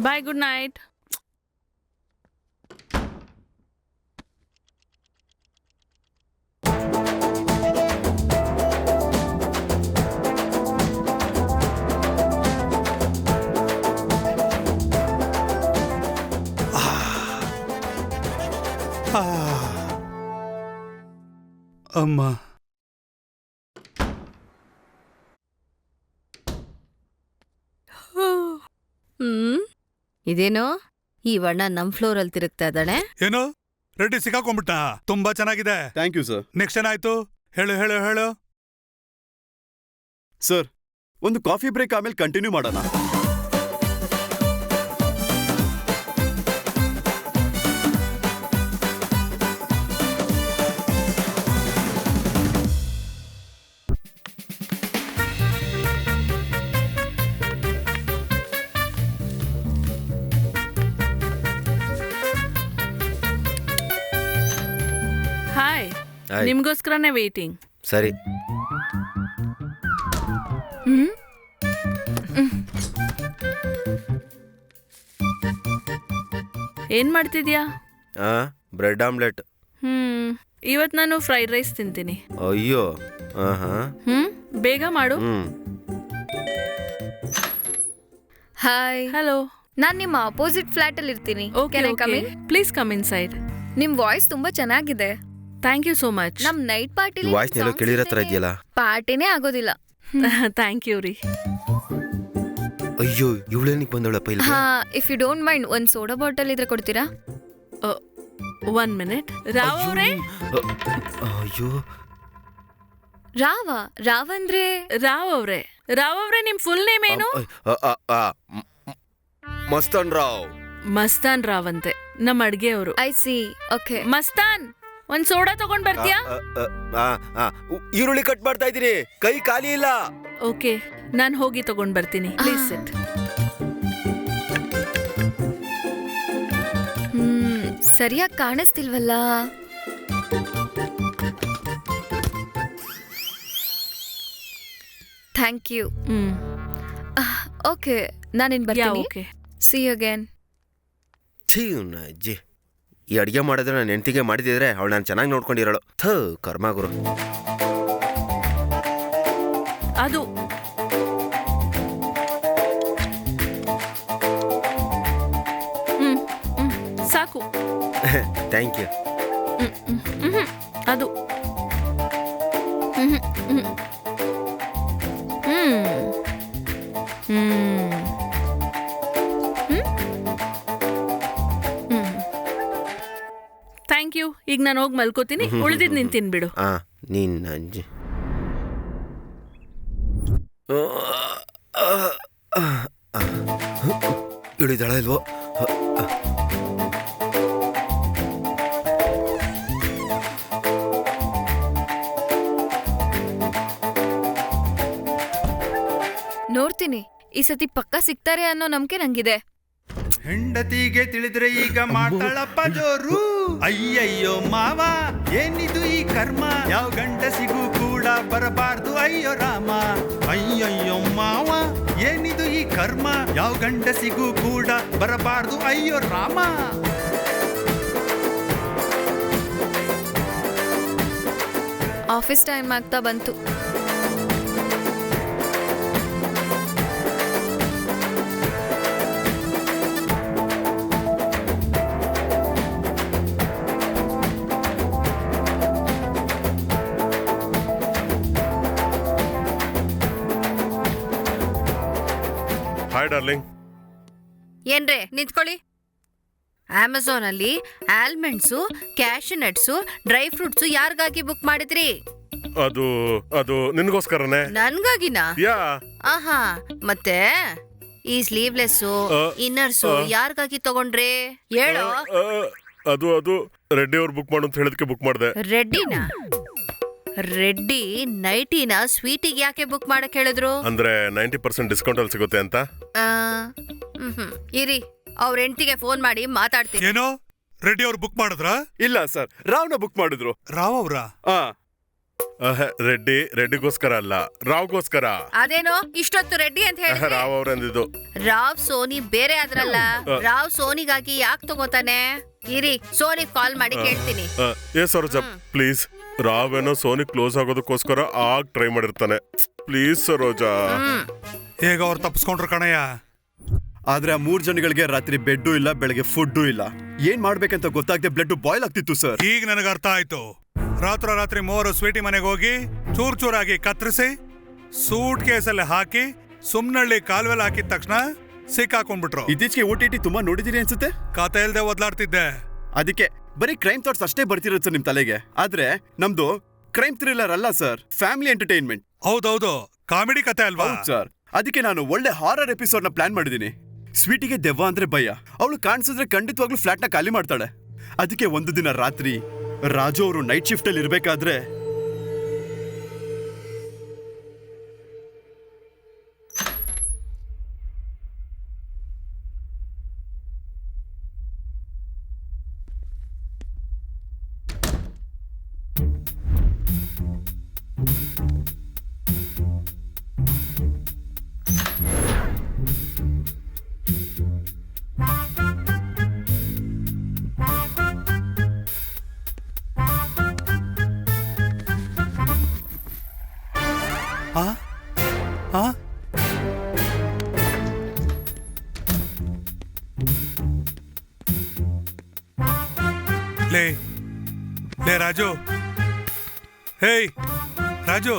ಬಾಯ್, ಗುಡ್ ನೈಟ್. ಅಮ್ಮ, ಇದೇನೋ ಈ ಬಣ್ಣ ನಮ್ ಫ್ಲೋರ್ ಅಲ್ಲಿ ತಿರುಗ್ತಾ ಇದ್ದಾಳೆ. ಏನು ರೆಡ್ಡಿ ಸಿಕ್ಕಾಕೊಂಡ್ಬಿಟ್ಟ? ತುಂಬಾ ಚೆನ್ನಾಗಿದೆ. Thank you sir. ನೆಕ್ಸ್ಟ್ ಏನಾಯ್ತು? ಹೇಳು ಹೇಳು ಹೇಳು. ಸರ್, ಒಂದು ಕಾಫಿ ಬ್ರೇಕ್ ಆಮೇಲೆ ಕಂಟಿನ್ಯೂ ಮಾಡೋಣ. ಹಾಯ್, ನಿಮ್ಗೋಸ್ಕರನೇ ವೇಟಿಂಗ್. ಸರಿ. ಏನ್ ಮಾಡ್ತಿದ್ಯಾ? Bread omelette. ಇವತ್ ನಾನು ಫ್ರೈಡ್ ರೈಸ್ ತಿಂತೀನಿ. ಅಯ್ಯೋ. ಬೇಗ ಮಾಡು. ಹಾಯ್. ಹಲೋ. ನಾನ್ ನಿಮ್ಮ ಅಪೋಸಿಟ್ ಫ್ಲಾಟ್ ಅಲ್ಲಿ ಇರ್ತೀನಿ. Please come inside. ನಿಮ್ ವಾಯ್ಸ್ ತುಂಬಾ ಚೆನ್ನಾಗಿದೆ. Thank you so much. ನಮ್ ನೈಟ್ ಪಾರ್ಟಿಲಿ ವಾಯ್ಸ್ ನೆಲೋ ಕೇಳಿರತ್ರ ಇದೆಯಲ್ಲ. ಪಾರ್ಟಿನೇ ಆಗೋದಿಲ್ಲ. ಥ್ಯಾಂಕ್ ಯು ರೀ. ಅಯ್ಯೋ, ಇವಳೇನಿಗೆ ಬಂದವಳಪ್ಪ ಇಲ್ಲಿ? ಹಾ, ಇಫ್ ಯು ಡೋಂಟ್ ಮೈಂಡ್ ಒಂದ್ ಸೋಡಾ ಬಾಟಲ್ ಇದ್ರೆ ಕೊಡ್ತೀರಾ? 1 minute. ರಾವ್ ಅವ್ರೆ. ಅಯ್ಯೋ, ರಾವ್ ಅಂದ್ರೆ? ರಾವ್ ಅವ್ರೆ ನಿಮ್ ಫುಲ್ ನೇಮ್ ಏನು? ಮಸ್ತಾನ್ ರಾವ್. ಮಸ್ತಾನ್ ರಾವ್ ಅಂತೆ, ನಮ್ಮ ಅಡ್ಗೆ ಅವರು. I C. ಓಕೆ. ಮಸ್ತಾನ್, ಒಂದ್ ಸೋಡಾ ತಗೊಂಡ್ ಬರ್ತೀಯಾ? ಈರುಳ್ಳಿ ಕಟ್ ಮಾಡ್ತಾ ಇದೀನಿ, ಕೈ ಖಾಲಿ ಇಲ್ಲ. ಓಕೆ, ನಾನ್ ಹೋಗಿ ತಗೊಂಡ್ ಬರ್ತೀನಿ. Please sit. ಸರಿಯಾಗಿ ಕಾಣಿಸ್ತಿಲ್ವಲ್ಲ. Thank you. ಓಕೆ, ನಾನಿನ್ ಬರ್ತೀನಿ. Okay, see you again. ಅಜ್ಜಿ, ಈ ಅಡಿಗೆ ಮಾಡಿದ್ರೆ ನಾನು ಹೆಂಡತಿಗೆ ಮಾಡಿದಿದ್ರೆ ಅವಳು ನಾನು ಚೆನ್ನಾಗಿ ನೋಡ್ಕೊಂಡಿರೋಳು. ಕರ್ಮ ಗುರು. ಅದು ಸಾಕು. Thank you. ಅದು ಥ್ಯಾಂಕ್ ಯು. ಈಗ ನಾನು ಹೋಗಿ ಮಲ್ಕೋತೀನಿ, ಉಳಿದಿದ್ ನೀನ್ ತಿನ್ಬಿಡು. ನೀನ್ ಅಜ್ಜಿ. ಇಳಿದಾಳ ಇಲ್ವೋ? ನೋಡ್ತೀನಿ, ಈ ಸತಿ ಪಕ್ಕ ಸಿಗ್ತಾರೆ ಅನ್ನೋ ನಂಬಿಕೆ ನಂಗಿದೆ. ಹೆಂಡತಿಗೆ ತಿಳಿದ್ರೆ ಈಗ ಮಾಡ್ತಾಳಪ್ಪ ಜೋರು. ಅಯ್ಯಯ್ಯೋ ಮಾವ ಏನಿದು ಈ ಕರ್ಮ, ಯಾವ ಗಂಡಸಿಗೂ ಕೂಡ ಬರಬಾರ್ದು ಅಯ್ಯೋ ರಾಮ. ಅಯ್ಯಯ್ಯೋ ಮಾವ ಏನಿದು ಈ ಕರ್ಮ, ಯಾವ ಗಂಡಸಿಗೂ ಕೂಡ ಬರಬಾರ್ದು ಅಯ್ಯೋ ರಾಮ. ಆಫೀಸ್ ಟೈಮ್ ಆಗ್ತಾ ಬಂತು. Hi darling. ಏನ್ರೇ ನಿಂತ್ಕೊಳ್ಳಿ. ಅಮೆಝಾನ್ ಅಲ್ಲಿ almonds, cashew nuts, dry fruits ಯಾರಿಗಾಗಿ ಬುಕ್ ಮಾಡಿದ್ರಿ? ಅದು ಅದು ನಿನ್ಗೋಸ್ಕರನೇ. ನನ್ಗಾಗಿನಾ? ಯಾ. ಆಹಾ, ಮತ್ತೆ ಈ ಸ್ಲೀವ್ಲೆಸ್ಸು, ಇನ್ನರ್ಸು ಯಾರಿಗಾಗಿ ತಗೊಂಡ್ರಿ ಹೇಳೋ? ಅದು ರೆಡ್ಡಿ ಅವ್ರು ಬುಕ್ ಮಾಡು ಅಂತ ಹೇಳಿದಕ್ಕೆ ಬುಕ್ ಮಾಡಿದೆ. ರೆಡ್ಡಿನಾ? ರೆಡ್ಡಿ ನೈಟಿನ ಸ್ವೀಟಿಗೆ ಯಾಕೆ ಬುಕ್ ಮಾಡಕ್ ಹೇಳಿದ್ರು? ಅಂದ್ರೆ 90% ಡಿಸ್ಕೌಂಟ್ ಅಲ್ಲಿ ಸಿಗುತ್ತೆ ಅಂತ. ಇರಿ, ಅವ್ರ ಹೆಂಡತಿಗೆ ಫೋನ್ ಮಾಡಿ ಮಾತಾಡ್ತೀನಿ. ಏನೋ ರೆಡ್ಡಿ ಅವ್ರು ಬುಕ್ ಮಾಡಿದ್ರ? ಇಲ್ಲ ಸರ್, ರಾವ್ನ ಬುಕ್ ಮಾಡಿದ್ರು. ರಾವ್ ಅವ್ರ? ರೆಡ್ಡಿಗೋಸ್ಕರ ಅಲ್ಲ, ರಾವ್ಗೋಸ್ಕರ. ಅದೇನೋ ಇಷ್ಟೊತ್ತು ರೆಡ್ಡಿ ಅಂತ ಹೇಳಿ ರಾವ್ ಅವ್ರ ಅಂದಿದ್ದು. ರಾವ್ ಸೋನಿ ಬೇರೆ ಆದ್ರಲ್ಲ. ರಾವ್ ಸೋನಿಗಾಗಿ ಯಾಕೆ ತಗೋತಾನೆ? ಇರಿ, ಸೋನಿ ಕಾಲ್ ಮಾಡಿ ಕೇಳ್ತೀನಿ. ಸರೋಜ ಪ್ಲೀಸ್, ರಾವ್ ಏನೋ ಸೋನಿ ಕ್ಲೋಸ್ ಆಗೋದಕ್ಕೋಸ್ಕರ ಆಗ ಟ್ರೈ ಮಾಡಿರ್ತಾನೆ. ಪ್ಲೀಸ್ ಸರೋಜಾ. ಹೇಗ ಅವ್ರು ತಪ್ಪಿಸ್ಕೊಂಡ್ರು ಕಣಯ್ಯ. ಆದ್ರೆ ಆ 3 ಜನಗಳಿಗೆ ರಾತ್ರಿ ಬೆಡ್ಡು ಇಲ್ಲ, ಬೆಳಗ್ಗೆ ಫುಡ್ಡು ಇಲ್ಲ. ಏನ್ ಮಾಡ್ಬೇಕಂತ ಗೊತ್ತಾಗದೆ ಬ್ಲಡ್ ಬಾಯ್ಲ್ ಆಗ್ತಿತ್ತು ಸರ್. ಈಗ ನನಗೆ ಅರ್ಥ ಆಯ್ತು. ರಾತ್ರಿ ಮೂವರು ಸ್ವೀಟಿ ಮನೆಗೆ ಹೋಗಿ ಚೂರ್ ಚೂರಾಗಿ ಕತ್ತರಿಸಿ ಸೂಟ್ ಕೇಸಲ್ಲಿ ಹಾಕಿ ಸುಮ್ನಳ್ಳಿ ಕಾಲುವೆಲ್ ಹಾಕಿದ ತಕ್ಷಣ ಸಿಕ್ಕಾಕೊಂಡ್ಬಿಟ್ರು. ಇತ್ತೀಚೆಗೆ OTT ತುಂಬಾ ನೋಡಿದಿರಿ ಅನ್ಸುತ್ತೆ. ಕತೆ ಇಲ್ದೆ ಓದ್ಲಾಡ್ತಿದ್ದೆ. ಅದಕ್ಕೆ ಬರೀ ಕ್ರೈಮ್ ಥಾಟ್ಸ್ ಅಷ್ಟೇ ಬರ್ತಿರೋದು ಸರ್ ನಿಮ್ ತಲೆಗೆ. ಆದ್ರೆ ನಮ್ದು ಕ್ರೈಮ್ ಥ್ರಿಲ್ಲರ್ ಅಲ್ಲ ಸರ್, ಫ್ಯಾಮಿಲಿ ಎಂಟರ್ಟೈನ್ಮೆಂಟ್. ಹೌದೌದು, ಕಾಮಿಡಿ ಕತೆ ಅಲ್ವಾ ಸರ್? ಅದಕ್ಕೆ ನಾನು ಒಳ್ಳೆ ಹಾರರ್ ಎಪಿಸೋಡ್ ನ ಪ್ಲಾನ್ ಮಾಡಿದೀನಿ. ಸ್ವೀಟಿಗೆ ದೆವ್ವ ಅಂದ್ರೆ ಭಯ. ಅವಳು ಕಾಣಿಸಿದ್ರೆ ಖಂಡಿತವಾಗ್ಲೂ ಫ್ಲಾಟ್ ನ ಖಾಲಿ ಮಾಡ್ತಾಳೆ. ಅದಕ್ಕೆ ಒಂದು ದಿನ ರಾತ್ರಿ ರಾಜು ಅವರು ನೈಟ್ ಶಿಫ್ಟ್ ಅಲ್ಲಿ ಇರ್ಬೇಕಾದ್ರೆ ಲೇ ರಾಜು, ಹೇಯ್ ರಾಜು.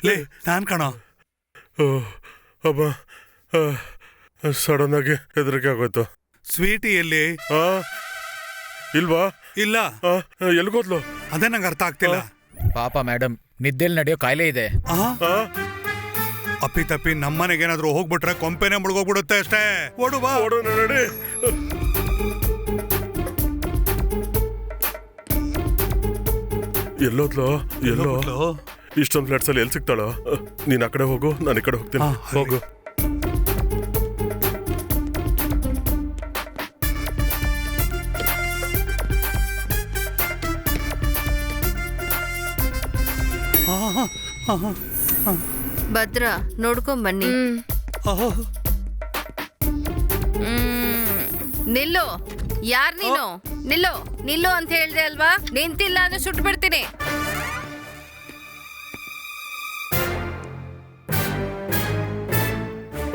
ಲೇ ನಾನ್ ಕಣೋ. ಅಬ್ಬ, ಸಡನ್ ಆಗಿ ಹೆದರಿಕೆ ಆಗೋಯ್ತು. ಸ್ವೀಟಿ ಎಲ್ಲಿ? ಇಲ್ವಾ? ಇಲ್ಲ. ಎಲ್ಗೋದ್ಲು? ಅದೇ ನಂಗೆ ಅರ್ಥ ಆಗ್ತಿಲ್ಲ. ಪಾಪ ಮೇಡಮ್, ನಿದ್ದೆಲ್ ನಡೆಯೋ ಕಾಯಿಲೆ ಇದೆ. ಅಪ್ಪಿ ತಪ್ಪಿ ನಮ್ಮನೆಗೇನಾದ್ರೂ ಹೋಗ್ಬಿಟ್ರೆ ಕೊಂಪೆನೆ ಮುಳುಗೋಗ್ಬಿಡುತ್ತೆ ಅಷ್ಟೇ. ಓಡು ಬಾ. ಓಡು ನಡಿ. ಎಲ್ಲೋದ್ಲು? ಎಲ್ಲೋ ಇಷ್ಟೊಂದು ಫ್ಲಾಟ್ಸ್ ಅಲ್ಲಿ ಎಲ್ಲಿ ಸಿಗ್ತಾಳೋ? ನೀನ್ ಆ ಕಡೆ ಹೋಗು, ನಾನು ಈ ಕಡೆ ಹೋಗ್ತೀನಿ. ಹೋಗು. ಭದ್ರ ನೋಡ್ಕೊಂಡ್ ಬನ್ನಿ. ನಿಲ್ಲು. ಯಾರ್ ನೀನು? ನಿಲ್ಲು ನಿಲ್ಲು ಅಂತ ಹೇಳ್ದೆ ಅಲ್ವಾ? ನಿಂತಿಲ್ಲ ಅಂದ್ರೆ ಸುಟ್ಟು ಬಿಡ್ತೀನಿ.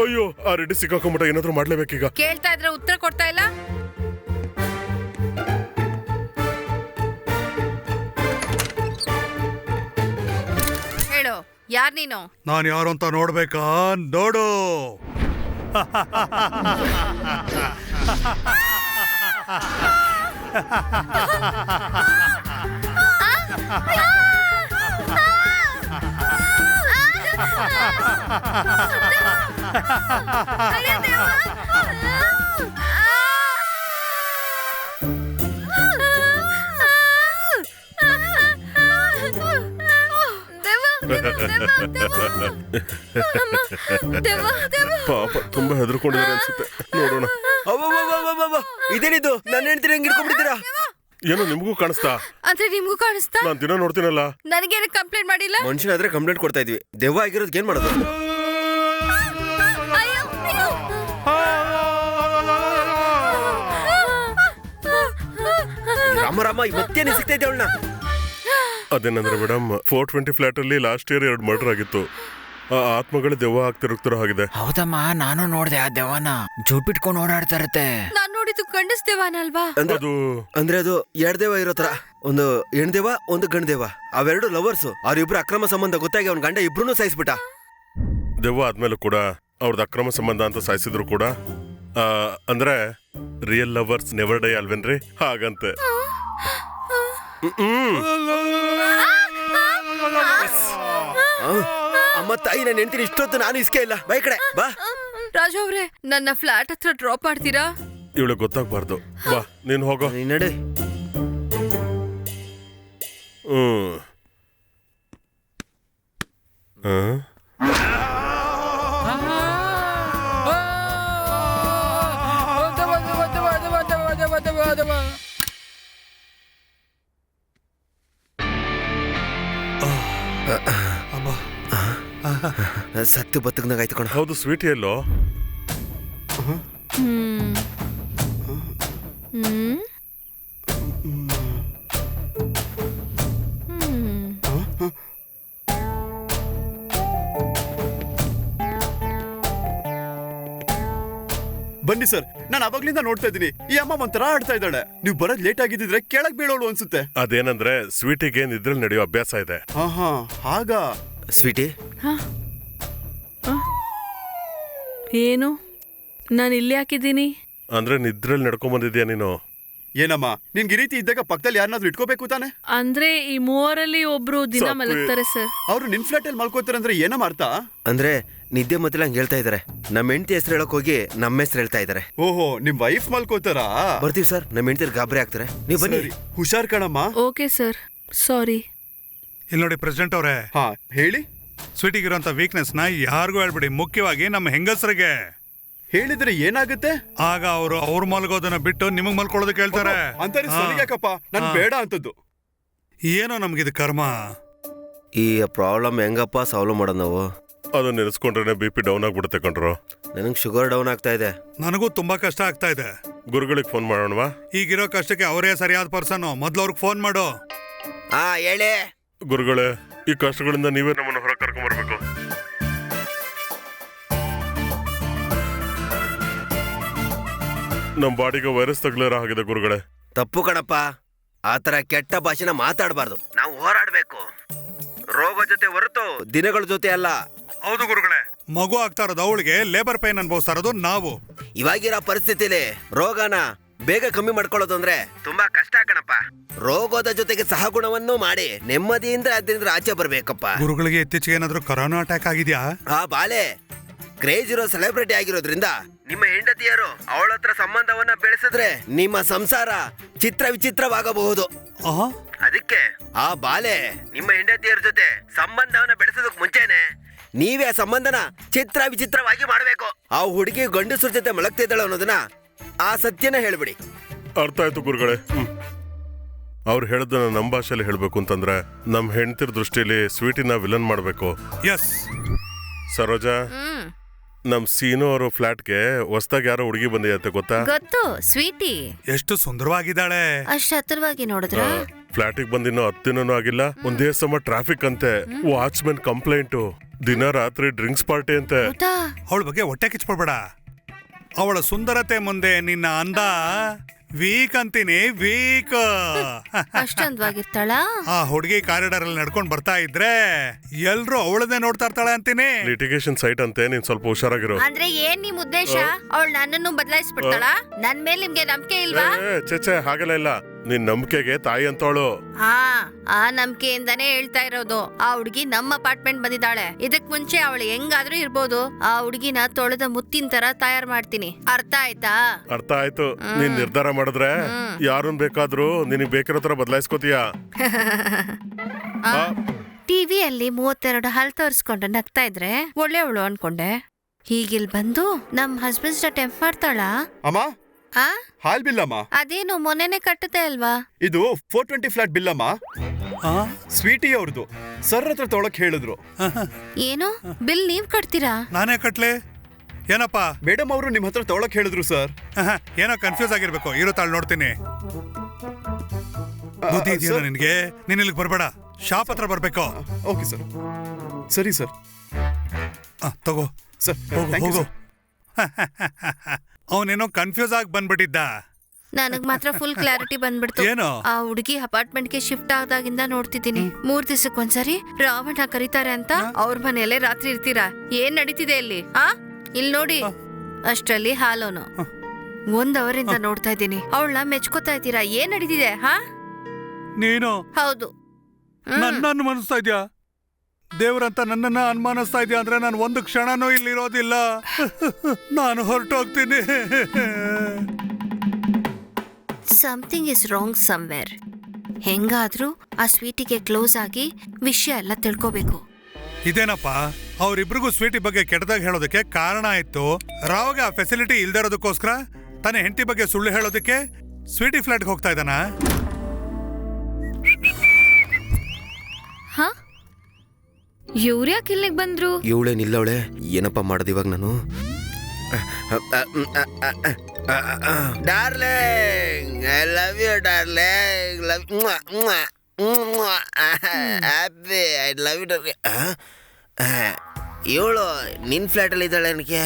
ಅಯ್ಯೋ, ಆ ರೆಡ್ಡಿ ಸಿಕ್ಕಾಕೊಂಬಿಟ್ಟ. ಏನಾದ್ರೂ ಮಾಡ್ಲೇಬೇಕೀಗ. ಕೇಳ್ತಾ ಇದ್ರೆ ಉತ್ತರ ಕೊಡ್ತಾ ಇಲ್ಲ. ಹೇಳು, ಯಾರ್ ನೀನು? ನಾನು ಯಾರು ಅಂತ ನೋಡ್ಬೇಕಾ? ನೋಡು. ಪಾಪ ತುಂಬಾ ಹೆದರ್ಕೊಂಡಿದ್ದಾರೆ ಅನ್ಸುತ್ತೆ. ನೋಡೋಣ. ಇದೇನಿದು? ನನ್ನ ಹೆಂಡ್ತಿ ಹೆಂಗ್ ಹಿಡ್ಕೊಂಡ್ಬಿಡ್ತೀರಾ? ಏನೋ ನಿಮ್ಗೂ ಕಾಣಿಸ್ತಾ? ಅಂದ್ರೆ ನಿಮ್ಗೂ ಕಾಣಿಸ್ತಾ? ನಾನ್ ದಿನ ನೋಡ್ತೀನಲ್ಲ. ನನಗೇನು ಕಂಪ್ಲೇಂಟ್ ಮಾಡಿಲ್ಲ? ಮನುಷ್ಯನಾದ್ರೆ ಕಂಪ್ಲೇಂಟ್ ಕೊಡ್ತಾ ಇದ್ವಿ. ದೆವ್ವ ಆಗಿರೋದಕ್ಕೆ ಏನ್ ಮಾಡೋದು? ರಾಮ ಇವತ್ತೇನು ಸಿಗ್ತಾ ಇದ್ದೆ ಅವಳನ್ನ? ಅದೇನಂದ್ರೆ ಮೇಡಮ್, 420 ಫ್ಲಾಟ್ ಅಲ್ಲಿ ಲಾಸ್ಟ್ ಇಯರ್ 2 ಮರ್ಡರ್ ಆಗಿತ್ತು. ಆ ಆತ್ಮಗಳು ದೆವ್ವ ಆಗ್ತಿರುತ್ತಿರೋ ಹಾಗಿದೆ. ಹೌದಮ್ಮ, ನಾನು ನೋಡ್ದೆ ಆ ದೆವ್ವನ ಜೂಟ್ ಬಿಟ್ಕೊಂಡು ಓಡಾಡ್ತಾ ಇರತ್ತೆ. ನಾನ್ ನೋಡಿದ್ದು ಗಂಡಸ್ದೇವನಲ್ವಾ? ಅಂದ್ರೆ ಅದು ಎರಡ್ ದೇವ ಇರೋ ತರ, ಒಂದು ಹೆಣ್ದೇವ ಒಂದು ಗಂಡದೇವ, ಅವೆರಡು ಲವರ್ಸ್. ಅವ್ರಿಬ್ರು ಅಕ್ರಮ ಸಂಬಂಧ ಗೊತ್ತಾಗಿ ಅವ್ನ ಗಂಡ ಇಬ್ರು ಸಾಯಿಸ್ಬಿಟ್ಟ. ದೆವ್ವ ಆದ್ಮೇಲೂ ಕೂಡ ಅವ್ರದ್ದು ಅಕ್ರಮ ಸಂಬಂಧ ಅಂತ ಸಾಯಿಸಿದ್ರು ಕೂಡ ಅಂದ್ರೆ ರಿಯಲ್ ಲವರ್ಸ್ ನೆವರ್ ಡೈ ಅಲ್ವೇನ್ರಿ, ಹಾಗಂತೆ. ಅಮ್ಮ ತಾಯಿ, ನಾನು ಹೆಂಡ್ತೀನಿ ಇಷ್ಟೊತ್ತು ನಾನು ಇಸ್ಕೆ ಇಲ್ಲ. ಬೈ ಕಡೆ ಬಾ. ರಾಜು ಅವ್ರೆ, ನನ್ನ ಫ್ಲಾಟ್ ಹತ್ರ ಡ್ರಾಪ್ ಮಾಡ್ತೀರಾ? ಇವಳಿಗೆ ಗೊತ್ತಾಗ್ಬಾರ್ದು. ಬಾ ನೀನ್ ಹೋಗೋ. ನಡೆ. ಸತ್ತು ಬತ್ತಗ್ನಾಗಾಯ್ತು ಕಣ. ಹೌದು, ಸ್ವೀಟಿ ಎಲ್ಲೋ? ಬನ್ನಿ ಸರ್, ನಾನು ಅವಾಗ್ಲಿಂದ ನೋಡ್ತಾ ಇದ್ದೀನಿ. ಈ ಅಮ್ಮ ಒಂಥರ ಆಡ್ತಾ ಇದ್ದಾಳೆ. ನೀವು ಬರೋದ್ ಲೇಟ್ ಆಗಿದ್ರೆ ಕೆಳಗ್ ಬೀಳೋಳು ಅನ್ಸುತ್ತೆ. ಅದೇನಂದ್ರೆ ಸ್ವೀಟಿಗೆ ನಿದ್ರಲ್ಲಿ ನಡೆಯೋ ಅಭ್ಯಾಸ ಇದೆ. ಹಾಗ ಸ್ವೀಟಿ, ಏನು ನಾನು ಇಲ್ಲಿ ಹಾಕಿದ್ದೀನಿ? ಅಂದ್ರೆ ನಿದ್ರಲ್ಲಿ ನಡ್ಕೊಂಡ್ ಬಂದಿದ್ಯಾ ನೀನು? ಏನಮ್ಮ, ನಿನ್ಗೆ ಈ ರೀತಿ ಇದ್ದಾಗ ಪಕ್ಕದಲ್ಲಿ ಯಾರನ್ನಾದ್ರೂ ಇಟ್ಕೋಬೇಕು ತಾನೆ? ಅಂದ್ರೆ ಈ ಮೂವರಲ್ಲಿ ಒಬ್ರು ದಿನ ಮಲಗ್ತಾರೆ ಸರ್. ಅವ್ರು ನಿನ್ ಫ್ಲಾಟ್ ಅಲ್ಲಿ ಮಲ್ಕೋತಾರೆ ಅಂದ್ರೆ ಏನಮ್ಮ ಅರ್ಥ? ಅಂದ್ರೆ ನಿದ್ದೆ ಮತ್ತೆ ಹಂಗೆ ಹೇಳ್ತಾ ಇದಾರೆ. ನಮ್ಮ ಹೆಂಡತಿ ಹೆಸರು ಹೇಳಕ್ ಹೋಗಿ ನಮ್ಮ ಹೆಸರು ಹೇಳ್ತಾ ಇದಾರೆ. ಓಹೋ, ನಿಮ್ ವೈಫ್ ಮಲ್ಕೋತಾರಾ? ಬರ್ತೀವಿ ಸರ್, ನಮ್ಮ ಹೆಂಡತಿ ಗಾಬರಿ ಆಗ್ತಾರೆ. ನೀವು ಬನ್ನಿ. ಹುಷಾರ್ ಕಣಮ್ಮ. ಓಕೆ ಸರ್, ಸಾರಿ. ಇಲ್ಲಿ ನೋಡಿ ಪ್ರೆಸಿಡೆಂಟ್ ಅವರೇ. ಹಾ ಹೇಳಿ. ಸ್ವೀಟಿಗಿರೋಂಥ ವೀಕ್ನೆಸ್ ನ ಯಾರಿಗೂ ಹೇಳ್ಬಿಡಿ, ಮುಖ್ಯವಾಗಿ ನಮ್ಮ ಹೆಂಗಸರಿಗೆ ಹೇಳಿದ್ರೆ ಏನಾಗುತ್ತೆ? ಆಗ ಅವ್ರು ಮಲ್ಗೋದನ್ನ ಬಿಟ್ಟು ನಿಮಗ್ ಮಲ್ಕೊಳ್ಳೋದಕ್ಕೆ ಹೇಳ್ತಾರೆ. ಅಂತಾರೆ ಯಾಕಪ್ಪ, ನನ್ ಬೇಡ ಅಂತದ್ದು. ಏನೋ ನಮ್ಗಿದು ಕರ್ಮ. ಈ ಪ್ರಾಬ್ಲಮ್ ಹೆಂಗಪ್ಪ ಸಾಲ್ವ್ ಮಾಡೋದು ನಾವು? ಅದು ನೆನೆಸ್ಕೊಂಡ್ರೆ BP ಡೌನ್ ಆಗ್ಬಿಡುತ್ತೆ ಕಣ್ರು. ನನಗೆ ಶುಗರ್ ಡೌನ್ ಆಗ್ತಾ ಇದೆ. ನನಗೂ ತುಂಬಾ ಕಷ್ಟ ಆಗ್ತಾ ಇದೆ. ಗುರುಗಳಿಗೆ ಫೋನ್ ಮಾಡೋಣವಾ? ಈಗಿರೋ ಕಷ್ಟಕ್ಕೆ ಅವರೇ ಸರಿಯಾದ ಪರ್ಸನ್. ಮೊದ್ಲು ಅವ್ರಿಗೆ ಫೋನ್ ಮಾಡು. ಹೇಳಿ ಗುರುಗಳೇ, ಈ ಕಷ್ಟಗಳಿಂದ ನೀವೇ ನಮ್ಮನ್ನು ಹೊರ ಕರ್ಕೊಂಡ್ ಬರ್ಬೇಕು. ನಮ್ ಬಾಡಿಗೆ ವೈರಸ್ ತಗ್ಲೇರ ಆಗಿದೆ ಗುರುಗಳೇ. ತಪ್ಪು ಕಣಪ್ಪ, ಆತರ ಕೆಟ್ಟ ಭಾಷೆನ ಮಾತಾಡಬಾರ್ದು. ನಾವು ಹೋರಾಡ್ಬೇಕು, ರೋಗ ಜೊತೆ ಹೊರತು ದಿನಗಳ ಜೊತೆ ಅಲ್ಲ. ಹೌದು ಗುರುಗಳೇ, ಮಗು ಆಗ್ತಾ ಇರೋದು ಅವಳಿಗೆ, ಲೇಬರ್ ಪೈನ್ ಅನ್ಭವಿಸ್ತಾ ಇರೋದು ನಾವು. ಇವಾಗಿರೋ ಪರಿಸ್ಥಿತಿಲಿ ರೋಗನ ಬೇಗ ಕಮ್ಮಿ ಮಾಡ್ಕೊಳ್ಳೋದು ಅಂದ್ರೆ ತುಂಬಾ ಕಷ್ಟ ಕಣಪ್ಪ. ರೋಗದ ಜೊತೆಗೆ ಸಹಗುಣವನ್ನು ಮಾಡಿ ನೆಮ್ಮದಿಯಿಂದ ಅದರಿಂದ ಆಚೆ ಬರ್ಬೇಕಪ್ಪ. ಗುರುಗಳಿಗೆ ಇತ್ತೀಚೆಗೆ ಏನಾದ್ರೂ ಕೊರೋನಾ ಅಟ್ಯಾಕ್ ಆಗಿದ್ಯಾ? ಬಾಲೆ ಕ್ರೇಜ್ ಇರೋ ಸೆಲೆಬ್ರಿಟಿ ಆಗಿರೋದ್ರಿಂದ ನಿಮ್ಮ ಹೆಂಡತಿಯರು ಅವಳ ಹತ್ರ ಸಂಬಂಧವನ್ನ ಬೆಳೆಸಿದ್ರೆ ನಿಮ್ಮ ಸಂಸಾರ ಚಿತ್ರ ವಿಚಿತ್ರವಾಗಬಹುದು. ಅದಕ್ಕೆ ಆ ಬಾಲೆ ನಿಮ್ಮ ಹೆಂಡತಿಯರ ಜೊತೆ ಸಂಬಂಧವನ್ನ ಬೆಳೆಸೋದಕ್ ಮುಂಚೆನೆ ನೀವೇ ಆ ಸಂಬಂಧನ ಚಿತ್ರ ವಿಚಿತ್ರವಾಗಿ ಮಾಡಬೇಕು. ಆ ಹುಡುಗಿ ಗಂಡಸರ ಜೊತೆ ಮಲಗ್ತಿದ್ದಾಳೆ ಅನ್ನೋದನ್ನ ಆ ಸತ್ಯನ ಹೇಳ್ಬಿಡಿ. ಅರ್ಥ ಆಯ್ತು ಗುರುಗಳೇ. ಅವ್ರು ಹೇಳ್ದನ್ನ ನಮ್ಮ ಭಾಷೆಯಲ್ಲಿ ಹೇಳ್ಬೇಕು ಅಂತಂದ್ರೆ ನಮ್ ಹೆಂಡತಿರ ದೃಷ್ಟಿಲಿ ಸ್ವೀಟಿನ ವಿಲನ್ ಮಾಡ್ಬೇಕು. ಎಸ್ ಸರೋಜಾ, ನಮ್ ಸೀನು ಅವರು ಫ್ಲಾಟ್ಗೆ ಹೊಸದಾಗಿ ಯಾರೋ ಹುಡುಗಿ ಬಂದಿದೆ ಗೊತ್ತಾ? ಗೊತ್ತು, ಸ್ವೀಟಿ. ಎಷ್ಟು ಸುಂದರವಾಗಿದ್ದಾಳೆ. ಅಷ್ಟು ಹತ್ರವಾಗಿ ನೋಡಿದ್ರ? ಫ್ಲಾಟಿಗೆ ಬಂದಿನ್ನೋ 10 ದಿನನೂ ಆಗಿಲ್ಲ. ಒಂದೇ ಸಮ ಟ್ರಾಫಿಕ್ ಅಂತೆ, ವಾಚ್ಮೆನ್ ಕಂಪ್ಲೇಂಟು, ದಿನ ರಾತ್ರಿ ಡ್ರಿಂಕ್ಸ್ ಪಾರ್ಟಿ ಅಂತೆ. ಅವಳ ಬಗ್ಗೆ ಹೊಟ್ಟೆ ಕಿಚ್ಕೊಳ್ಬೇಡ. ಅವಳ ಸುಂದರತೆ ಮುಂದೆ ನಿನ್ನ ಅಂದ ವೀಕ್ ಅಂತೀನಿ, ವೀಕ್. ಅಷ್ಟೊಂದ್ವಾಗಿರ್ತಾಳ? ಆ ಹುಡುಗಿ ಕಾರಿಡಾರ್ ಅಲ್ಲಿ ನಡ್ಕೊಂಡ್ ಬರ್ತಾ ಇದ್ರೆ ಎಲ್ರು ಅವಳನ್ನೇ ನೋಡ್ತಾ ಇರ್ತಾಳೆ ಅಂತೀನಿ. ಲಿಟಿಗೇಷನ್ ಸೈಟ್ ಅಂತೆ, ನೀನ್ ಸ್ವಲ್ಪ ಹುಷಾರಾಗಿರೋ. ಅಂದ್ರೆ ಏನ್ ನಿಮ್ ಉದ್ದೇಶ? ಅವಳು ನನ್ನನ್ನು ಬದಲಾಯಿಸ್ಬಿಡ್ತಾಳ? ನನ್ ಮೇಲೆ ನಿಮ್ಗೆ ನಂಬಿಕೆ ಇಲ್ವಾ? ಚೇಚೆ, ಹಾಗೆಲ್ಲ ಇಲ್ಲ. ನಿನ್ ನಂಬಿಕೆಗೆ ತಾಯಿ ಅಂತವಳು. ಆ ನಂಬಿಕೆಯಿಂದಾನೇ ಹೇಳ್ತಾ ಇರೋದು. ಆ ಹುಡುಗಿ ನಮ್ಮ ಅಪಾರ್ಟ್ಮೆಂಟ್ ಬಂದಿದ್ದಾಳೆ. ಇದಕ್ ಮುಂಚೆ ಅವಳು ಹೆಂಗಾದ್ರೂ ಇರ್ಬೋದು. ಆ ಹುಡುಗಿನ ತೊಳೆದ ಮುತ್ತಿನ ತರ ತಯಾರು ಮಾಡ್ತೀನಿ. ಅರ್ಥ ಆಯ್ತಾ? ಅರ್ಥ ಆಯ್ತು. ನೀನ್ ನಿರ್ಧಾರ ಮಾಡಿದ್ರೆ ಯಾರನ್ ಬೇಕಾದ್ರೂ ನಿನಗ್ ಬೇಕಿರೋ ತರ ಬದಲಾಯಿಸ್ಕೋತೀಯ. ಟಿವಿಯಲ್ಲಿ 32 ಹಲ್ ತೋರಿಸ್ಕೊಂಡು ನಗ್ತಾ ಇದ್ರೆ ಒಳ್ಳೆಯವಳು ಅನ್ಕೊಂಡೆ. ಹೀಗಿಲ್ ಬಂದು ನಮ್ ಹಸ್ಬೆಂಡ್ಸ್ ಟೆಂಪ್ ಮಾಡ್ತಾಳ. ಅಮ್ಮ, ಹಾಲ್ ಬಿಲ್ ಅಮ್ಮ. ಅದೇನು ಮೊನ್ನೆನೆ ಕಟ್ಟುತ್ತೆ ಅಲ್ವಾ? ಇದು 420 ಫ್ಲಾಟ್ ಬಿಲ್ ಅಮ್ಮ. ಸ್ವೀಟಿ ಅವ್ರದ್ದು. ಸರ್ ಹತ್ರ ತೊಗೊಳಕ್ ಹೇಳಿದ್ರು. ಏನು ಬಿಲ್ ನೀವ್ ಕಟ್ತೀರಾ? ನಾನೇ ಕಟ್ಲೆ? ಏನಪ್ಪ? ಮೇಡಮ್ ಅವರು ನಿಮ್ ಹತ್ರ ತೊಗೊಳಕ್ ಹೇಳಿದ್ರು ಸರ್. ಏನೋ ಕನ್ಫ್ಯೂಸ್ ಆಗಿರ್ಬೇಕು. ಇರೋ ತಾಳ್ ನೋಡ್ತೀನಿ. ಬುದ್ಧಿ ಇದೆಯಾ ನಿನ್ಗೆ? ನೀನ್ ಇಲ್ಲಿಗೆ ಬರ್ಬೇಡ, ಶಾಪ್ ಹತ್ರ ಬರ್ಬೇಕು. Okay sir. ಸರಿ ಸರ್. ತಗೋ ಸರ್ ಹೋಗು ಥ್ಯಾಂಕ್ ಯು ಹೋಗು ಸರ್. ಅವನೇನೋ ಕನ್ಫ್ಯೂಸ್ ಆಗಿ ಬಂದ್ಬಿಟ್ಟಿದ್ದ. ನನಗ್ ಮಾತ್ರ ಫುಲ್ ಕ್ಲಾರಿಟಿ ಬಂದ್ಬಿಡ್ತು. ಏನು? ಆ ಹುಡುಗಿ ಅಪಾರ್ಟ್ಮೆಂಟ್ಗೆ ಶಿಫ್ಟ್ ಆದಾಗಿಂದ ನೋಡ್ತಿದ್ದೀನಿ. 3 ದಿವಸಕ್ಕೊಂದ್ಸರಿ ರಾವಣ ಕರೀತಾರೆ ಅಂತ ಅವ್ರ ಮನೆಯಲ್ಲೇ ರಾತ್ರಿ ಇರ್ತೀರಾ? ಏನ್ ನಡೀತಿದೆ ಇಲ್ಲಿ? ಇಲ್ಲಿ ನೋಡಿ. ಅಷ್ಟ್ರಲ್ಲಿ ಹಾಲೋನು 1 ಅವರಿಂದ ನೋಡ್ತಾ ಇದ್ದೀನಿ. ಅವಳನ್ನ ಮೆಚ್ಕೋತಾ ಇದ್ದೀರಾ? ಏನ್ ನಡೀತಿದೆ? ನೀನು ಹೌದು. ನನ್ನ ಅನುಮಾನಿಸ್ತಾ ಇದ್ಯಾ? ದೇವ್ರಂತ ನನ್ನನ್ನ ಅನುಮಾನಿಸ್ತಾ ಇದ್ಯಾ ಅಂದ್ರೆ ನಾನು ಒಂದು ಕ್ಷಣನೂ ಇಲ್ಲಿರೋದಿಲ್ಲ. ನಾನು ಹೊರಟೋಗ್ತೀನಿ. Something is wrong somewhere. ಹೆಂಗಾದ್ರೂ ಆ ಸ್ವೀಟಿಗೆ ಕ್ಲೋಸ್ ಆಗಿ ವಿಷಯ ಎಲ್ಲ ತಿಳ್ಕೋಬೇಕು. ಇದೇನಪ್ಪ, ಅವ್ರಿಬ್ರಿಗೂ ಸ್ವೀಟಿ ಬಗ್ಗೆ ಕೆಟ್ಟದಾಗ ಹೇಳೋದಕ್ಕೆ ಕಾರಣ ಆಯ್ತು. ರಾವ್ಗೆ ಆ ಫೆಸಿಲಿಟಿ ಇಲ್ದೇ ಇರೋದಕ್ಕೋಸ್ಕರ ತನ್ನ ಹೆಂಡತಿ ಬಗ್ಗೆ ಸುಳ್ಳು ಹೇಳೋದಕ್ಕೆ ಸ್ವೀಟಿ ಫ್ಲಾಟ್ಗೆ ಹೋಗ್ತಾ ಇದ್ದಾನ. ಇವ್ರ್ಯಾಕೆ ಇಲ್ಲಿಗೆ ಬಂದ್ರು? ಇವಳೇನಿಲ್ಲವಳೆ, ಏನಪ್ಪ ಮಾಡೋದು ಇವಾಗ ನಾನು? Darling, I love you darling, love Happy, I love you darling. ಇವಳು ನಿನ್ನ ಫ್ಲ್ಯಾಟಲ್ಲಿ ಇದ್ದಾಳೆ ನನಗೆ.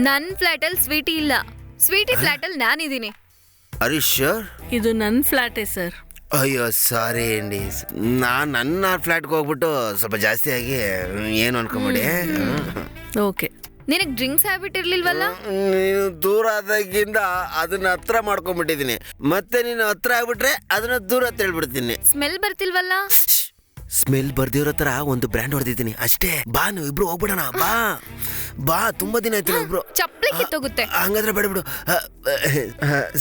ನನ್ ಫ್ಲಾಟಲ್ಲಿ ಸ್ವೀಟಿ ಇಲ್ಲ, ಸ್ವೀಟಿ ಫ್ಲಾಟಲ್ಲಿ ನಾನಿದ್ದೀನಿ. Are you sure? ಇದು ನನ್ನ ಫ್ಲಾಟೇ ಸರ್. ಅಯ್ಯೋ ಸಾರಿ ಅಂಡಿ, ನನ್ನ ಫ್ಲ್ಯಾಟ್ಗೆ ಹೋಗ್ಬಿಟ್ಟು ಸ್ವಲ್ಪ ಜಾಸ್ತಿ ಆಗಿ ಏನು ಅನ್ಕೊಂಬಿಡಿ. ಓಕೆ. ನಿನಗೆ ಡ್ರಿಂಕ್ಸ್ ಹ್ಯಾಬಿಟ್ ಇರ್ಲಿಲ್ವಲ್ಲ? ನೀನು ದೂರ ಆದಾಗಿಂದ ಅದನ್ನ ಹತ್ರ ಮಾಡ್ಕೊಂಡ್ಬಿಟ್ಟಿದ್ದೀನಿ. ಮತ್ತೆ ನೀನು ಹತ್ರ ಆಗ್ಬಿಟ್ರೆ ಅದನ್ನ ದೂರ ತಳ್ಬಿಡ್ತೀನಿ. ಸ್ಮೆಲ್ ಬರ್ತಿಲ್ವಲ್ಲ? ಸ್ಮೆಲ್ ಬರ್ದಿರೋ ತರ ಒಂದು ಬ್ರ್ಯಾಂಡ್ ಹೊಡೆದಿದ್ದೀನಿ ಅಷ್ಟೇ. ಬಾ, ನೀವು ಇಬ್ರು ಹೋಗ್ಬಿಡೋಣ. ಬಾ ಬಾ, ತುಂಬಾ ದಿನ ಆಯ್ತು ಇಬ್ರು. ಚಪ್ಪಲಿ ಕಿತ್ತೋಗುತ್ತೆ. ಹಂಗಾದ್ರೆ ಬೇಡ ಬಿಡು.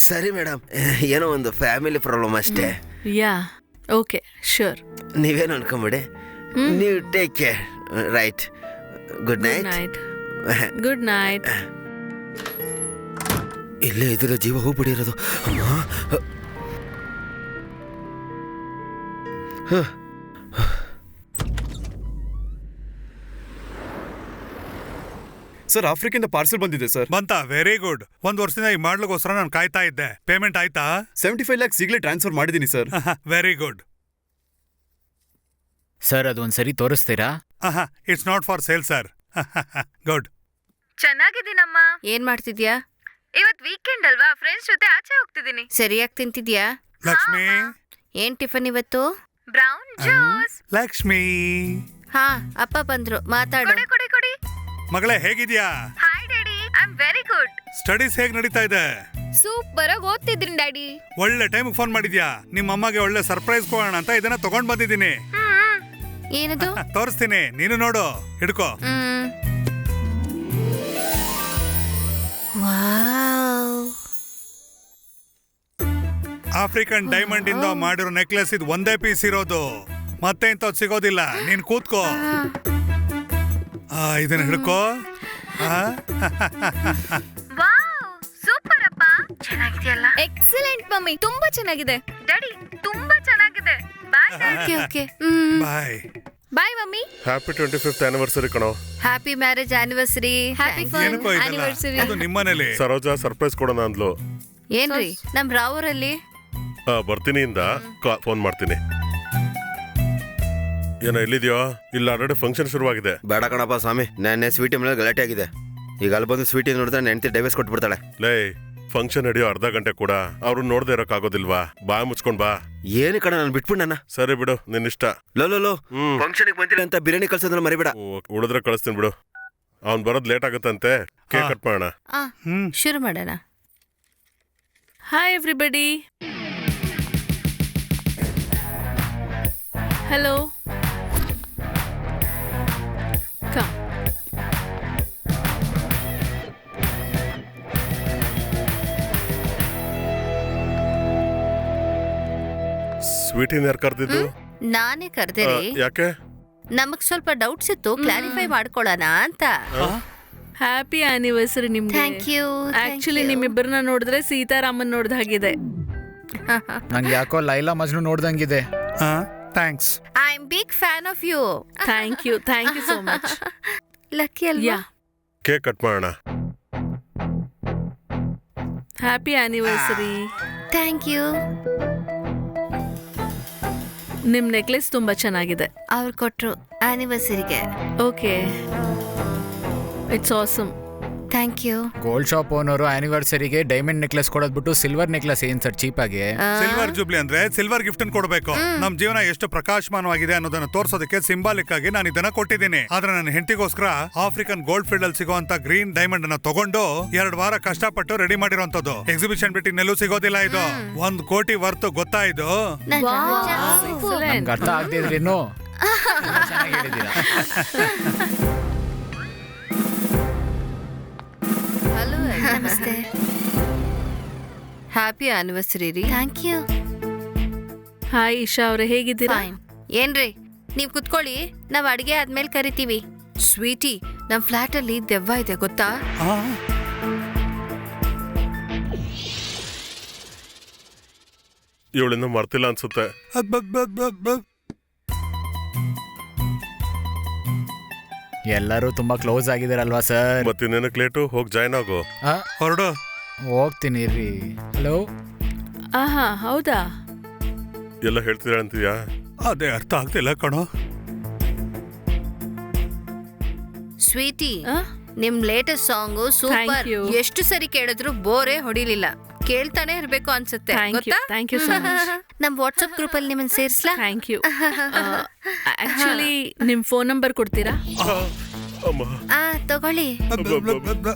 ಸರಿ ಮೇಡಮ್, ಏನೋ ಒಂದು ಫ್ಯಾಮಿಲಿ ಪ್ರಾಬ್ಲಮ್ ಅಷ್ಟೇ. ಯಾ, ಓಕೆ, ಶ್ಯೂರ್. ನೀವೇನು ಅನ್ಕೊಂಬಿಡಿ. ನೀವು take care. Right, good night. Good night. ಇಲ್ಲೇ ಇದ್ರೆ ಜೀವ ಹೋಗ್ಬಿಟ್ಟಿರೋದು. ಸರ್ ಆಫ್ರಿಕಿಂದ ಪಾರ್ಸಲ್ ಬಂದಿದೆ ಸರ್. ಬಂತಾ? Very good. 1 ವರ್ಷದಿಂದ ಈ ಮಾಡ್ಲಿಕ್ಕೋಸ್ಕರ ನಾನು ಕಾಯ್ತಾ ಇದ್ದೆ. ಪೇಮೆಂಟ್ ಆಯ್ತಾ? 75 lakhs ಈಗಲೇ ಟ್ರಾನ್ಸ್ಫರ್ ಮಾಡಿದ್ದೀನಿ ಸರ್. Very good. ಸರ್ ಅದೊಂದ್ಸರಿ ತೋರಿಸ್ತೀರಾ? It's not for sale sir. Good. ಚೆನ್ನಾಗಿದ್ದೀನಮ್ಮ. ಏನ್ ಮಾಡ್ತಿದ್ಯಾ? ಇವತ್ ವೀಕೆಂಡ್ ಅಲ್ವಾ, ಫ್ರೆಂಡ್ಸ್ ಜೊತೆ ಆಚೆ ಹೋಗ್ತಿದ್ದೀನಿ. ಸರಿಯಾಗಿ ತಿಂತಿದ್ಯಾ? ಲಕ್ಷ್ಮಿ, ಏನ್ ಟಿಫನ್ ಇವತ್ತು? Brown juice. ಲಕ್ಷ್ಮಿ. ಅಪ್ಪ ಬಂದ್ರು, ಮಾತಾಡು. ಕೊಡಿ ಕೊಡಿ. ಮಗಳೇ, ಹೇಗಿದ್ಯಾ? Hi daddy, I am very good. Studies ಹೇಗ್ ನಡೀತಾ ಇದೆ? ಸೂಪರ್ ಆಗಿ ಓದ್ತಿದ್ದೀನಿ ಡ್ಯಾಡಿ. ಒಳ್ಳೆ ಟೈಮ್ ಫೋನ್ ಮಾಡಿದ್ಯಾ. ನಿಮ್ಮ ಅಮ್ಮಗೆ ಒಳ್ಳೆ ಸರ್ಪ್ರೈಸ್ ಕೊಡೋಣ ಅಂತ ಇದನ್ನ ತಗೊಂಡ್ ಬಂದಿದ್ದೀನಿ. ಏನದು? ತೋರಿಸ್ತೀನಿ, ನೀನು ನೋಡು, ಹಿಡ್ಕೋ. ಆಫ್ರಿಕನ್ ಡೈಮಂಡ್ ಇಂದ ಮಾಡಿರೋ ನೆಕ್ಲೆಸ್ ಇದು ಒಂದೇ ಪೀಸ್ ಇರೋದು. ಮತ್ತೆ ಇಂಥದ್ದು ಸಿಗೋದಿಲ್ಲ. ನೀನ್ ಕೂತ್ಕೋ. ಇದನ್ನ ಹಿಡ್ಕೋ. ಸೂಪರ್ ಅಪ್ಪ, ಚೆನ್ನಾಗಿದೆಯಲ್ಲ? ಎಕ್ಸಲೆಂಟ್ ಮಮ್ಮಿ, ತುಂಬಾ ಚೆನ್ನಾಗಿದೆ. ಡ್ಯಾಡಿ ತುಂಬಾ ಚೆನ್ನಾಗಿದೆ. Bye daddy. Okay. Bye bye mummy. Happy 25th anniversary ಕಣೋ. Happy marriage anniversary. ಹ್ಯಾಪಿ ಏನಕ್ಕೋ ಇದೆಲ್ಲ? ಅದು ನಿಮ್ಮನೇಲಿ ಸರೋಜಾ ಸರ್ಪ್ರೈಸ್ ಕೊಡೋಣ ಅಂದ್ಲು. ಏನ್ರಿ ನಮ್ ರಾವರಲ್ಲಿ? ಬರ್ತೀನಿ ಇಂದ ಫೋನ್ ಮಾಡ್ತೀನಿ. ಏನೋ ಎಲ್ಲಿದ್ಯೋ? ಇಲ್ಲ, ಆಲ್ರೆಡಿ ಫಂಕ್ಷನ್ ಶುರುವಾಗಿದೆ. ಬೇಡ ಕಣಪ್ಪ ಸ್ವಾಮಿ, ನೆನ್ನೆ ಸ್ವೀಟಿ ಮೇಲೆ ಗಲಾಟೆ ಆಗಿದೆ. ಈಗ ಅಲ್ಲಿ ಬಂದು ಸ್ವೀಟಿ ನೋಡಿದ್ರೆ ನೆಂಟಿ ಡೈವರ್ಸ್ ಕೊಟ್ಬಿಡ್ತಾಳೆ. ಲೇ, ಫಂಕ್ಷನ್ ನಡೆಯೋ ಅರ್ಧ ಗಂಟೆ ಕೂಡ ಅವ್ರು ನೋಡ್ದೆ ಇರೋಕ್ಕಾಗೋದಿಲ್ವಾ? ಬಾ, ಮುಚ್ಕೊಂಡ್ ಬಾ. ಏನು ಕಣ, ನಾನು ಬಿಟ್ಬಿಡ್ ನನ್ನ. ಸರಿ ಬಿಡು, ನಿನ್ನಿಷ್ಟ. ಲೋ ಫಂಕ್ಷನ್ಗೆ ಬಂದಿಲ್ಲ ಅಂತ ಬಿರಿಯಾನಿ ಕಳ್ಸೋದ್ರ ಮರಿಬೇಡ. ಉಳಿದ್ರೆ ಕಳಿಸ್ತೀನಿ ಬಿಡು. ಅವ್ನ್ ಬರೋದ್ ಲೇಟ್ ಆಗುತ್ತಂತೆ. ಕೇಕ್ ಕಟ್ ಮಾಡೋಣ. ಶುರು ಮಾಡೋಣ. Hi everybody. ಹಲೋ. ಕಮ್. ಸ್ವೀಟಿನ ಯಾರು ಕರ್ದಿದ್ದು? ನಾನೇ ಕರ್ದೇರಿ. ಯಾಕೆ? ನಮಗ್ ಸ್ವಲ್ಪ ಡೌಟ್ಸ್ ಇತ್ತು, ಕ್ಲಾರಿಫೈ ಮಾಡ್ಕೊಳ್ಳೋಣ ಅಂತ. ಹ್ಯಾಪಿ ಆನಿವರ್ಸರಿ ನಿಮ್ಗೆ. Thank you. ಆಕ್ಚುಲಿ ನಿಮ್ಮಿಬ್ಬರನ್ನ ನೋಡಿದ್ರೆ ಸೀತಾರಾಮನ್ ನೋಡ್ದ ಹಾಗಿದೆ. ನಂಗೆ ಯಾಕೋ ಲೈಲಾ ಮಜ್ನು ನೋಡ್ದಂಗಿದೆ. Thanks. I am big fan of you. Thank you so much. Lucky ಅಲ್ವಾ? ಕೇಕ್ ಕಟ್ ಮಾಡೋಣ. Happy anniversary. Thank you. ನಿಮ್ ನೆಕ್ಲೆಸ್ ತುಂಬಾ ಚೆನ್ನಾಗಿದೆ. ಅವ್ರು ಕೊಟ್ರು ಆನಿವರ್ಸರಿಗೆ. Okay. It's awesome. Thank you. Gold shop owner ಆನಿವರ್ಸರಿಗೆ ಡೈಮಂಡ್ ನೆಕ್ಲೆಸ್ ಕೊಡೋದ್ ಬಿಟ್ಟು ಸಿಲ್ವರ್ ನೆಕ್ಲೆಸ್ ಏನ್ ಸರ್ ಚೀಪ್ ಆಗಿ? ಸಿಲ್ವರ್ ಜೂಬ್ಲಿ ಅಂದ್ರೆ ಸಿಲ್ವರ್ ಗಿಫ್ಟ್ ಕೊಡಬೇಕು. ನಮ್ ಜೀವನ ಎಷ್ಟು ಪ್ರಕಾಶಮಾನವಾಗಿದೆ ಅನ್ನೋದನ್ನ ತೋರ್ಸೋದಕ್ಕೆ ಸಿಂಬಾಲಿಕ್ ಆಗಿ ನಾನು ಇದನ್ನ ಕೊಟ್ಟಿದ್ದೀನಿ. ಆದ್ರೆ ನನ್ನ ಹೆಂಡತಿಗೋಸ್ಕರ ಆಫ್ರಿಕನ್ ಗೋಲ್ಡ್ ಫೀಲ್ಡ್ ಅಲ್ಲಿ ಸಿಗುವಂತ ಗ್ರೀನ್ ಡೈಮಂಡ್ ಅನ್ನ ತಗೊಂಡು 2 ವಾರ ಕಷ್ಟಪಟ್ಟು ರೆಡಿ ಮಾಡಿರೋಂಥದ್ದು. ಎಕ್ಸಿಬಿಷನ್ ಬಿಟ್ಟಿನೆಲ್ಲೂ ಸಿಗೋದಿಲ್ಲ ಇದು. 1 ಕೋಟಿ ವರ್ತ್ ಗೊತ್ತಾ ಇದು? ನಮ್ಗೆ ಅರ್ಥ ಆಗ್ತಿದ್ರೇನು ಚೆನ್ನಾಗಿ ಹೇಳಿದ್ದೀರಾ. ಹಲೋ, ನಮಸ್ತೆ. ಹ್ಯಾಪಿ ಆನಿವರ್ಸರಿ ರೀ. Thank you. ಹಾಯ್ ಇಶಾ ಅವ್ರೆ, ಹೇಗಿದ್ದೀರಾ? ಏನ್ರಿ, ನೀವ್ ಕುತ್ಕೊಳ್ಳಿ, ನಾವ್ ಅಡಿಗೆ ಆದ್ಮೇಲೆ ಕರಿತೀವಿ. ಸ್ವೀಟಿ, ನಮ್ ಫ್ಲಾಟ್ ಅಲ್ಲಿ ದೆವ್ವ ಇದೆ ಗೊತ್ತಾ? ಇವಳಿಂದ ಮರ್ತಿಲ್ಲ ಅನ್ಸುತ್ತೆ. ಎಲ್ಲರೂ ತುಂಬಾ ಕ್ಲೋಸ್ ಆಗಿದಾರಲ್ವಾ ಸರ್? ಮತ್ತಿನ್ನೇನಕ್ಕೆ ಲೇಟು? ಹೋಗಿ ಜಾಯ್ನ್ ಆಗು. ಹೊರಡು. ಹೋಗ್ತೀನಿ ರೀ. ಹಲೋ. ಆಹಾ, ಹೌದಾ? ಎಲ್ಲ ಹೇಳ್ತೀರಾ ಅಂತೀಯಾ? ಅದೇ ಅರ್ಥ ಆಗ್ತಿಲ್ಲ ಕಣೋ. ಸ್ವೀಟಿ, ನಿಮ್ ಲೇಟೆಸ್ಟ್ ಸಾಂಗು ಸೂಪರ್. ಎಷ್ಟು ಸರಿ ಕೇಳಿದ್ರು ಬೋರೇ ಹೊಡಿಲಿಲ್ಲ. ಕೇಳ್ತಾನೆ ಇರ್ಬೇಕು ಅನ್ಸುತ್ತೆ. Thank you so much. ನಮ್ ವಾಟ್ಸ್ಆಪ್ ಗ್ರೂಪ್ ಅಲ್ಲಿ ನಿಮ್ಮನ್ನ ಸೇರ್ಸ್ಲಾ? Thank you. ಆಕ್ಚುಲಿ ನಿಮ್ ಫೋನ್ ನಂಬರ್ ಕೊಡ್ತೀರಾ? ತಗೊಳ್ಳಿ.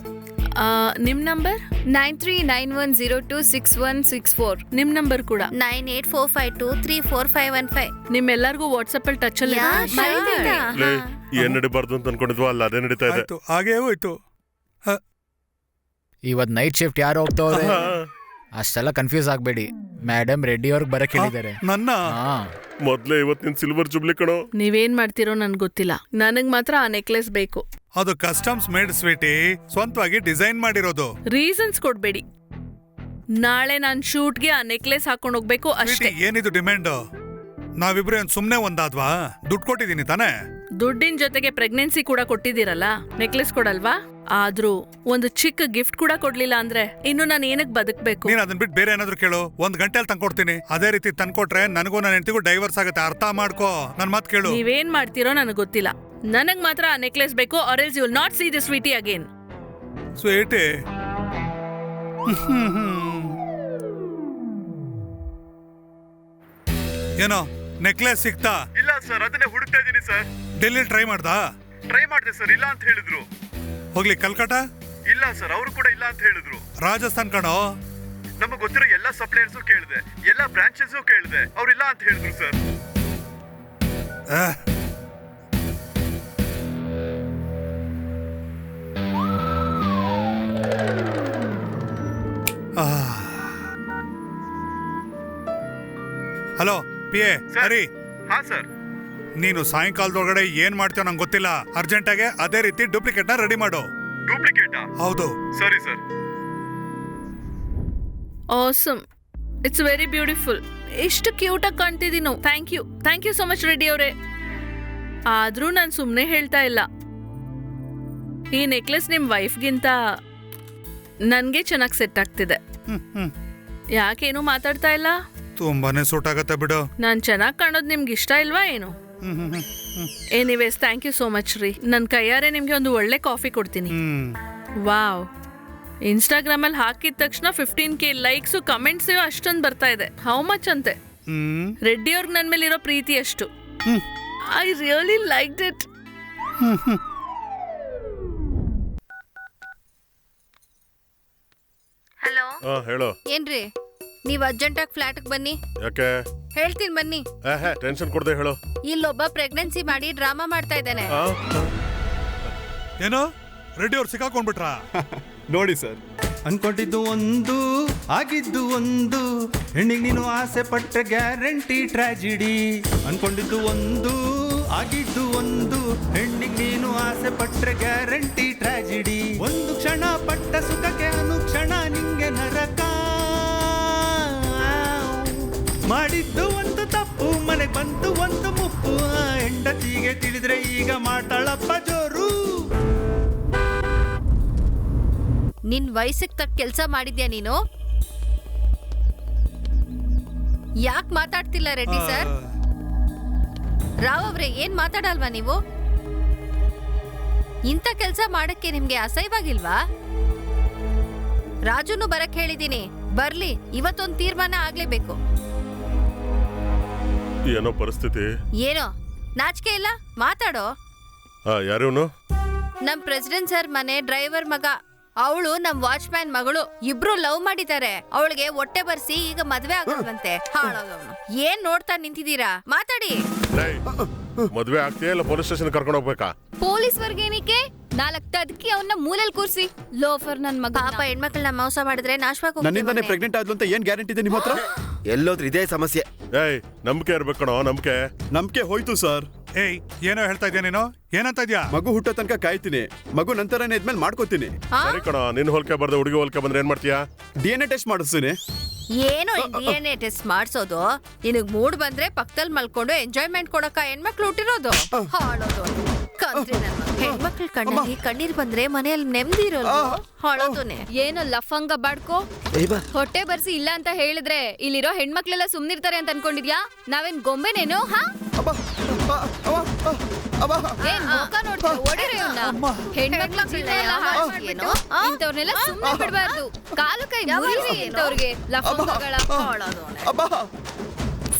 ನಿಮ್ ನಂಬರ್ 9391026164. ನಿಮ್ ನಂಬರ್ ಕೂಡ 9845234515. ನಿಮ್ಮೆಲ್ಲರಿಗೂ ವಾಟ್ಸ್ಆಪ್ ಅಲ್ಲಿ ಟಚ್ ಅಲ್ಲಿ ಏನ್ ನಡಿಬಾರ್ದು ಅಂತ ಅನ್ಕೊಂಡಿದ್ವಾ? ಅಲ್ಲ ಅದೇ ನಡೀತಾ ಇದೆ. ಹಾಗೇ ಹೋಯ್ತು. ಇವತ್ ನೈಟ್ ಶಿಫ್ಟ್ ಯಾರು ಹೋಗ್ತವ್ರೆ? ಅಷ್ಟೆಲ್ಲ ಕನ್ಫ್ಯೂಸ್ ಆಗ್ಬೇಡಿ. ಮೇಡಮ್ ರೆಡ್ಡಿ ಅವ್ರಿಗೆ ಬರಕ್ ಹೇಳಿದ್ದಾರೆ. ನನ್ನ ಮೊದ್ಲೇ ಇವತ್ತಿನ ಸಿಲ್ವರ್ ಜುಬ್ಲಿ ಕಣೋ. ನೀವೇನ್ ಮಾಡ್ತಿರೋ ನನ್ಗೆ ಗೊತ್ತಿಲ್ಲ. ನನಗ್ ಮಾತ್ರ ಆ ನೆಕ್ಲೆಸ್ ಬೇಕು. ಅದು ಕಸ್ಟಮ್ಸ್ ಮೇಡ್ ಸ್ವೀಟಿ, ಸ್ವಂತವಾಗಿ ಡಿಸೈನ್ ಮಾಡಿರೋದು. ರೀಸನ್ಸ್ ಕೊಡ್ಬೇಡಿ. ನಾಳೆ ನಾನ್ ಶೂಟ್ಗೆ ಆ ನೆಕ್ಲೆಸ್ ಹಾಕೊಂಡ್ ಹೋಗ್ಬೇಕು ಅಷ್ಟೇ. ಏನಿದು ಡಿಮ್ಯಾಂಡ್? ನಾವಿಬ್ರು ಏನ್ ಸುಮ್ನೆ ಒಂದಾದ್ವಾ? ದುಡ್ಡು ಕೊಟ್ಟಿದೀನಿ ತಾನೇ? ದುಡ್ಡಿನ ಜೊತೆಗೆ ಪ್ರೆಗ್ನೆನ್ಸಿ ಕೂಡ ಕೊಟ್ಟಿದ್ದೀರಲ್ಲ, ನೆಕ್ಲೆಸ್ ಕೊಡಲ್ವಾ? ಆದ್ರೂ ಒಂದು ಚಿಕ್ಕ ಗಿಫ್ಟ್ ಕೂಡ ಕೊಡ್ಲಿಲ್ಲ ಅಂದ್ರೆ ಇನ್ನು ನಾನು ಏನಕ್ ಬದುಕ್ಬೇಕು? ನೀನ್ ಅದನ್ ಬಿಟ್ಟು ಬೇರೆ ಏನಾದ್ರು ಕೇಳು, 1 ಗಂಟೆಯಲ್ಲಿ ತಂದ್ಕೊಡ್ತೀನಿ. ಅದೇ ರೀತಿ ತಂದ್ಕೊಟ್ರೆ ನನಗೂ ನನ್ನ ಹೆಂಡತಿಗೂ ಡೈವರ್ಸ್ ಆಗುತ್ತೆ. ಅರ್ಥ ಮಾಡ್ಕೋ, ನನ್ ಮಾತ್ ಕೇಳು. ನೀವೇನ್ ಮಾಡ್ತೀರೋ ನನಗ್ ಗೊತ್ತಿಲ್ಲ. ನನಗ್ ಮಾತ್ರ ಆ ನೆಕ್ಲೆಸ್ ಬೇಕು, or else you will not see this Sweety again. Sweety, ಏನೋ ನೆಕ್ಲೆಸ್ ಸಿಕ್ತಾ? ಇಲ್ಲ ಸರ್, ಅದನ್ನೇ ಹುಡುಕ್ತಾ ಇದೀನಿ ಸರ್. ಡೆಲ್ಲಿ ಟ್ರೈ ಮಾಡ್ದಾ? ಟ್ರೈ ಮಾಡಿದೆ ಸರ್, ಇಲ್ಲ ಅಂತ ಹೇಳಿದ್ರು. ಹೋಗ್ಲಿ ಕಲ್ಕಟ್ಟ? ಇಲ್ಲ ಸರ್, ಅವರು ಕೂಡ ಇಲ್ಲ ಅಂತ ಹೇಳಿದ್ರು. ರಾಜಸ್ಥಾನ್ ಕಣೋ. ನಮಗ್ ಗೊತ್ತಿರೋ ಎಲ್ಲ ಸಪ್ಲೈಯರ್ಸು ಕೇಳಿದೆ, ಎಲ್ಲ ಬ್ರಾಂಚಸ್ ಕೇಳಿದೆ, ಅವ್ರಿಲ್ಲ ಅಂತ ಹೇಳಿದ್ರು ಸರ್. ಹಲೋ ಪಿಎ, ಸರಿ. ಹಾ ಸರ್. ನೀನು ಸಾಯಂಕಾಲದೊಳಗಡೆ ಏನ್ ಮಾಡ್ತೀವ ನಂಗೆ ಗೊತ್ತಿಲ್ಲ. ಅರ್ಜೆಂಟ್ ಆಗಿ ಅದೇ ರೀತಿ ಡೂಪ್ಲಿಕೇಟ್ ನ ರೆಡಿ ಮಾಡು. ಡೂಪ್ಲಿಕೇಟ್? ಹೌದು. ಸರಿ sir. Awesome, it's very beautiful. ಎಷ್ಟು ಕ್ಯೂಟ್ ಆಗಿ ಕಾಣ್ತಿದೀನೋ. Thank you so much Reddy ಅವರೇ. ಆದ್ರೂ ನಾನು ಸುಮ್ಮನೆ ಹೇಳ್ತಾ ಇಲ್ಲ. ಈ ನೆಕ್ಲೆಸ್ ನಿಮ್ ವೈಫ್ಗಿಂತ ನನ್ಗೆ ಚೆನ್ನಾಗಿ ಸೆಟ್ ಆಗ್ತಿದೆ. ಯಾಕೇನು ಮಾತಾಡ್ತಾ ಇಲ್ಲ? ತುಂಬಾನೇ ಸೂಟ್ ಆಗತ್ತೆ ಬಿಡು. ನಾನ್ ಚೆನ್ನಾಗಿ ಕಾಣೋದು ನಿಮ್ಗೆ ಇಷ್ಟ ಇಲ್ವಾ ಏನು? Anyways, thank you so much ರೀ. ನನ್ನ ಕೈಯಾರೆ ನಿಮ್ಗೆ ಒಂದು ಒಳ್ಳೆ ಕಾಫಿ ಕೊಡ್ತೀನಿ. ವಾವ್, ಇನ್ಸ್ಟಾಗ್ರಾಮ್ ಅಲ್ಲಿ ಹಾಕಿದ ತಕ್ಷಣ 15K ಲೈಕ್ಸ್ ಕಮೆಂಟ್ಸ್ ಅಷ್ಟೊಂದು ಬರ್ತಾ ಇದೆ. ಹೌ ಮಚ್ ಅಂತೆ? ರೆಡ್ಡಿ ಅವ್ರಿಗೆ ನನ್ ಮೇಲೆ ಇರೋ ಪ್ರೀತಿ ಅಷ್ಟು. I really like it. Hello. ಹೇಳೋ. ಏನ್ರಿ, ನೀವ್ ಅರ್ಜೆಂಟಾಗಿ ಫ್ಲಾಟ್ಗೆ ಬನ್ನಿ. ಯಾಕೆ? ಹೇಳ್ತೀನಿ ಬನ್ನಿ. ಟೆನ್ಷನ್ ಕೊಡದೆ ಹೇಳು. ಇಲ್ಲೊಬ್ಬ ಪ್ರೆಗ್ನೆನ್ಸಿ ಮಾಡಿ ಡ್ರಾಮಾ ಮಾಡ್ತಾ ಇದ್ದಾನೆ. ಏನೋ ರೆಡ್ಡಿ ಅವ್ರು ಸಿಕ್ಕಾಕೊಂಡ್ಬಿಟ್ರಾ? ನೋಡಿ ಸರ್, ಅನ್ಕೊಂಡಿದ್ದು ಒಂದು ಆಗಿದ್ದು ಒಂದು, ಹೆಣ್ಣಿಗೆ ನೀನು ಆಸೆ ಪಟ್ರೆ ಗ್ಯಾರಂಟಿ ಟ್ರಾಜಿಡಿ. ಅನ್ಕೊಂಡಿದ್ದು ಒಂದು ಆಗಿದ್ದು ಒಂದು, ಹೆಣ್ಣಿಗೆ ನೀನು ಆಸೆ ಪಟ್ರೆ ಗ್ಯಾರಂಟಿ ಟ್ರಾಜಿಡಿ. ಒಂದು ಕ್ಷಣ ಪಟ್ಟ ಸುಖಕ್ಕೆ ಅನುಕ್ಷಣ ನಿಂಗೆ ನರಕ. ಮಾಡಿದ್ದು ಒಂದು ತಪ್ಪು, ಮನೆಗೆ ಬಂತು ಒಂದು ಮುಪ್ಪು. ಹೆಂಡತಿಗೆ ತಿಳಿದ್ರೆ ಈಗ ಮಾಡ್ತಾಳಪ್ಪ ಜೋರು. ನಿನ್ ವಯಸ್ಸಿಗೆ ತಕ್ಕ ಕೆಲ್ಸ ಮಾಡಿದ್ಯಾ ನೀನು? ಯಾಕೆ ಮಾತಾಡ್ತಿಲ್ಲ ರೆಡ್ಡಿ ಸರ್? ರಾವ್ ಅವ್ರೆ, ಏನ್ ಮಾತಾಡಲ್ವಾ ನೀವು? ಇಂಥ ಕೆಲ್ಸ ಮಾಡಕ್ಕೆ ನಿಮ್ಗೆ ಅಸಹ್ಯವಾಗಿಲ್ವಾ? ರಾಜುನು ಬರಕ್ ಹೇಳಿದೀನಿ, ಬರ್ಲಿ. ಇವತ್ತೊಂದ್ ತೀರ್ಮಾನ ಆಗ್ಲೇಬೇಕು. ಏನೋ ಪರಿಸ್ಥಿತಿ. ಏನೋ ನಾಚಿಕೆ ಇಲ್ಲ, ಮಾತಾಡೋ. ಯಾರೇವನು? ನಮ್ ಪ್ರೆಸಿಡೆಂಟ್ ಸರ್ ಮನೆ ಡ್ರೈವರ್ ಮಗ. ಅವಳು ನಮ್ ವಾಚ್ಮ್ಯಾನ್ ಮಗಳು. ಇಬ್ರು ಲವ್ ಮಾಡಿದ್ದಾರೆ. ಅವಳಿಗೆ ಹೊಟ್ಟೆ ಬರ್ಸಿ ಈಗ ಮದ್ವೆ ಆಗೋದಂತೆ. ಹಾಳಾಗವ್ನು. ಏನ್ ನೋಡ್ತಾ ನಿಂತಿದ್ದೀರಾ? ಮಾತಾಡಿ. ಮದ್ವೆ ಆಗ್ತೀಯಾ ಇಲ್ಲ ಪೊಲೀಸ್ ಸ್ಟೇಷನ್ ಕರ್ಕೊಂಡು ಹೋಗ್ಬೇಕಾ? ಪೊಲೀಸ್ ವರ್ಗೇನಿಕೆ? 4 ತದ್ಕಿ ಅವನ್ನ ಮೂಲೆಲ್ ಕೂರ್ಸಿ. ಲೋಫರ್ ನನ್ ಮಗ. ಪಾಪ ಹೆಣ್ಮಕ್ಳನ್ನ ಮೋಸ ಮಾಡಿದ್ರೆ ನಾಶವಾಗಿ ನನ್ನಿಂದಾನೆ ಪ್ರೆಗ್ನೆಂಟ್ ಆದ್ಲು ಅಂತ ಏನ್ ಗ್ಯಾರಂಟಿ ಇದೆ ನಿಮ್ಮ ಹತ್ರ? ಎಲ್ಲೋದ್ರು ಇದೇ ಸಮಸ್ಯೆ. ಏಯ್, ನಂಬಿಕೆ ಇರ್ಬೇಕಣೋ. ನಂಬಿಕೆ ಹೋಯ್ತು ಸರ್. ಏಯ್, ಏನೋ ಹೇಳ್ತಾ ಇದ್ಯಾ ನೀನು? ಏನಂತ ಇದ್ಯಾ? ಮಗು ಹುಟ್ಟೋ ತನಕ ಕಾಯ್ತೀನಿ. ಮಗು ನಂತರನೇ ಇದ್ಮೇಲೆ ಮಾಡ್ಕೋತೀನಿ. ಸರಿ ಕಣೋ, ನಿನ್ ಹೋಲ್ಕೆ ಬರ್ದೆ ಹುಡುಗಿ ಹೋಲ್ಕೆ ಬಂದ್ರೆ ಏನ್ ಮಾಡ್ತೀಯಾ? DNA ಟೆಸ್ಟ್ ಮಾಡಿಸ್ತೀನಿ. ಏನೋ DNA ಟೆಸ್ಟ್ ಮಾಡ್ಸೋದು? ನಿನಗ್ ಮೂಡ್ ಬಂದ್ರೆ ಪಕ್ಕದಲ್ಲಿ ಮಲ್ಕೊಂಡು ಎಂಜಾಯ್ಮೆಂಟ್ ಕೊಡಕ ಹೆಣ್ಮಕ್ಳು ಹುಟ್ಟಿರೋದು. ಹಾಳೋದು ಹೆಣ್ಮಕ್ಳು ಕಣ್ಣಲ್ಲಿ ಕಣ್ಣೀರ್ ಬಂದ್ರೆ ಮನೆಯಲ್ಲಿ ನೆಮ್ಮದಿ ಇರೋಲ್ಲ. ಹಾಳೋದನೆ. ಏನೋ ಲಫಂಗ ಬಾಡ್ಕೋ. ಹೊಟ್ಟೆ ಬರ್ಸಿ ಇಲ್ಲ ಅಂತ ಹೇಳಿದ್ರೆ ಇಲ್ಲಿರೋ ಹೆಣ್ಮಕ್ಳೆಲ್ಲ ಸುಮ್ನಿರ್ತಾರೆ ಅಂತ ಅನ್ಕೊಂಡಿದ್ಯಾ? ನಾವೇನ್ ಗೊಂಬೆನೇನು? ಇಂಥವ್ರನ್ನೆಲ್ಲ ಸುಮ್ನೆ ಬಿಡ್ಬಾರ್ದು. ಕಾಲು ಕೈ ಮುರಿಸಿ ಇಂಥವ್ರಿಗೆ ಲಫಂಗಗಳ.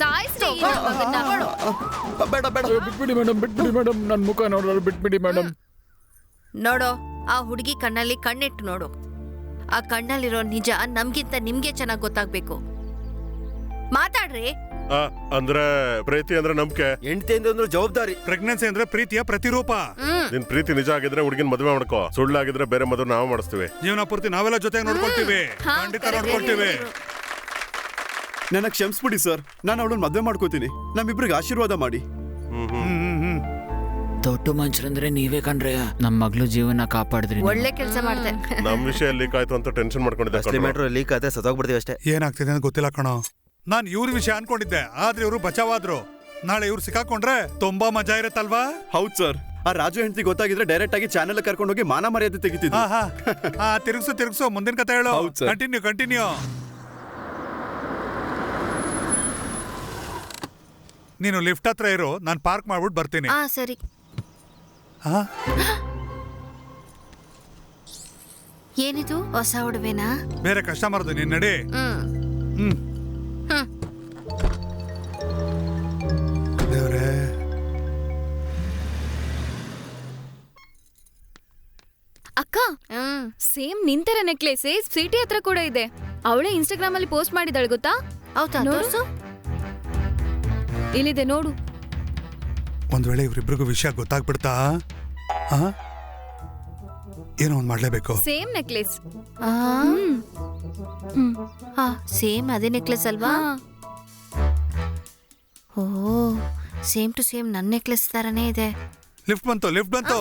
ಸಾಯಿಸ್ರಿ ಈ ನನ್ ಮಗನ್ನ. ಬೇಡ ಬೇಡ, ಬಿಟ್ಬಿಡಿ ಮೇಡಮ್, ಬಿಟ್ಬಿಡಿ ಮೇಡಮ್. ನನ್ ಮುಖ ನೋಡೋರು ಬಿಟ್ಬಿಡಿ ಮೇಡಮ್. ನೋಡೋ, ಆ ಹುಡುಗಿ ಕಣ್ಣಲ್ಲಿ ಕಣ್ಣಿಟ್ಟು ನೋಡು. ಆ ಕಣ್ಣಲ್ಲಿರೋ ನಿಜ ನಮ್ಗಿಂತ ನಿಮ್ಗೆ ಚೆನ್ನಾಗ್ ಗೊತ್ತಾಗ್ಬೇಕು. ಮಾತಾಡ್ರಿ. ಅಂದ್ರೆ ಪ್ರೀತಿ ಅಂದ್ರೆ ನಂಬಿಕೆ, ಹೆಂಡತಿ ಅಂದ್ರೆ ಜವಾಬ್ದಾರಿ, ಪ್ರೆಗ್ನೆನ್ಸಿ ಅಂದ್ರೆ ಪ್ರೀತಿಯ ಪ್ರತಿರೂಪ. ನಿನ್ ಪ್ರೀತಿ ನಿಜ ಆಗಿದ್ರೆ ಹುಡುಗಿನ ಮದುವೆ ಮಾಡ್ಕೋ, ಸುಳ್ಳಾಗಿದ್ರೆ ಬೇರೆ ಮದುವೆ ನಾವು ಮಾಡಿಸ್ತೀವಿ. ಜೀವನ ಪೂರ್ತಿ ನಾವೆಲ್ಲ ಜೊತೆಗೆ ನೋಡ್ಕೊಳ್ತೀವಿ, ಖಂಡಿತ ನೋಡ್ಕೊಳ್ತೀವಿ. ನನ್ನ ಕ್ಷಮಿಸ್ಬಿಡಿ ಸರ್, ನಾನು ಅವಳನ್ನ ಮದುವೆ ಮಾಡ್ಕೋತೀನಿ. ನಮ್ಮಿಬ್ರಿಗೆ ಆಶೀರ್ವಾದ ಮಾಡಿ. ದೊಡ್ಡ ಮನುಷ್ಯರಂದ್ರೆ ನೀವೇ ಕಣ್ರೆ. ನಮ್ ಮಗ್ಳು ಜೀವನ ಕಾಪಾಡಿದ್ರಿ. ಒಳ್ಳೆ ಕೆಲಸ ಮಾಡ್ದೆ. ನಮ್ ವಿಷಯ ಲೀಕ್ ಆಯ್ತು ಅಂತ ಟೆನ್ಷನ್ ಮಾಡ್ಕೊಂಡಿದ್ದೆ. ಲೀಕ್ ಆದ್ರೆ ಸತ್ತೋಗ್ಬಿಡ್ತೀವಿ ಅಷ್ಟೇ. ಏನಾಗ್ತಿದೆ ಅಂತ ಗೊತ್ತಿಲ್ಲ ಕಣೋ. ನಾನ್ ಇವ್ರ ವಿಷಯ ಅನ್ಕೊಂಡಿದ್ದೆ, ಆದ್ರೆ ಇವ್ರು ಬಚಾವಾದ್ರು. ನಾಳೆ ಇವ್ರು ಸಿಕ್ಕಾಕೊಂಡ್ರೆ ತುಂಬಾ ಮಜಾ ಇರತ್ತಲ್ವಾ? ಹೌದ್ ಸರ್. ಆ ರಾಜು ಹೆಂಡತಿ ಗೊತ್ತಾಗಿದ್ರೆ ಡೈರೆಕ್ಟ್ ಆಗಿ ಚಾನೆಲ್ ಕರ್ಕೊಂಡು ಹೋಗಿ ಮಾನ ಮರ್ಯಾದೆ ತೆಗಿತಿದ್ರು. ತಿರುಗಿಸು ಮುಂದಿನ ಕತೆ ಹೇಳು. ಕಂಟಿನ್ಯೂ. ನೀನು ಲಿಫ್ಟ್ ಹತ್ರ ಇರು, ನಾನು ಪಾರ್ಕ್ ಮಾಡ್ಬಿಟ್ಟು ಬರ್ತೀನಿ. ಸರಿ. ಏನಿದು ಹೊಸ ಉಡುವೆನಾ? ಬೇರೆ ಕಸ್ಟಮರ್ದು, ನೀನ್ ನಡಿ. ದೇವ್ರೇ, ಅಕ್ಕ, ಸೇಮ್ ನಿಂತರ ನೆಕ್ಲೇಸ್ ಸಿಟಿ ಹತ್ರ ಕೂಡ ಇದೆ. ಅವಳೇ ಇನ್ಸ್ಟಾಗ್ರಾಮ್ ಅಲ್ಲಿ ಪೋಸ್ಟ್ ಮಾಡಿದಳು ಗೊತ್ತಾ? ಹೌದಾ? ನೋಡು, ಇಲ್ಲಿದೆ ನೋಡು. ಒಂದ್ ವೇಳೆ ಇವ್ರಿಬ್ರಿಗೂ ವಿಷಯ ಗೊತ್ತಾಗ್ಬಿಡ್ತಾ? ಏನೋ ಒಂದ್ ಮಾಡ್ಲೇಬೇಕು. Same necklace. ಸೇಮ್ ಅದೇ ನೆಕ್ಲೆಸ್ ಅಲ್ವಾ? ಓ, ಸೇಮ್ ಟು ಸೇಮ್ ನನ್ನ ನೆಕ್ಲೆಸ್ ತರನೇ ಇದೆ. ಲಿಫ್ಟ್ ಬಂತು.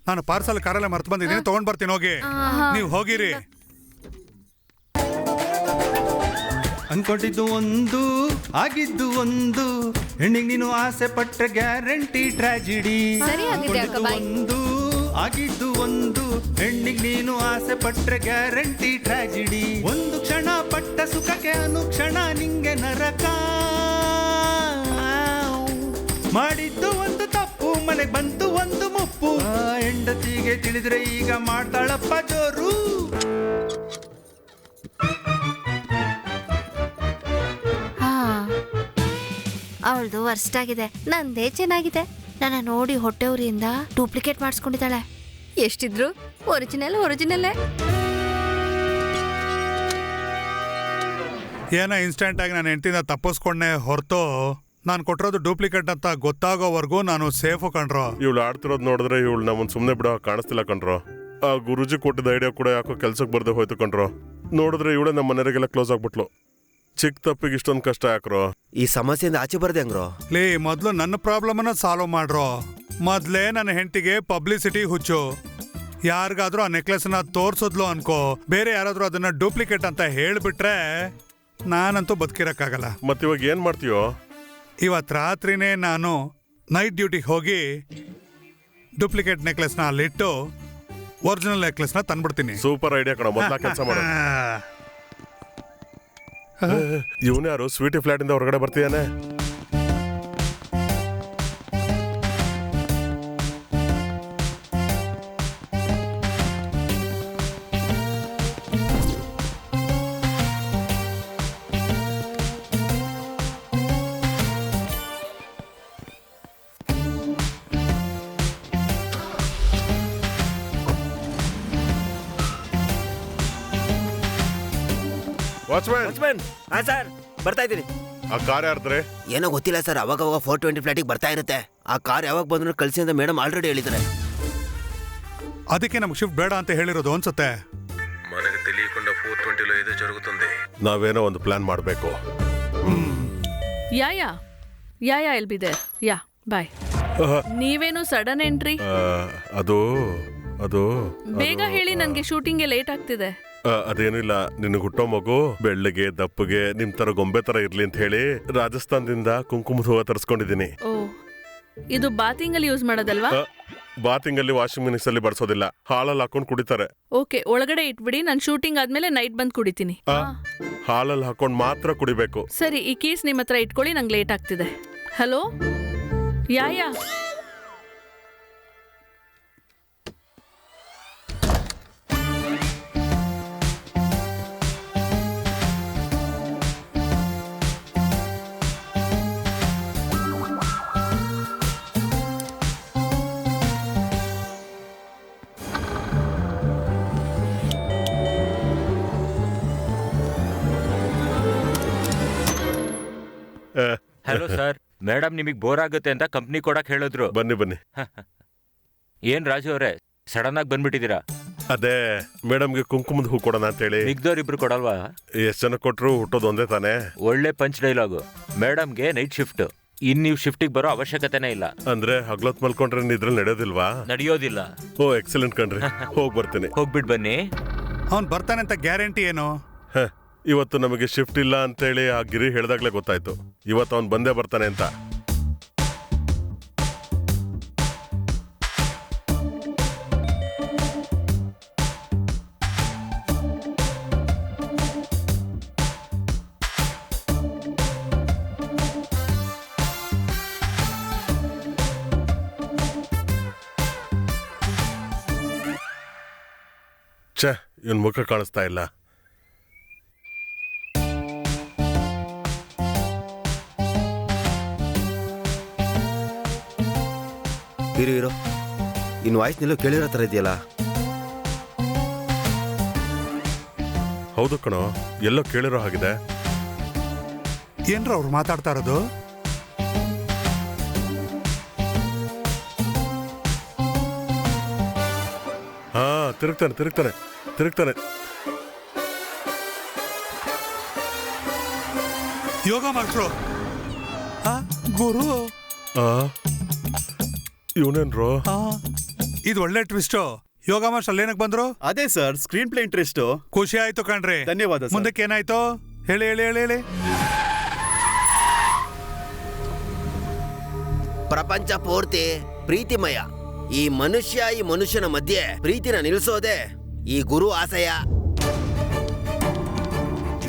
ನಾನು ಪಾರ್ಸಲ್ ಕಾರಲ್ಲೇ ಮರ್ತು ಬಂದಿದ್ದೀನಿ, ತಗೊಂಡ್ ಬರ್ತೀನಿ. ಹೋಗಿ, ನೀವು ಹೋಗಿರಿ. ಅನ್ಕೊಂಡಿದ್ದು ಒಂದು, ಆಗಿದ್ದು ಒಂದು. ಹೆಣ್ಣಿಗೆ ನೀನು ಆಸೆ ಪಟ್ರೆ ಗ್ಯಾರಂಟಿ ಟ್ರಾಜಿಡಿ. ಒಂದು, ಆಗಿದ್ದು ಒಂದು. ಹೆಣ್ಣಿಗೆ ನೀನು ಆಸೆ ಪಟ್ರೆ ಗ್ಯಾರಂಟಿ ಟ್ರಾಜಿಡಿ. ಒಂದು ಕ್ಷಣ ಪಟ್ಟ ಸುಖಕ್ಕೆ ಅನುಕ್ಷಣ ನಿಂಗೆ ನರಕ. ಮಾಡಿದ್ದು ಒಂದು ತಪ್ಪು, ಮನೆಗೆ ಬಂತು ಒಂದು ಮುಪ್ಪು. ಹೆಂಡತಿಗೆ ತಿಳಿದ್ರೆ ಈಗ ಮಾಡ್ತಾಳಪ್ಪ ಜೋರು. ಅವಳದು ವರ್ಸ್ಟ್ ಆಗಿದೆ, ನಂದೇ ಚೆನ್ನಾಗಿದೆ. ನನ್ನ ನೋಡಿ ಹೊಟ್ಟೆ ಉರಿಯಿಂದ ಡೂಪ್ಲಿಕೇಟ್ ಮಾಡಿಸ್ಕೊಂಡಿದ್ದಾಳೆ. ಎಷ್ಟಿದ್ರು ಒರಿಜಿನಲ್ಲೇ. ಏನೋ ಇನ್ಸ್ಟೆಂಟ್ ಆಗಿ ನಾನು ಹೆಂಡತಿನ ತಪ್ಪಿಸ್ಕೊಂಡೆ ಹೊರತು, ನಾನು ಕೊಟ್ಟಿರೋದು ಡೂಪ್ಲಿಕೇಟ್ ಅಂತ ಗೊತ್ತಾಗೋವರೆಗೂ ನಾನು ಸೇಫು ಕಣ್ರೋ. ಇವಳು ಆಡ್ತಿರೋದು ನೋಡಿದ್ರೆ ಇವಳು ನಮ್ಮನ್ನ ಸುಮ್ಮನೆ ಬಿಡೋ ಕಾಣಿಸ್ತಿಲ್ಲ ಕಣ್ರೋ. ಆ ಗುರುಜಿ ಕೊಟ್ಟಿದ್ದ ಐಡಿಯಾ ಕೂಡ ಯಾಕೋ ಕೆಲ್ಸಕ್ಕೆ ಬರ್ದೆ ಹೋಯ್ತು ಕಣ್ರೋ. ನೋಡಿದ್ರೆ ಇವಳೆ ನಮ್ಮ ಮನೆಯವರಿಗೆಲ್ಲ ಕ್ಲೋಸ್ ಆಗ್ಬಿಟ್ಲು. ಚಿಕ್ಕ ತಪ್ಪಿಗೆ ಇಷ್ಟೊಂದು ಕಷ್ಟ ಯಾಕ್ರೋ? ಈ ಸಮಸ್ಯೆಯಿಂದ ಆಚೆ ಬರ್ದೆ ಹಂಗ್ರೋ. ಮೊದ್ಲು ನನ್ನ ಪ್ರಾಬ್ಲಮ್ ಅನ್ನ ಸಾಲ್ವ್ ಮಾಡ್ರೋ. ಮೊದ್ಲೇ ನನ್ನ ಹೆಂಡತಿಗೆ ಪಬ್ಲಿಸಿಟಿ ಹುಚ್ಚು. ಯಾರಿಗಾದ್ರೂ ಆ ನೆಕ್ಲೆಸ್ ನ ತೋರ್ಸೋದ್ಲು ಅನ್ಕೋ, ಬೇರೆ ಯಾರಾದ್ರೂ ಅದನ್ನ ಡೂಪ್ಲಿಕೇಟ್ ಅಂತ ಹೇಳ್ಬಿಟ್ರೆ ನಾನಂತೂ ಬದುಕಿರಕ್ಕಾಗಲ್ಲ. ಮತ್ತಿವಾಗ ಏನ್ ಮಾಡ್ತೀಯೋ? ಇವತ್ತು ರಾತ್ರಿನೇ ನಾನು ನೈಟ್ ಡ್ಯೂಟಿಗೆ ಹೋಗಿ ಡೂಪ್ಲಿಕೇಟ್ ನೆಕ್ಲೆಸ್ ನ ಅಲ್ಲಿಟ್ಟು ಒರಿಜಿನಲ್ ನೆಕ್ಲೆಸ್ ನ ತಂದ್ಬಿಡ್ತೀನಿ. ಸೂಪರ್ ಐಡಿಯಾ ಕಣ, ಮೊದಲ ಕೆಲಸ ಮಾಡು. ಇವನು ಯಾರು ಸ್ವೀಟಿ ಫ್ಲಾಟ್ ಇಂದ ಹೊರಗಡೆ ಬರ್ತಿದ್ದಾನೆ? ವಾಚ್ಮ್ಯಾನ್. ಹಾ ಸರ್, ಬರ್ತಾ ಇದ್ದೀನಿ. ಆ ಕಾರ್ ಯಾರ್ದ್ರೆ? ಏನೋ ಗೊತ್ತಿಲ್ಲ ಸರ್, ಅವಾಗ 420 ಫ್ಲಾಟಿಗೆ ಬರ್ತಾ ಇರುತ್ತೆ. ಆ ಕಾರ್ ಯಾವಾಗ ಬಂದ್ರು ಕಳಿಸಿ ಅಂತ ಮೇಡಮ್ ಆಲ್ರೆಡಿ ಹೇಳಿದ್ದಾರೆ. ಅದಕ್ಕೆ ನಮ್ಗೆ ಶಿಫ್ಟ್ ಬೇಡ ಅಂತ ಹೇಳಿರೋದು ಅನ್ಸುತ್ತೆ. మనకు తెలియకుండా 420లో ఏదో జరుగుతుంది. నావేనో ಒಂದು ಪ್ಲಾನ್ ಮಾಡಬೇಕು. ಯಾ ಇಲ್ ಬಿ ದೇರ್. ಯಾ ಬಾಯ್. ನೀವೇನು ಸಡನ್ ಎಂಟ್ರಿ? ಅದು ಬೇಗ ಹೇಳಿ, ನನ್ಗೆ ಶೂಟಿಂಗ್ಗೆ ಲೇಟ್ ಆಗ್ತಿದೆ. ಅದೇನಿಲ್ಲ, ನಿನಗೆ ಹುಟ್ಟೋ ಮಗು ಬೆಳ್ಳಗೆ ದಪ್ಪಗೆ ನಿಮ್ ತರ ಗೊಂಬೆ ತರ ಇರ್ಲಿ ಅಂತ ಹೇಳಿ ರಾಜಸ್ಥಾನದಿಂದ ಕುಂಕುಮದ ಹೂವ ತರಿಸ್ಕೊಂಡಿದ್ದೀನಿ. ಓ, ಇದು ಬಾತಿಂಗ್ ಅಲ್ಲಿ ಯೂಸ್ ಮಾಡೋದಲ್ವಾ? ಬಾತಿಂಗ್ ಅಲ್ಲಿ ವಾಷಿಂಗ್ ಮಿನಿಸ್ ಅಲ್ಲಿ ಬಳಸೋದಿಲ್ಲ, ಹಾಲಲ್ಲಿ ಹಾಕೊಂಡು ಕುಡಿತಾರೆ. ಓಕೆ, ಒಳಗಡೆ ಇಟ್ಬಿಡಿ, ನಾನು ಶೂಟಿಂಗ್ ಆದ್ಮೇಲೆ ನೈಟ್ ಬಂದು ಕುಡಿತೀನಿ. ಹಾಲಲ್ಲಿ ಹಾಕೊಂಡು ಮಾತ್ರ ಕುಡಿಬೇಕು. ಸರಿ, ಈ ಕೀಸ್ ನಿಮ್ಮ ಹತ್ರ ಇಟ್ಕೊಳ್ಳಿ, ನಂಗೆ ಲೇಟ್ ಆಗ್ತಿದೆ. ಹಲೋ, ಯಾ ಹಲೋ ಸರ್, ಮೇಡಮ್ ನಿಮಗೆ ಬೋರ್ ಆಗುತ್ತೆ ಅಂತ ಕಂಪ್ನಿ ಕೊಡಕ್ ಹೇಳಿದ್ರು. ಬನ್ನಿ. ಏನ್ ರಾಜು ಅವರೇ, ಸಡನ್ ಆಗಿ ಬಂದ್ಬಿಟ್ಟಿದ್ದೀರಾ? ಅದೇ ಮೇಡಮ್ಗೆ ಕುಂಕುಮದ ಹೂ ಕೊಡೋಣ ಅಂತ ಹೇಳಿ. ಮಿಗ್ದವ್ರಿಬ್ರು ಕೊಡಲ್ವಾ? ಎಷ್ಟ್ ಜನ ಕೊಟ್ರು ಹುಟ್ಟೋದು ಒಂದೇ ತಾನೆ. ಒಳ್ಳೆ ಪಂಚ್ ಡೈಲಾಗು. ಮೇಡಮ್ಗೆ ನೈಟ್ ಶಿಫ್ಟ್, ಇನ್ ನೀವು ಶಿಫ್ಟಿಗೆ ಬರೋ ಅವಶ್ಯಕತೆನೇ ಇಲ್ಲ. ಅಂದ್ರೆ ಹಗ್ಲೊತ್ ಮಲ್ಕೊಂಡ್ರೆ ಇದ್ರಲ್ಲಿ ನಡೆಯೋದಿಲ್ವಾ? ನಡೆಯೋದಿಲ್ಲ. ಓ ಎಕ್ಸಲೆಂಟ್ ಕಣ್ರಿ, ಹೋಗ್ ಬರ್ತೀನಿ. ಹೋಗ್ಬಿಟ್ ಬನ್ನಿ. ಅವ್ನ್ ಬರ್ತಾನೆ ಅಂತ ಗ್ಯಾರಂಟಿ ಏನು? ಇವತ್ತು ನಮಗೆ ಶಿಫ್ಟ್ ಇಲ್ಲ ಅಂತೇಳಿ ಆ ಗಿರಿ ಹೇಳ್ದಾಗ್ಲೇ ಗೊತ್ತಾಯ್ತು, ಇವತ್ತು ಅವ್ನು ಬಂದೇ ಬರ್ತಾನೆ ಅಂತ. ಛೇ, ಇವನ್ ಮುಖ ಕಾಣಿಸ್ತಾ ಇಲ್ಲ. ಇರು, ಇನ್ ವಾಯ್ಸ್ನೆಲ್ಲೋ ಕೇಳಿರೋ ತರ ಇದೆಯಲ್ಲ. ಹೌದು ಕಣೋ, ಎಲ್ಲೋ ಕೇಳಿರೋ ಹಾಗಿದೆ. ಏನ್ರ ಅವ್ರು ಮಾತಾಡ್ತಾ ಇರೋದು? ಹಾ, ತಿರುಗ್ತಾನೆ. ಯೋಗ ಮಾಸ್ಟ್ರು, ಗುರು. ಇವನೇನ್ರೋ? ಇದು ಒಳ್ಳೆ ಟ್ವಿಸ್ಟು. ಯೋಗ ಮಾಸ್ಟರ್ ಅಲ್ಲೇನಕ್ ಬಂದ್ರು? ಅದೇ ಸರ್, ಸ್ಕ್ರೀನ್ ಪ್ಲೇ ಇಂಟ್ರೆಸ್ಟ್. ಖುಷಿ ಆಯ್ತು ಕಣ್ರಿ. ಧನ್ಯವಾದ. ಮುಂದಕ್ಕೆ ಏನಾಯ್ತು ಹೇಳಿ. ಪ್ರಪಂಚ ಪೂರ್ತಿ ಪ್ರೀತಿಮಯ. ಈ ಮನುಷ್ಯನ ಮಧ್ಯೆ ಪ್ರೀತಿನ ನಿಲ್ಲಿಸೋದೆ ಈ ಗುರು ಆಶಯ.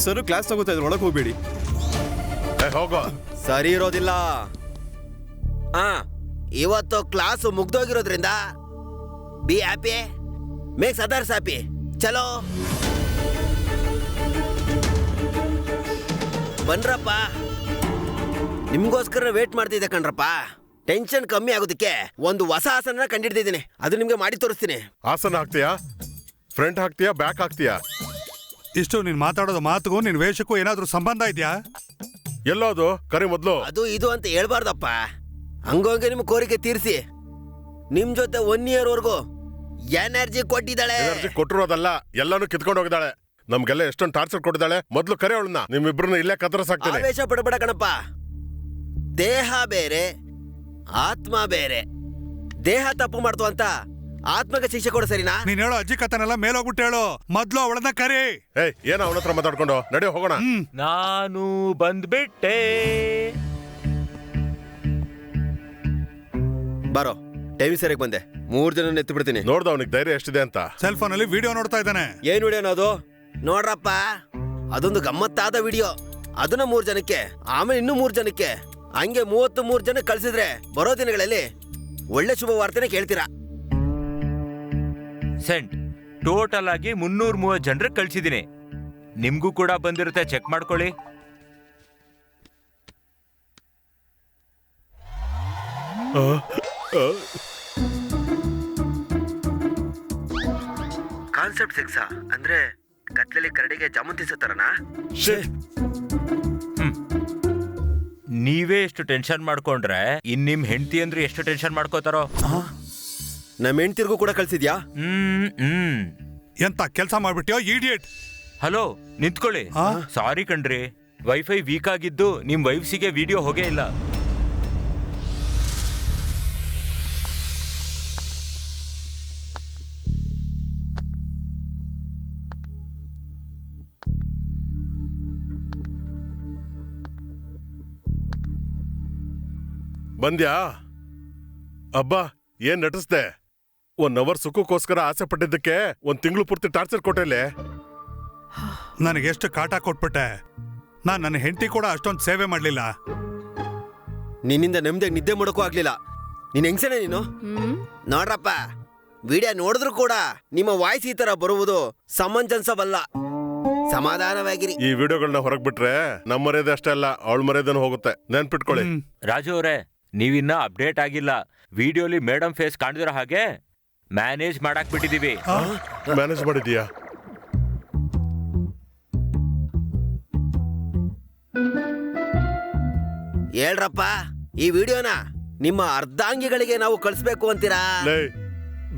ಸರ್, ಕ್ಲಾಸ್ ತಗೋತಾ ಇದ್ರೆ ಒಳಗೆ ಹೋಗ್ಬೇಡಿ. ಹೋಗೋ. ಸರಿ ಇರೋದಿಲ್ಲ. ಇವತ್ತು ಕ್ಲಾಸು ಮುಗ್ದೋಗಿರೋದ್ರಿಂದ be happy, makes others happy. ಚಲೋ ಬನ್ರಪ್ಪ, ನಿಮ್ಗೋಸ್ಕರ ವೇಟ್ ಮಾಡ್ತಿದ್ದೆ ಕಣ್ರಪ್ಪ. ಟೆನ್ಷನ್ ಕಮ್ಮಿ ಆಗೋದಕ್ಕೆ ಒಂದು ಹೊಸ ಆಸನ ಕಂಡಿಡ್ದಿದ್ದೀನಿ, ಅದು ನಿಮ್ಗೆ ಮಾಡಿ ತೋರಿಸ್ತೀನಿ. ಆಸನ ಹಾಕ್ತೀಯಾ? Front ಹಾಕ್ತೀಯಾ, back ಹಾಕ್ತೀಯಾ? ಇಷ್ಟು ನೀನ್ ಮಾತಾಡೋದು ಮಾತುಗೂ ನಿನ್ ವೇಷಕ್ಕೂ ಏನಾದ್ರೂ ಸಂಬಂಧ ಇದೆಯಾ? ಎಲ್ಲೋದು ಕರಿ ಮೊದ್ಲು. ಅದು ಇದು ಅಂತ ಹೇಳ್ಬಾರ್ದಪ್ಪ. ಹಂಗೋಂಗೆ ನಿಮ್ ಕೋರಿಕೆ ತೀರಿಸಿ ನಿಮ್ ಜೊತೆ 1 year ವರ್ಗೂ ಎನರ್ಜಿ ಕೊಟ್ಟಿದ್ದಾಳೆ. ಎನರ್ಜಿ ಕೊಟ್ಟಿರೋದಲ್ಲ, ಎಲ್ಲಾನು ಕಿತ್ಕೊಂಡು ಹೋಗಿದ್ದಾಳೆ. ನಮ್ಗೆಲ್ಲ ಎಷ್ಟೊಂದು ಟಾರ್ಚರ್ ಕೊಟ್ಟಿದ್ದಾಳೆ. ಮೊದ್ಲು ಕರೆ ಅವಳನ್ನ. ನಿಮ್ಮಿಬ್ರನ್ನ ಇಲ್ಲೇ ಕದ್ರಸಾಕ್ತೀನಿ. ಆವೇಶ ಪಡಬೇಡ ಕಣಪ್ಪ. ದೇಹ ಬೇರೆ, ಆತ್ಮ ಬೇರೆ. ದೇಹ ತಪ್ಪು ಮಾಡ್ತು ಅಂತ ಆತ್ಮಕ್ಕೆ ಶಿಕ್ಷೆ ಕೊಡು, ಸರಿನಾ? ನೀನ್ ಹೇಳೋ ಅಜ್ಜಿ ಕಥನೆಲ್ಲ ಮೇಲೋಗ್ಬಿಟ್ಟು ಹೇಳು. ಮೊದ್ಲು ಅವಳನ್ನ ಕರಿ. ಏನ ಅವನ ಹತ್ರ ಮಾತಾಡ್ಕೊಂಡು ನಡಿ ಹೋಗೋಣ. ನಾನು ಬಂದ್ಬಿಟ್ಟೆ. ಬರೋ, ಟೈಮ್ ಸರಿಯಾಗಿ ಬಂದೆ. 3 ಜನ ಎತ್ತು ಬಿಡ್ತೀನಿ. ನೋಡ್ದ ಅವನಿಗೆ ಧೈರ್ಯ ಎಷ್ಟಿದೆ ಅಂತ. ಸೆಲ್ ಫೋನ್ ಅಲ್ಲಿ ವಿಡಿಯೋ ನೋಡ್ತಾ ಇದ್ದಾನೆ. ಏನ್ ವಿಡಿಯೋ ಅದು? ನೋಡ್ರಪ್ಪ, ಅದೊಂದು ಗಮ್ಮತ್ತಾದ ವಿಡಿಯೋ. ಅದನ್ನ 3 ಜನಕ್ಕೆ, ಆಮೇಲೆ ಇನ್ನೂ 3 ಜನಕ್ಕೆ, ಹಂಗೆ 33 ಜನ ಕಳ್ಸಿದ್ರೆ ಬರೋ ದಿನಗಳಲ್ಲಿ ಒಳ್ಳೆ ಶುಭ ವಾರ್ತೆನೆ ಕೇಳ್ತೀರಾ. ಸೆಂಟ್ ಟೋಟಲ್ ಆಗಿ 330 ಜನರಿಗೆ ಕಳ್ಸಿದೀನಿ. ನಿಮ್ಗೂ ಕೂಡ ಬಂದಿರುತ್ತೆ, ಚೆಕ್ ಮಾಡ್ಕೊಳ್ಳಿ. ಕಾನ್ಸೆಪ್ಟ್ 6 ಅಂದ್ರೆ ಕತ್ಲಲ್ಲಿ ಕರಡಿಗೆ ಜಾಮೂನ್ ತಿನ್ಸತ್ತಾರನಾ? ನೀವೇ ಎಷ್ಟು ಟೆನ್ಷನ್ ಮಾಡ್ಕೊಂಡ್ರೆ ಇನ್ ನಿಮ್ ಹೆಂಡತಿ ಅಂದ್ರೆ ಎಷ್ಟು ಟೆನ್ಷನ್ ಮಾಡ್ಕೋತಾರೋ. ನಮ್ಮ ಹೆಂಡ್ತಿರ್ಗೂ ಕೂಡ ಕಳ್ಸಿದ್ಯಾ? ಎಂತ ಕೆಲಸ ಮಾಡ್ಬಿಟ್ಯೋ ಇಡಿಯಟ್. ಹಲೋ, ನಿಂತ್ಕೊಳ್ಳಿ. ಸಾರಿ ಕಣ್ರಿ, ವೈಫೈ ವೀಕ್ ಆಗಿದ್ದು ನಿಮ್ ವೈಫ್ಸಿಗೆ ವಿಡಿಯೋ ಹೋಗೇ ಇಲ್ಲ. ಬಂದ್ಯಾ? ಅಬ್ಬಾ, ಏನ್ ನಟಿಸ್ದೆ? 1 ಅವರ್ ಸುಖಕ್ಕೋಸ್ಕರ ಆಸೆ ಪಟ್ಟಿದ್ದಕ್ಕೆ 1 ತಿಂಗಳು ಪೂರ್ತಿ ಟಾರ್ಚರ್ ಕೊಟ್ಟೆಲೆ. ನನಗೆ ಎಷ್ಟು ಕಾಟ ಕೊಟ್ಬಿಟ್ಟೆ. ನಾನ್ ನನ್ನ ಹೆಂಡತಿ ಕೂಡ ಅಷ್ಟೊಂದು ಸೇವೆ ಮಾಡ್ಲಿಲ್ಲ. ನಿನ್ನಿಂದ ನೆಮ್ಮದಿಯಾಗಿ ನಿದ್ದೆ ಮಾಡೋಕ್ಕೂ ಆಗ್ಲಿಲ್ಲ. ನೀನ್ ಹೆಂಗ್ಸೇನೆ ನೀನು? ನೋಡ್ರಪ್ಪ, ವಿಡಿಯೋ ನೋಡಿದ್ರು ಕೂಡ ನಿಮ್ಮ ವಾಯ್ಸ್ ಈ ತರ ಬರುವುದು ಸಮಂಜಸವಲ್ಲ. ಸಮಾಧಾನವಾಗಿರಿ. ಈ ವಿಡಿಯೋಗಳನ್ನ ಹೊರಗ್ ಬಿಟ್ರೆ ನಮ್ಮ ಮರ್ಯಾದೆ ಅಷ್ಟೇ ಅಲ್ಲ, ಅವಳ ಮರ್ಯಾದೆನೂ ಹೋಗುತ್ತೆ, ನೆನ್ಪಿಟ್ಕೊಳ್ಳಿ. ರಾಜು ಅವರೇ, ನೀವಿನ್ನ ಅಪ್ಡೇಟ್ ಆಗಿಲ್ಲ. ವಿಡಿಯೋಲಿ ಮೇಡಮ್ ಫೇಸ್ ಕಾಣ್ದಿರೋ ಹಾಗೆ ಮ್ಯಾನೇಜ್ ಮಾಡಾಕ್ ಬಿಟ್ಟಿದೀವಿ. ಮ್ಯಾನೇಜ್ ಮಾಡಿದೀಯಾ? ಹೇಳ್ರಪ್ಪ, ಈ ವಿಡಿಯೋನ ನಿಮ್ಮ ಅರ್ಧಾಂಗಿಗಳಿಗೆ ನಾವು ಕಳಿಸ್ಬೇಕು ಅಂತೀರಾ?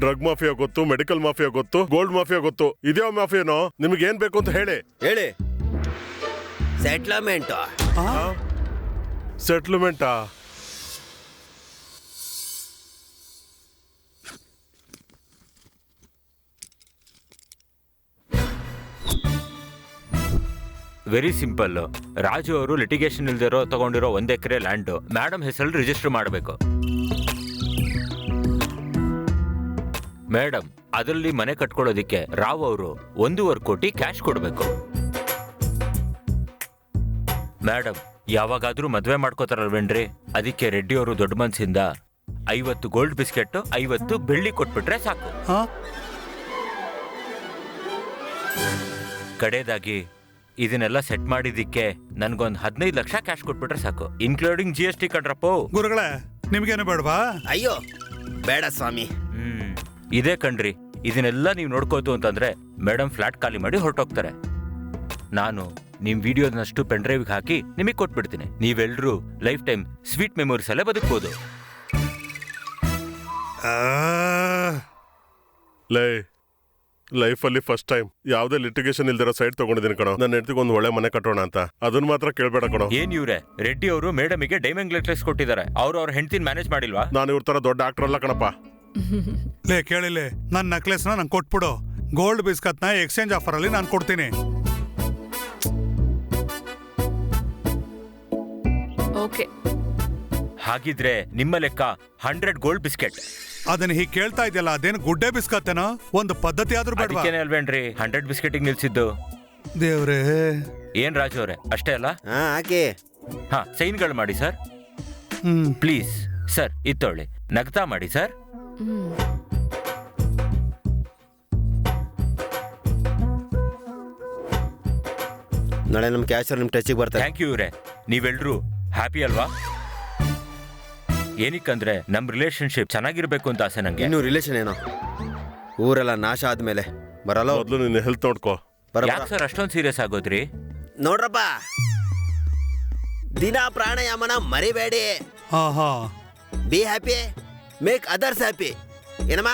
ಡ್ರಗ್ ಮಾಫಿಯಾ ಗೊತ್ತು, ಮೆಡಿಕಲ್ ಮಾಫಿಯಾ ಗೊತ್ತು, ಗೋಲ್ಡ್ ಮಾಫಿಯಾ ಗೊತ್ತು, ಇದ್ಯಾವ ಮಾಫಿಯಾನೋ? ನಿಮ್ಗೆ ಏನ್ ಬೇಕು ಅಂತ ಹೇಳಿ. ಸೆಟ್ಲ್ಮೆಂಟಾ? Very simple. ರಾಜು ಅವರು ಲಿಟಿಗೇಷನ್ ಇಲ್ದಿರೋ ತಗೊಂಡಿರೋ 1 ಎಕರೆ ಲ್ಯಾಂಡ್ ಮೇಡಮ್ ಹೆಸರಲ್ಲಿ ರಿಜಿಸ್ಟರ್ ಮಾಡಬೇಕು. ಮೇಡಮ್ ಅದರಲ್ಲಿ ಮನೆ ಕಟ್ಕೊಳ್ಳೋದಿಕ್ಕೆ ರಾವ್ ಅವರು 1.25 ಕೋಟಿ ಕ್ಯಾಶ್ ಕೊಡಬೇಕು. ಮೇಡಮ್ ಯಾವಾಗಾದ್ರೂ ಮದ್ವೆ ಮಾಡ್ಕೋತಾರಲ್ವೇನ್ರಿ, ಅದಕ್ಕೆ ರೆಡ್ಡಿ ಅವರು ದೊಡ್ಡ ಮನ್ಸಿಂದ 50 ಗೋಲ್ಡ್ ಬಿಸ್ಕೆಟ್ 50 ಬೆಳ್ಳಿ ಕೊಟ್ಬಿಟ್ರೆ ಸಾಕು. ಕಡೆದಾಗಿ ಇದನ್ನೆಲ್ಲ ಸೆಟ್ ಮಾಡಿದಿಕ್ಕೆ ನನ್ಗೊಂದು 15 ಲಕ್ಷ ಕ್ಯಾಶ್ ಕೊಟ್ಬಿಟ್ರೆ ಸಾಕು, ಇನ್ಕ್ಲೂಡಿಂಗ್ GST ಕಣ್ರಪ್ಪೋ. ಗುರುಗಳೇ, ನಿಮ್ಗೇನು ಬೇಡವಾ? ಅಯ್ಯೋ ಬೇಡ ಸ್ವಾಮಿ. ಇದೇ ಕಣ್ರಿ, ಇದನ್ನೆಲ್ಲ ನೀವು ನೋಡ್ಕೋದು ಅಂತಂದ್ರೆ ಮೇಡಮ್ ಫ್ಲಾಟ್ ಖಾಲಿ ಮಾಡಿ ಹೊರಟೋಗ್ತಾರೆ. ನಾನು ನಿಮ್ ವಿಡಿಯೋದನ್ನಷ್ಟು ಪೆನ್ ಡ್ರೈವ್ಗೆ ಹಾಕಿ ನಿಮಗೆ ಕೊಟ್ಬಿಡ್ತೀನಿ. ನೀವೆಲ್ರೂ ಲೈಫ್ ಟೈಮ್ ಸ್ವೀಟ್ ಮೆಮೊರೀಸ್ ಅಲ್ಲೇ ಬದುಕ್ಬೋದು. ಲೈಫಲ್ಲಿ ಫಸ್ಟ್ ಟೈಮ್ ಯಾವ್ದೇ ಲಿಟಿಗೇಷನ್ ಇಲ್ದಿರೋ ಸೈಡ್ ತಗೊಂಡಿದ್ದೀನಿ ಕಣೋ. ನನ್ನ ಹೆಂಡತಿಗೆ ಒಂದು ಒಳ್ಳೆ ಮನೆ ಕಟ್ಟೋಣ ಅಂತ. ಅದನ್ನ ಮಾತ್ರ ಕೇಳ್ಬೇಡ ಕಣೋ. ಏನ್ ಇವ್ರೆ, ರೆಡ್ಡಿ ಅವರು ಮೇಡಮಿಗೆ ಡೈಮಂಡ್ ನೆಕ್ಲೆಸ್ ಕೊಟ್ಟಿದ್ದಾರೆ. ಅವ್ರ ಹೆಂಡತಿನ ಮ್ಯಾನೇಜ್ ಮಾಡಿಲ್ವಾ? ನಾನು ಇವ್ರ ತರ ದೊಡ್ಡ ಆಕ್ಟರ್ ಅಲ್ಲ ಕಣಪ್ಪ. ಕೇಳಿಲ್ಲ, ನನ್ನ ನೆಕ್ಲೆಸ್ನ ನಂಗೆ ಕೊಟ್ಬಿಡು. ಗೋಲ್ಡ್ ಬಿಸ್ಕತ್ನ ಎಕ್ಸ್ಚೇಂಜ್ ಆಫರ್ ಅಲ್ಲಿ ನಾನು ಕೊಡ್ತೀನಿ. ಓಕೆ, ಹಾಗಿದ್ರೆ ನಿಮ್ಮ ಲೆಕ್ಕ 100 ಗೋಲ್ಡ್ ಬಿಸ್ಕೆಟ್. ಅದನ್ನ ಹೀಗೆ ಕೇಳ್ತಾ ಇದೆಯಲ್ಲ, ಅದೇನು ಗುಡ್ಡೆ ಬಿಸ್ಕತ್ತೇನೋ? ಒಂದು ಪದ್ಧತಿ ಆದ್ರೂ ಬೇಡ. ಅಲ್ವೇನ್ರಿ 100 ಬಿಸ್ಕೆಟಿಗೆ ನಿಲ್ಸಿದ್ದು. ದೇವ್ರೇ, ಏನ್ ರಾಜು ಅವರೇ, ಅಷ್ಟೇ ಅಲ್ಲ? ಹಾಗೆ ಸೈನ್ಗಳು ಮಾಡಿ ಸರ್, ಪ್ಲೀಸ್. ಸರ್ ಇತ್ತೊಳ್ಳಿ, ನಗ್ತಾ ಮಾಡಿ ಸರ್. ನಾಳೆ ನಮ್ ಕ್ಯಾಶರ್ ನಿಮ್ ಟಚ್ಗೆ ಬರ್ತಾರೆ. ಥ್ಯಾಂಕ್ ಯು ಇವ್ರೆ, ನೀವೆಲ್ರೂ ಹ್ಯಾಪಿ ಅಲ್ವಾ? ಏನಕ್ಕಂದ್ರೆ ನಮ್ ರಿಲೇಶನ್ಶಿಪ್ ಚೆನ್ನಾಗಿರ್ಬೇಕು ಅಂತ ಆಸೆ ನಂಗೆ. ಇನ್ನು ರಿಲೇಷನ್ ಏನೋ? ಊರೆಲ್ಲ ನಾಶ ಆದ್ಮೇಲೆ ಬರಲ್ಲ. ಮೊದಲು ನಿನ್ನ ಹೆಲ್ತ್ ನೋಡ್ಕೋ. ಯಾಕೆ ಸರ್ ಅಷ್ಟೊಂದು ಸೀರಿಯಸ್ ಆಗೋದ್ರಿ? ನೋಡ್ರಪ್ಪ, ದಿನ ಪ್ರಾಣಾಯಾಮನ ಮರಿಬೇಡಿ. Be happy, make others happy. ಏನಮ್ಮ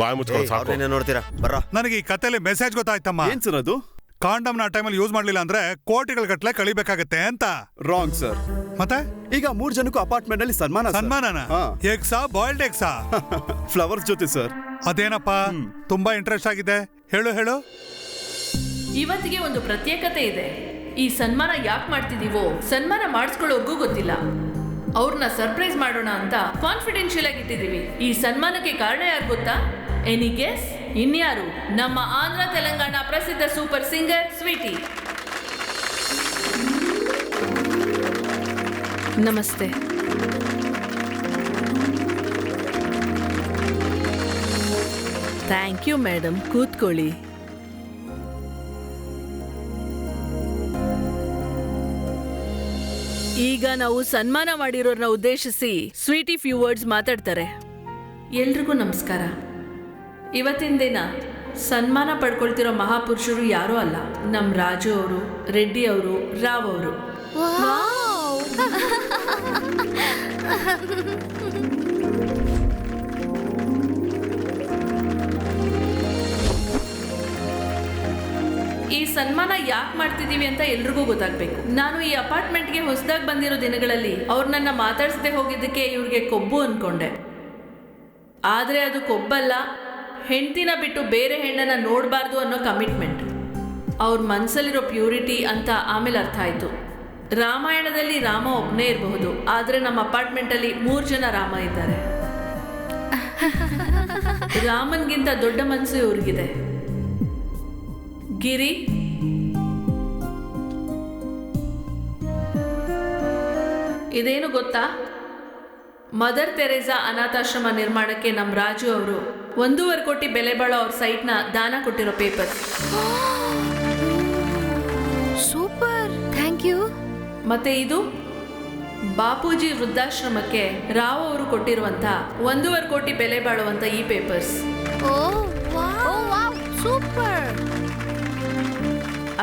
ಬಾಯ್ ಮುಚ್ಕೊಂಡು ನೋಡ್ತೀರಾ? ಬರ್ರ. ನನಗೆ ಈ ಕಥೆಯಲ್ಲಿ ಮೆಸೇಜ್ ಗೊತ್ತಾಯ್ತಮ್ಮ. ಏನ್ ಸರ್ ಅದು? ಕಾಂಡಮ್ ನ ಟೈಮಲ್ಲಿ ಯೂಸ್ ಮಾಡ್ಲಿಲ್ಲ ಅಂದ್ರೆ ಕೋಟಿಗಳ ಗಟ್ಲೆ ಕಳಿಬೇಕಾಗತ್ತೆ ಅಂತ. Wrong sir. ಮತ್ತೆ ಈಗ 3 ಜನಕ್ಕೂ ಅಪಾರ್ಟ್ಮೆಂಟ್ ನಲ್ಲಿ ಸನ್ಮಾನನ? ಎಗ್ಸಾ ಬಾಯ್ಲ್ಡ್ ಎಗ್ಸಾ? ಫ್ಲವರ್ಸ್ ಜೊತೆ ಸರ್. ಅದೇನಪ್ಪ, ತುಂಬಾ ಇಂಟ್ರೆಸ್ಟ್ ಆಗಿದೆ, ಹೇಳು ಹೇಳು. ಇವತ್ತಿಗೆ ಒಂದು ಪ್ರತ್ಯೇಕತೆ ಇದೆ. ಈ ಸನ್ಮಾನ ಯಾಕೆ ಮಾಡ್ತಿದೀವೋ ಸನ್ಮಾನ ಮಾಡಿಸ್ಕೊಳ್ಳೋರ್ಗೂ ಗೊತ್ತಿಲ್ಲ. ಅವ್ರನ್ನ ಸರ್ಪ್ರೈಸ್ ಮಾಡೋಣ ಅಂತ ಕಾನ್ಫಿಡೆನ್ಷಿಯಲ್ ಆಗಿ ಇಟ್ಟಿದೀವಿ. ಈ ಸನ್ಮಾನಕ್ಕೆ ಕಾರಣ ಯಾರು ಗೊತ್ತಾ? Any guess? ಇನ್ಯಾರು? ನಮ್ಮ ಆಂಧ್ರ ತೆಲಂಗಾಣ ಪ್ರಸಿದ್ಧ ಸೂಪರ್ ಸಿಂಗರ್ ಸ್ವೀಟಿ. ನಮಸ್ತೆ. ಥ್ಯಾಂಕ್ ಯು ಮೇಡಮ್, ಕೂತ್ಕೊಳ್ಳಿ. ಈಗ ನಾವು ಸನ್ಮಾನ ಮಾಡಿರೋರ್ನ ಉದ್ದೇಶಿಸಿ ಸ್ವೀಟಿ ಫ್ಯೂ ವರ್ಡ್ಸ್ ಮಾತಾಡ್ತಾರೆ. ಎಲ್ರಿಗೂ ನಮಸ್ಕಾರ. ಇವತ್ತಿನ ದಿನ ಸನ್ಮಾನ ಪಡ್ಕೊಳ್ತಿರೋ ಮಹಾಪುರುಷರು ಯಾರೂ ಅಲ್ಲ, ನಮ್ಮ ರಾಜು ಅವರು, ರೆಡ್ಡಿ ಅವರು, ರಾವ್ ಅವರು. ಈ ಸನ್ಮಾನ ಯಾಕೆ ಮಾಡ್ತಿದೀವಿ ಅಂತ ಎಲ್ರಿಗೂ ಗೊತ್ತಾಗ್ಬೇಕು. ನಾನು ಈ ಅಪಾರ್ಟ್ಮೆಂಟ್ಗೆ ಹೊಸದಾಗಿ ಬಂದಿರೋ ದಿನಗಳಲ್ಲಿ ಅವ್ರು ನನ್ನ ಮಾತಾಡ್ಸದೆ ಹೋಗಿದ್ದಕ್ಕೆ ಇವ್ರಿಗೆ ಕೊಬ್ಬು ಅನ್ಕೊಂಡೆ. ಆದರೆ ಅದು ಕೊಬ್ಬಲ್ಲ, ಹೆಂಡ್ತಿನ ಬಿಟ್ಟು ಬೇರೆ ಹೆಣ್ಣನ್ನ ನೋಡಬಾರ್ದು ಅನ್ನೋ ಕಮಿಟ್ಮೆಂಟ್. ಅವ್ರ ಮನಸ್ಸಲ್ಲಿರೋ ಪ್ಯೂರಿಟಿ ಅಂತ ಆಮೇಲೆ ಅರ್ಥ ಆಯಿತು. ರಾಮಾಯಣದಲ್ಲಿ ರಾಮ ಒಬ್ಬನೇ ಇರಬಹುದು, ಆದರೆ ನಮ್ಮ ಅಪಾರ್ಟ್ಮೆಂಟಲ್ಲಿ 3 ಜನ ರಾಮ ಇದ್ದಾರೆ. ರಾಮನ್ಗಿಂತ ದೊಡ್ಡ ಮನಸ್ಸು ಇವ್ರಿಗಿದೆ. ಗಿರಿ, ಇದೇನು ಗೊತ್ತಾ? ಮದರ್ ತೆರೇಸಾ ಅನಾಥಾಶ್ರಮ ನಿರ್ಮಾಣಕ್ಕೆ ನಮ್ಮ ರಾಜು ಅವರು 1.5 ಕೋಟಿ ಬೆಲೆ ಬಾಳೋ ಅವ್ರ ಸೈಟ್ನ ದಾನ ಕೊಟ್ಟಿರೋ ಪೇಪರ್. Super, thank you. ಮತ್ತೆ ಇದು ಬಾಪೂಜಿ ವೃದ್ಧಾಶ್ರಮಕ್ಕೆ ರಾವ್ ಅವರು ಕೊಟ್ಟಿರುವಂತ 1.5 ಕೋಟಿ ಬೆಲೆ ಬಾಳುವಂತ ಈ ಪೇಪರ್ಸ್. ಸೂಪರ್.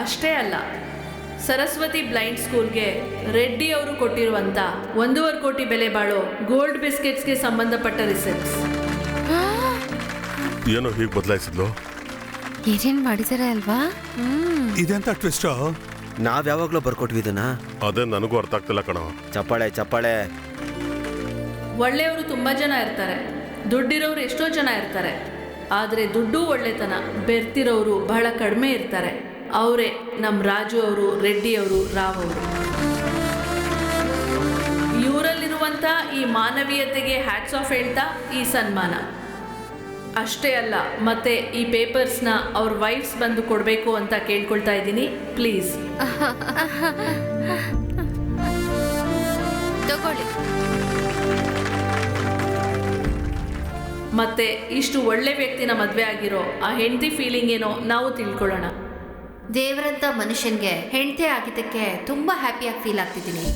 ಅಷ್ಟೇ ಅಲ್ಲ, ಸರಸ್ವತಿ ಬ್ಲೈಂಡ್ ಸ್ಕೂಲ್ಗೆ ರೆಡ್ಡಿ ಅವರು ಕೊಟ್ಟಿರುವಂತ 1.5 ಕೋಟಿ ಬೆಲೆ ಬಾಳೋ ಗೋಲ್ಡ್ ಬಿಸ್ಕೆಟ್ಸ್ಗೆ ಸಂಬಂಧಪಟ್ಟ ರಿಸಿಪ್ಟ್ಸ್. ಏನೋ ಹೀಗೆ ಬದಲಾಯಿಸಿದ್ಲು. ಏನೇನ್ ಮಾಡಿದಾರೆ ಅಲ್ವಾ? ಇದೆಂತ ಟ್ವಿಸ್ಟ್. ನಾವ್ ಯಾವಾಗ್ಲೂ ಬರ್ಕೊಟ್ವಿ ಇದನ್ನ. ಅದೇ ನನಗೂ ಅರ್ಥ ಆಗ್ತಿಲ್ಲ ಕಣೋ. ಚಪ್ಪಾಳೆ ಚಪ್ಪಾಳೆ. ಒಳ್ಳೆಯವರು ತುಂಬಾ ಜನ ಇರ್ತಾರೆ, ದುಡ್ಡಿರೋರು ಎಷ್ಟೋ ಜನ ಇರ್ತಾರೆ. ಆದರೆ ದುಡ್ಡು ಒಳ್ಳೆತನ ಬೆರ್ತಿರೋರು ಬಹಳ ಕಡಿಮೆ ಇರ್ತಾರೆ. ಅವರೇ ನಮ್ಮ ರಾಜು ಅವರು, ರೆಡ್ಡಿ ಅವರು, ರಾವ್ ಅವರು. ಇವರಲ್ಲಿರುವಂಥ ಈ ಮಾನವೀಯತೆಗೆ ಹ್ಯಾಟ್ಸ್ ಆಫ್ ಹೇಳ್ತಾ ಈ ಸನ್ಮಾನ. ಅಷ್ಟೇ ಅಲ್ಲ, ಮತ್ತೆ ಈ ಪೇಪರ್ಸ್ನ ಅವ್ರ ವೈಫ್ಸ್ ಬಂದು ಕೊಡಬೇಕು ಅಂತ ಕೇಳ್ಕೊಳ್ತಾ ಇದ್ದೀನಿ, ಪ್ಲೀಸ್. ತಗೊಳ್ಳಿ. ಮತ್ತೆ ಇಷ್ಟು ಒಳ್ಳೆ ವ್ಯಕ್ತಿನ ಮದುವೆ ಆಗಿರೋ ಆ ಹೆಂಡತಿ ಫೀಲಿಂಗ್ ಏನೋ ನಾವು ತಿಳ್ಕೊಳ್ಳೋಣ. ದೇವರಂತ ಮನುಷ್ಯನ್ಗೆ ಹೆಂಡತಿ ಆಗಿದ್ದಕ್ಕೆ ತುಂಬಾ ಹ್ಯಾಪಿಯಾಗಿ ಫೀಲ್ ಆಗ್ತಿದ್ದೀನಿ.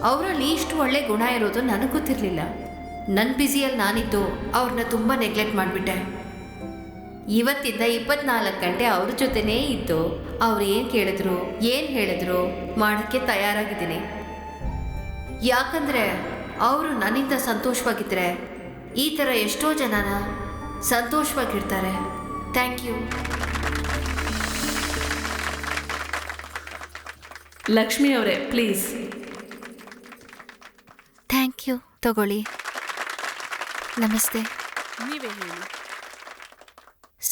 ಅವರಲ್ಲಿ ಇಷ್ಟು ಒಳ್ಳೆ ಗುಣ ಇರೋದು ನನಗೆ ಗೊತ್ತಿರಲಿಲ್ಲ. ನನ್ನ ಬ್ಯುಸಿಯಲ್ಲಿ ನಾನಿದ್ದು ಅವ್ರನ್ನ ತುಂಬ ನೆಗ್ಲೆಕ್ಟ್ ಮಾಡಿಬಿಟ್ಟೆ. ಇವತ್ತಿಂದ 24 ಗಂಟೆ ಅವ್ರ ಜೊತೆನೇ ಇದ್ದು ಅವ್ರು ಏನು ಕೇಳಿದ್ರು, ಏನು ಹೇಳಿದ್ರು ಮಾಡೋಕ್ಕೆ ತಯಾರಾಗಿದ್ದೀನಿ. ಯಾಕಂದರೆ ಅವರು ನನ್ನಿಂದ ಸಂತೋಷವಾಗಿದ್ದರೆ ಈ ಥರ ಎಷ್ಟೋ ಜನನ ಸಂತೋಷವಾಗಿರ್ತಾರೆ. Thank you. ಲಕ್ಷ್ಮಿ ಅವರೇ, ಪ್ಲೀಸ್. Thank you. ತಗೊಳ್ಳಿ. ನಮಸ್ತೆ. ನೀವೇ ಹೇಳಿ.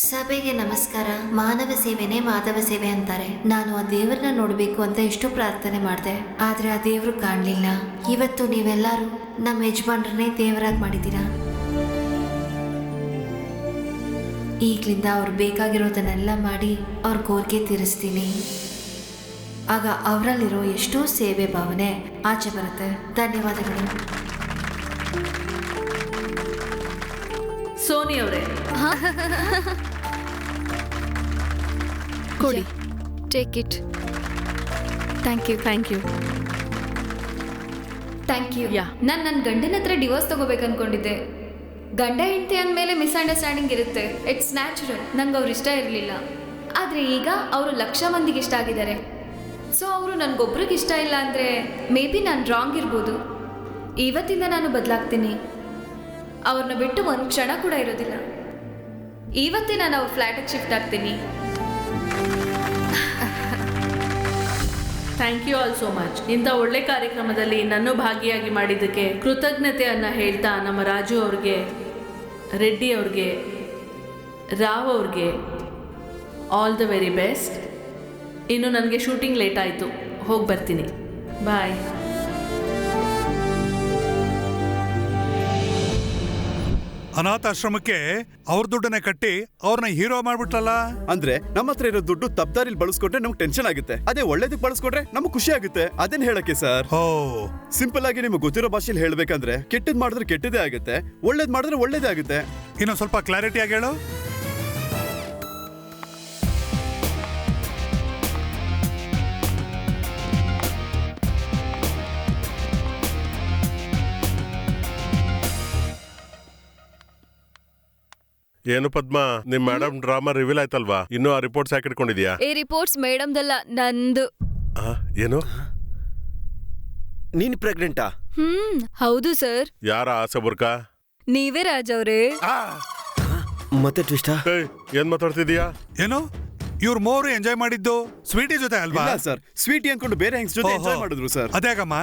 ಸಭೆಗೆ ನಮಸ್ಕಾರ. ಮಾನವ ಸೇವೆನೇ ಮಾಧವ ಸೇವೆ ಅಂತಾರೆ. ನಾನು ಆ ದೇವ್ರನ್ನ ನೋಡಬೇಕು ಅಂತ ಎಷ್ಟು ಪ್ರಾರ್ಥನೆ ಮಾಡಿದೆ, ಆದರೆ ಆ ದೇವ್ರು ಕಾಣಲಿಲ್ಲ. ಇವತ್ತು ನೀವೆಲ್ಲರೂ ನಮ್ಮ ಯಜಮಾನ್ರನ್ನೇ ದೇವರಾಗಿ ಮಾಡಿದ್ದೀರಾ. ಈಗಲಿಂದ ಅವ್ರು ಬೇಕಾಗಿರೋದನ್ನೆಲ್ಲ ಮಾಡಿ ಅವ್ರ ಕೋರಿಕೆ ತೀರಿಸ್ತೀನಿ. ಆಗ ಅವರಲ್ಲಿರೋ ಎಷ್ಟೋ ಸೇವೆ ಭಾವನೆ ಆಚೆ ಬರುತ್ತೆ. ಧನ್ಯವಾದಗಳು. ಸೋನಿ ಅವರೇ, ಕೊಡಿ. Take it. Thank you. Thank you. Thank you. ನಾನು ನನ್ನ ಗಂಡನ ಹತ್ರ ಡಿವೋರ್ಸ್ ತಗೋಬೇಕು ಅನ್ಕೊಂಡಿದ್ದೆ. ಗಂಡ ಹೆಂಡತಿ ಅಂದಮೇಲೆ ಮಿಸ್ಅಂಡರ್ಸ್ಟ್ಯಾಂಡಿಂಗ್ ಇರುತ್ತೆ, ಇಟ್ಸ್ ನ್ಯಾಚುರಲ್. ನಂಗೆ ಅವ್ರು ಇಷ್ಟ ಇರಲಿಲ್ಲ, ಆದರೆ ಈಗ ಅವರು 1,00,000 ಮಂದಿಗೆ ಇಷ್ಟ ಆಗಿದ್ದಾರೆ. ಸೊ ಅವರು ನನಗೊಬ್ರಿಗೆ ಇಷ್ಟ ಇಲ್ಲ ಅಂದರೆ ಮೇ ಬಿ ನಾನು ರಾಂಗ್ ಇರ್ಬೋದು. ಇವತ್ತಿಂದ ನಾನು ಬದಲಾಗ್ತೀನಿ. ಅವ್ರನ್ನ ಬಿಟ್ಟು ಒಂದು ಕ್ಷಣ ಕೂಡ ಇರೋದಿಲ್ಲ. ಇವತ್ತೇ ನಾನು ಅವ್ರ ಫ್ಲ್ಯಾಟಿಗೆ ಶಿಫ್ಟ್ ಆಗ್ತೀನಿ. Thank you all so much. ಇಂಥ ಒಳ್ಳೆ ಕಾರ್ಯಕ್ರಮದಲ್ಲಿ ನನ್ನ ಭಾಗಿಯಾಗಿ ಮಾಡಿದ್ದಕ್ಕೆ ಕೃತಜ್ಞತೆಯನ್ನು ಹೇಳ್ತಾ ನಮ್ಮ ರಾಜು ಅವ್ರಿಗೆ, ರೆಡ್ಡಿ ಅವ್ರಿಗೆ, ರಾವ್ ಅವ್ರಿಗೆ ಆಲ್ ದ ವೆರಿ ಬೆಸ್ಟ್. ಇನ್ನು ನನಗೆ ಶೂಟಿಂಗ್ ಲೇಟ್ ಆಯಿತು, ಹೋಗಿ ಬರ್ತೀನಿ. ಬಾಯ್. ಅನಾಥಾಶ್ರಮಕ್ಕೆ ಅವ್ರ ದುಡ್ಡನ್ನೇ ಕಟ್ಟಿ ಅವ್ರನ್ನ ಹೀರೋ ಮಾಡ್ಬಿಟ್ರಲ್ಲ. ಅಂದ್ರೆ ನಮ್ಮ ಹತ್ರ ಇರೋ ದುಡ್ಡು ತಪ್ಪದಾರಿಲಿ ಬಳಸ್ಕೊಂಡ್ರೆ ನಮ್ಗೆ ಟೆನ್ಷನ್ ಆಗುತ್ತೆ, ಅದೇ ಒಳ್ಳೇದಕ್ಕೆ ಬಳಸ್ಕೊಂಡ್ರೆ ನಮ್ಗೆ ಖುಷಿ ಆಗುತ್ತೆ. ಅದೇನ್ ಹೇಳಕ್ಕೆ ಸರ್? ಸಿಂಪಲ್ ಆಗಿ ನಿಮ್ಗೆ ಗೊತ್ತಿರೋ ಭಾಷೆಯಲ್ಲಿ ಹೇಳ್ಬೇಕಂದ್ರೆ ಕೆಟ್ಟದ್ ಮಾಡಿದ್ರೆ ಕೆಟ್ಟದೇ ಆಗುತ್ತೆ, ಒಳ್ಳೇದ್ ಮಾಡಿದ್ರೆ ಒಳ್ಳೇದೇ ಆಗುತ್ತೆ. ಇನ್ನೊಂದ್ ಸ್ವಲ್ಪ ಕ್ಲಾರಿಟಿ ಆಗಿ ಹೇಳು. ಏನು ಪದ್ಮ, ನಿಮ್ ಮೇಡಮ್ ಡ್ರಾಮಾ ರಿವೀಲ್ ಆಯ್ತಲ್ವಾ? ಇನ್ನೂ ಆ ರಿಪೋರ್ಟ್ಸ್ ಯಾಕೆ ಇಟ್ಕೊಂಡಿದ್ಯಾ? ಈ ರಿಪೋರ್ಟ್ಸ್ ಮೇಡಮ್ದಲ್ಲ, ನಂದು. ಏನು, ನೀನ್ ಪ್ರೆಗ್ನೆಂಟಾ? ಹೌದು ಸರ್. ಯಾರ ಆಸೆ ಬುರ್ಕಾ? ನೀವೇ ರಾಜ್ ಅವ್ರೆ. ಮತ್ತೆ ಟ್ವಿಸ್ಟಾ? ಏನ್ ಮಾತಾಡ್ತಿದ್ಯಾ? ಏನು ಇವ್ರು ಮೂವರು ಎಂಜಾಯ್ ಮಾಡಿದ್ದು ಸ್ವೀಟಿ ಜೊತೆ ಅಲ್ವಾ? ಸರ್, ಸ್ವೀಟಿ ಅನ್ಕೊಂಡು ಬೇರೆ ಹೆಂಗ್ಸ್ ಜೊತೆ ಎಂಜಾಯ್ ಮಾಡಿದ್ರು ಸರ್. ಅದೇಗಮ್ಮ,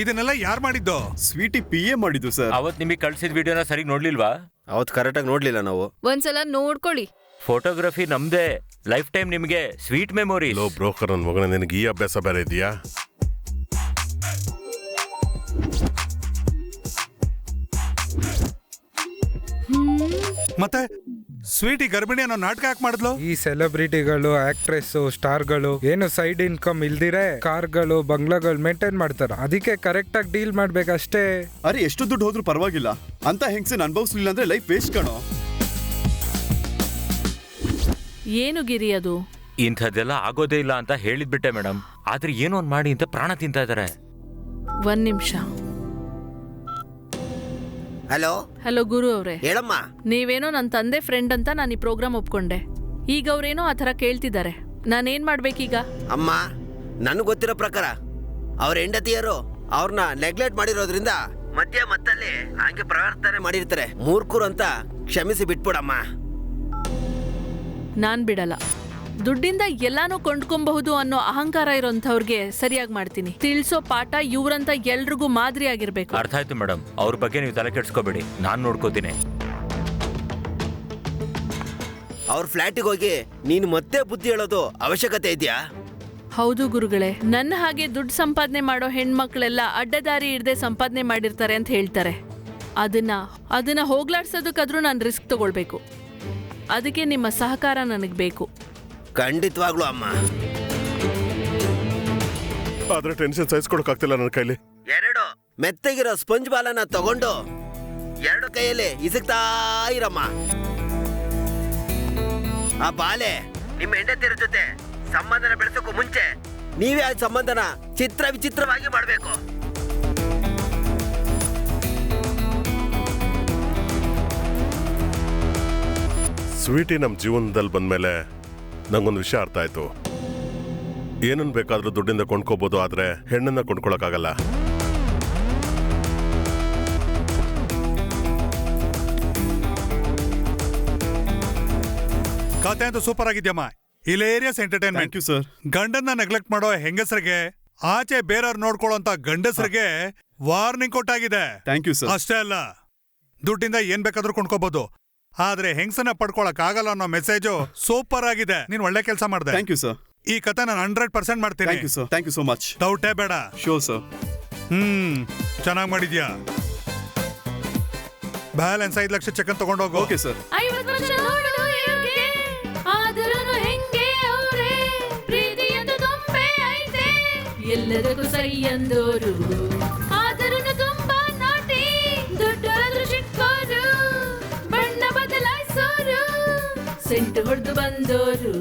ಇದನ್ನೆಲ್ಲ ಯಾರ್ ಮಾಡಿದ್ದು? ಸ್ವೀಟಿ PA ಮಾಡಿದ್ದು ಸರ್. ಅವತ್ ನಿಮಗೆ ಕಳ್ಸಿದ ವಿಡಿಯೋನ ಸರಿ ನೋಡ್ಲಿಲ್ವಾ? ಅವತ್ ಕರೆಕ್ಟ್ ಆಗಿ ನೋಡ್ಲಿಲ್ಲ ನಾವು. ಒಂದ್ಸಲ ನೋಡ್ಕೊಳ್ಳಿ. ಫೋಟೋಗ್ರಫಿ ನಮ್ದೇ, ಲೈಫ್ ಟೈಮ್ ನಿಮ್ಗೆ ಸ್ವೀಟ್ ಮೆಮೊರಿ. ಲೋ ಬ್ರೋಕರ್ ನನ್ ಮಗನ, ನಿನಗೆ ಈ ಅಭ್ಯಾಸ ಬೇರೆ ಇದೆಯಾ? ಮತ್ತೆ ಸ್ವೀಟಿ ಗರ್ಭಿಣಿ ಅನ್ನೋ ನಾಟಕ ಯಾಕೆ ಮಾಡಿದ್ಲು? ಈ ಸೆಲೆಬ್ರಿಟಿಗಳು, ಆಕ್ಟ್ರೆಸ್, ಸ್ಟಾರ್ಗಳು ಏನು ಸೈಡ್ ಇನ್ಕಮ್ ಇಲ್ದಿರೆ ಕಾರ್ಗಳು, ಬಂಗ್ಲಾಗಳು ಮೇಂಟೈನ್ ಮಾಡ್ತಾರ. ಅದಕ್ಕೆ ಕರೆಕ್ಟ್ ಆಗಿ ಡೀಲ್ ಮಾಡ್ಬೇಕಷ್ಟೇ. ಅರೆ, ಎಷ್ಟು ದುಡ್ಡು ಹೋದ್ರೂ ಪರವಾಗಿಲ್ಲ, ಅಂತ ಹೆಂಗ್ಸನ್ ಅನುಭವಿಸ್ಲಿಲ್ಲ ಅಂದ್ರೆ ಲೈಫ್ ವೇಸ್ಟ್ ಕಣೋ. ಏನು ಗಿರಿ ಅದು? ಇಂಥದ್ದೆಲ್ಲ ಆಗೋದೇ ಇಲ್ಲ ಅಂತ ಹೇಳಿದ್ಬಿಟ್ಟೆ ಮೇಡಮ್. ಆದ್ರೆ ಏನೋ ಒಂದ್ ಮಾಡಿ ಅಂತ ಪ್ರಾಣ ತಿಂತಾ ಇದಾರೆ. ಒಂದ್ ನಿಮಿಷ. ಹಲೋ ಹಲೋ ಗುರು ಅವ್ರೆ, ಹೇಳಮ್ಮ. ನೀವೇನೋ ನನ್ನ ತಂದೆ ಫ್ರೆಂಡ್ ಅಂತ ನಾನು ಈ ಪ್ರೋಗ್ರಾಮ್ ಒಪ್ಕೊಂಡೆ. ಈಗ ಅವ್ರೇನೋ ಆ ಥರ ಕೇಳ್ತಿದ್ದಾರೆ, ನಾನೇನ್ ಮಾಡ್ಬೇಕೀಗ? ಅಮ್ಮ, ನನಗೆ ಗೊತ್ತಿರೋ ಪ್ರಕಾರ ಅವ್ರ ಹೆಂಡತಿಯರು ಅವ್ರನ್ನ ನೆಗ್ಲೆಕ್ಟ್ ಮಾಡಿರೋದ್ರಿಂದ ಮತ್ತಲ್ಲಿ ಹಂಗೆ ಪ್ರವರ್ತನೆ ಮಾಡಿರ್ತಾರೆ. ಮೂರ್ಖರು ಅಂತ ಕ್ಷಮಿಸಿ ಬಿಟ್ಬಿಡಮ್ಮ. ನಾನ್ ಬಿಡಲ್ಲ. ದುಡ್ಡಿಂದ ಎಲ್ಲಾನು ಕೊಂಡ್ಕೊಬಹುದು ಅನ್ನೋ ಅಹಂಕಾರ ಇರೋಂಥವ್ರಿಗೆ ಸರಿಯಾಗಿ ಮಾಡ್ತೀನಿ. ತಿಳಿಸೋ ಪಾಠ ಇವ್ರಂತ ಎಲ್ರಿಗೂ ಮಾದರಿ ಆಗಿರ್ಬೇಕು. ಅರ್ಥ ಆಯ್ತು ಮೇಡಮ್, ಅವ್ರ ಬಗ್ಗೆ ನೀವು ತಲೆ ಕೆಡ್ಸ್ಕೋಬೇಡಿ, ನಾನ್ ನೋಡ್ಕೋತೀನಿ. ಅವ್ರ ಫ್ಲಾಟಿಗೆ ಹೋಗಿ ನೀನು ಮತ್ತೆ ಬುದ್ಧಿ ಹೇಳೋದು ಅವಶ್ಯಕತೆ ಇದೆಯಾ? ಹೌದು ಗುರುಗಳೇ, ನನ್ನ ಹಾಗೆ ದುಡ್ಡು ಸಂಪಾದನೆ ಮಾಡೋ ಹೆಣ್ಮಕ್ಳೆಲ್ಲ ಅಡ್ಡದಾರಿ ಇಡದೆ ಸಂಪಾದನೆ ಮಾಡಿರ್ತಾರೆ ಅಂತ ಹೇಳ್ತಾರೆ. ಅದನ್ನ ಹೋಗ್ಲಾಡ್ಸೋದಕ್ಕಾದ್ರೂ ನಾನು ರಿಸ್ಕ್ ತಗೊಳ್ಬೇಕು. ಅದಕ್ಕೆ ನಿಮ್ಮ ಸಹಕಾರ ನನಗೆ ಬೇಕು. ಖಂಡಿತವಾಗ್ಲು ಅಮ್ಮ. ಆದ್ರೆ ಟೆನ್ಷನ್ ಸಹಿಸ್ಕೊಡಕ್ಕಾಗ್ತಿಲ್ಲ ನನ್ನ ಕೈಲಿ. ಎರಡು ಮೆತ್ತಗಿರೋ ಸ್ಪಂಜ್ ಬಾಲನ್ನ ತಗೊಂಡು ಎರಡು ಕೈಯಲ್ಲಿ ಇಸಕ್ತಾ ಇರಮ್ಮ. ಆ ಬಾಲೆ ನಿಮ್ಮ ಹೆಂಡತಿಯರ ಜೊತೆ ಸಂಬಂಧನ ಬೆಳೆಸೋಕ್ಕೂ ಮುಂಚೆ ನೀವೇ ಆ ಸಂಬಂಧನ ಚಿತ್ರ ವಿಚಿತ್ರವಾಗಿ ಮಾಡಬೇಕು. ಸ್ವೀಟಿ ನಮ್ಮ ಜೀವನದಲ್ಲಿ ಬಂದ್ಮೇಲೆ ನಂಗೊಂದು ವಿಷಯ ಅರ್ಥ ಆಯ್ತು. ಏನನ್ ಬೇಕಾದ್ರೂ ದುಡ್ಡಿಂದ ಕೊಂಡ್ಕೋಬಹುದು, ಆದ್ರೆ ಹೆಣ್ಣನ್ನ ಕೊಂಡ್ಕೊಳಕ್ಕಾಗಲ್ಲ. ಕತೆ ಅಂತೂ ಸೂಪರ್ ಆಗಿದ್ಯಮ್ಮ. Hilarious entertainment. Thank you sir. ಗಂಡನ್ನ ನೆಗ್ಲೆಕ್ಟ್ ಮಾಡೋ ಹೆಂಗಸರಿಗೆ, ಆಚೆ ಬೇರೆಯವ್ರು ನೋಡ್ಕೊಳ್ಳೋಂತ ಗಂಡಸರಿಗೆ ವಾರ್ನಿಂಗ್ ಕೊಟ್ಟಾಗಿದೆ. Thank you sir. ಅಷ್ಟೇ ಅಲ್ಲ, ದುಡ್ಡಿಂದ ಏನ್ ಬೇಕಾದ್ರೂ ಕೊಂಡ್ಕೋಬಹುದು, ಆದ್ರೆ ಹೆಂಗಸನ್ನ ಪಡ್ಕೊಳಕ್ ಆಗಲ್ಲ ಅನ್ನೋ ಮೆಸೇಜು ಸೂಪರ್ ಆಗಿದೆ. ನೀನ್ ಒಳ್ಳೆ ಕೆಲಸ ಮಾಡಿದೆ. Thank you sir. ಈ ಕತೆ ನಾನು 100% ಮಾಡ್ತೀನಿ. Thank you sir. Thank you so much. ಡೌಟೇ ಬೇಡ. Sure sir. ಚೆನ್ನಾಗಿ ಮಾಡಿದ್ಯಾ. ಬ್ಯಾಲೆನ್ಸ್ 5 ಲಕ್ಷ ಚೆಕ್ ತಗೊಂಡೋಗು. Okay sir. 50 ವರ್ಷ ನೋಡು ಇವ್ರಿಗೆ, ಆದರೂನು ಹೆಂಗೆ ಅವ್ರೆ, ಪ್ರೀತಿಯಂದು ತುಂಬೆ ಐತೆ, ಎಲ್ಲದಕ್ಕೂ ಸರಿ ಅಂದೋರು, ಆದರೂನು ತುಂಬಾ ನಾಟಿ, ದೊಡ್ಡರಾದ್ರೂ ಚಿಕ್ಕೋರು, ಬಣ್ಣ ಬದಲಾಯಿಸೋರು, ಸೆಂಟು ಹೊಡೆದು ಬಂದೋರು.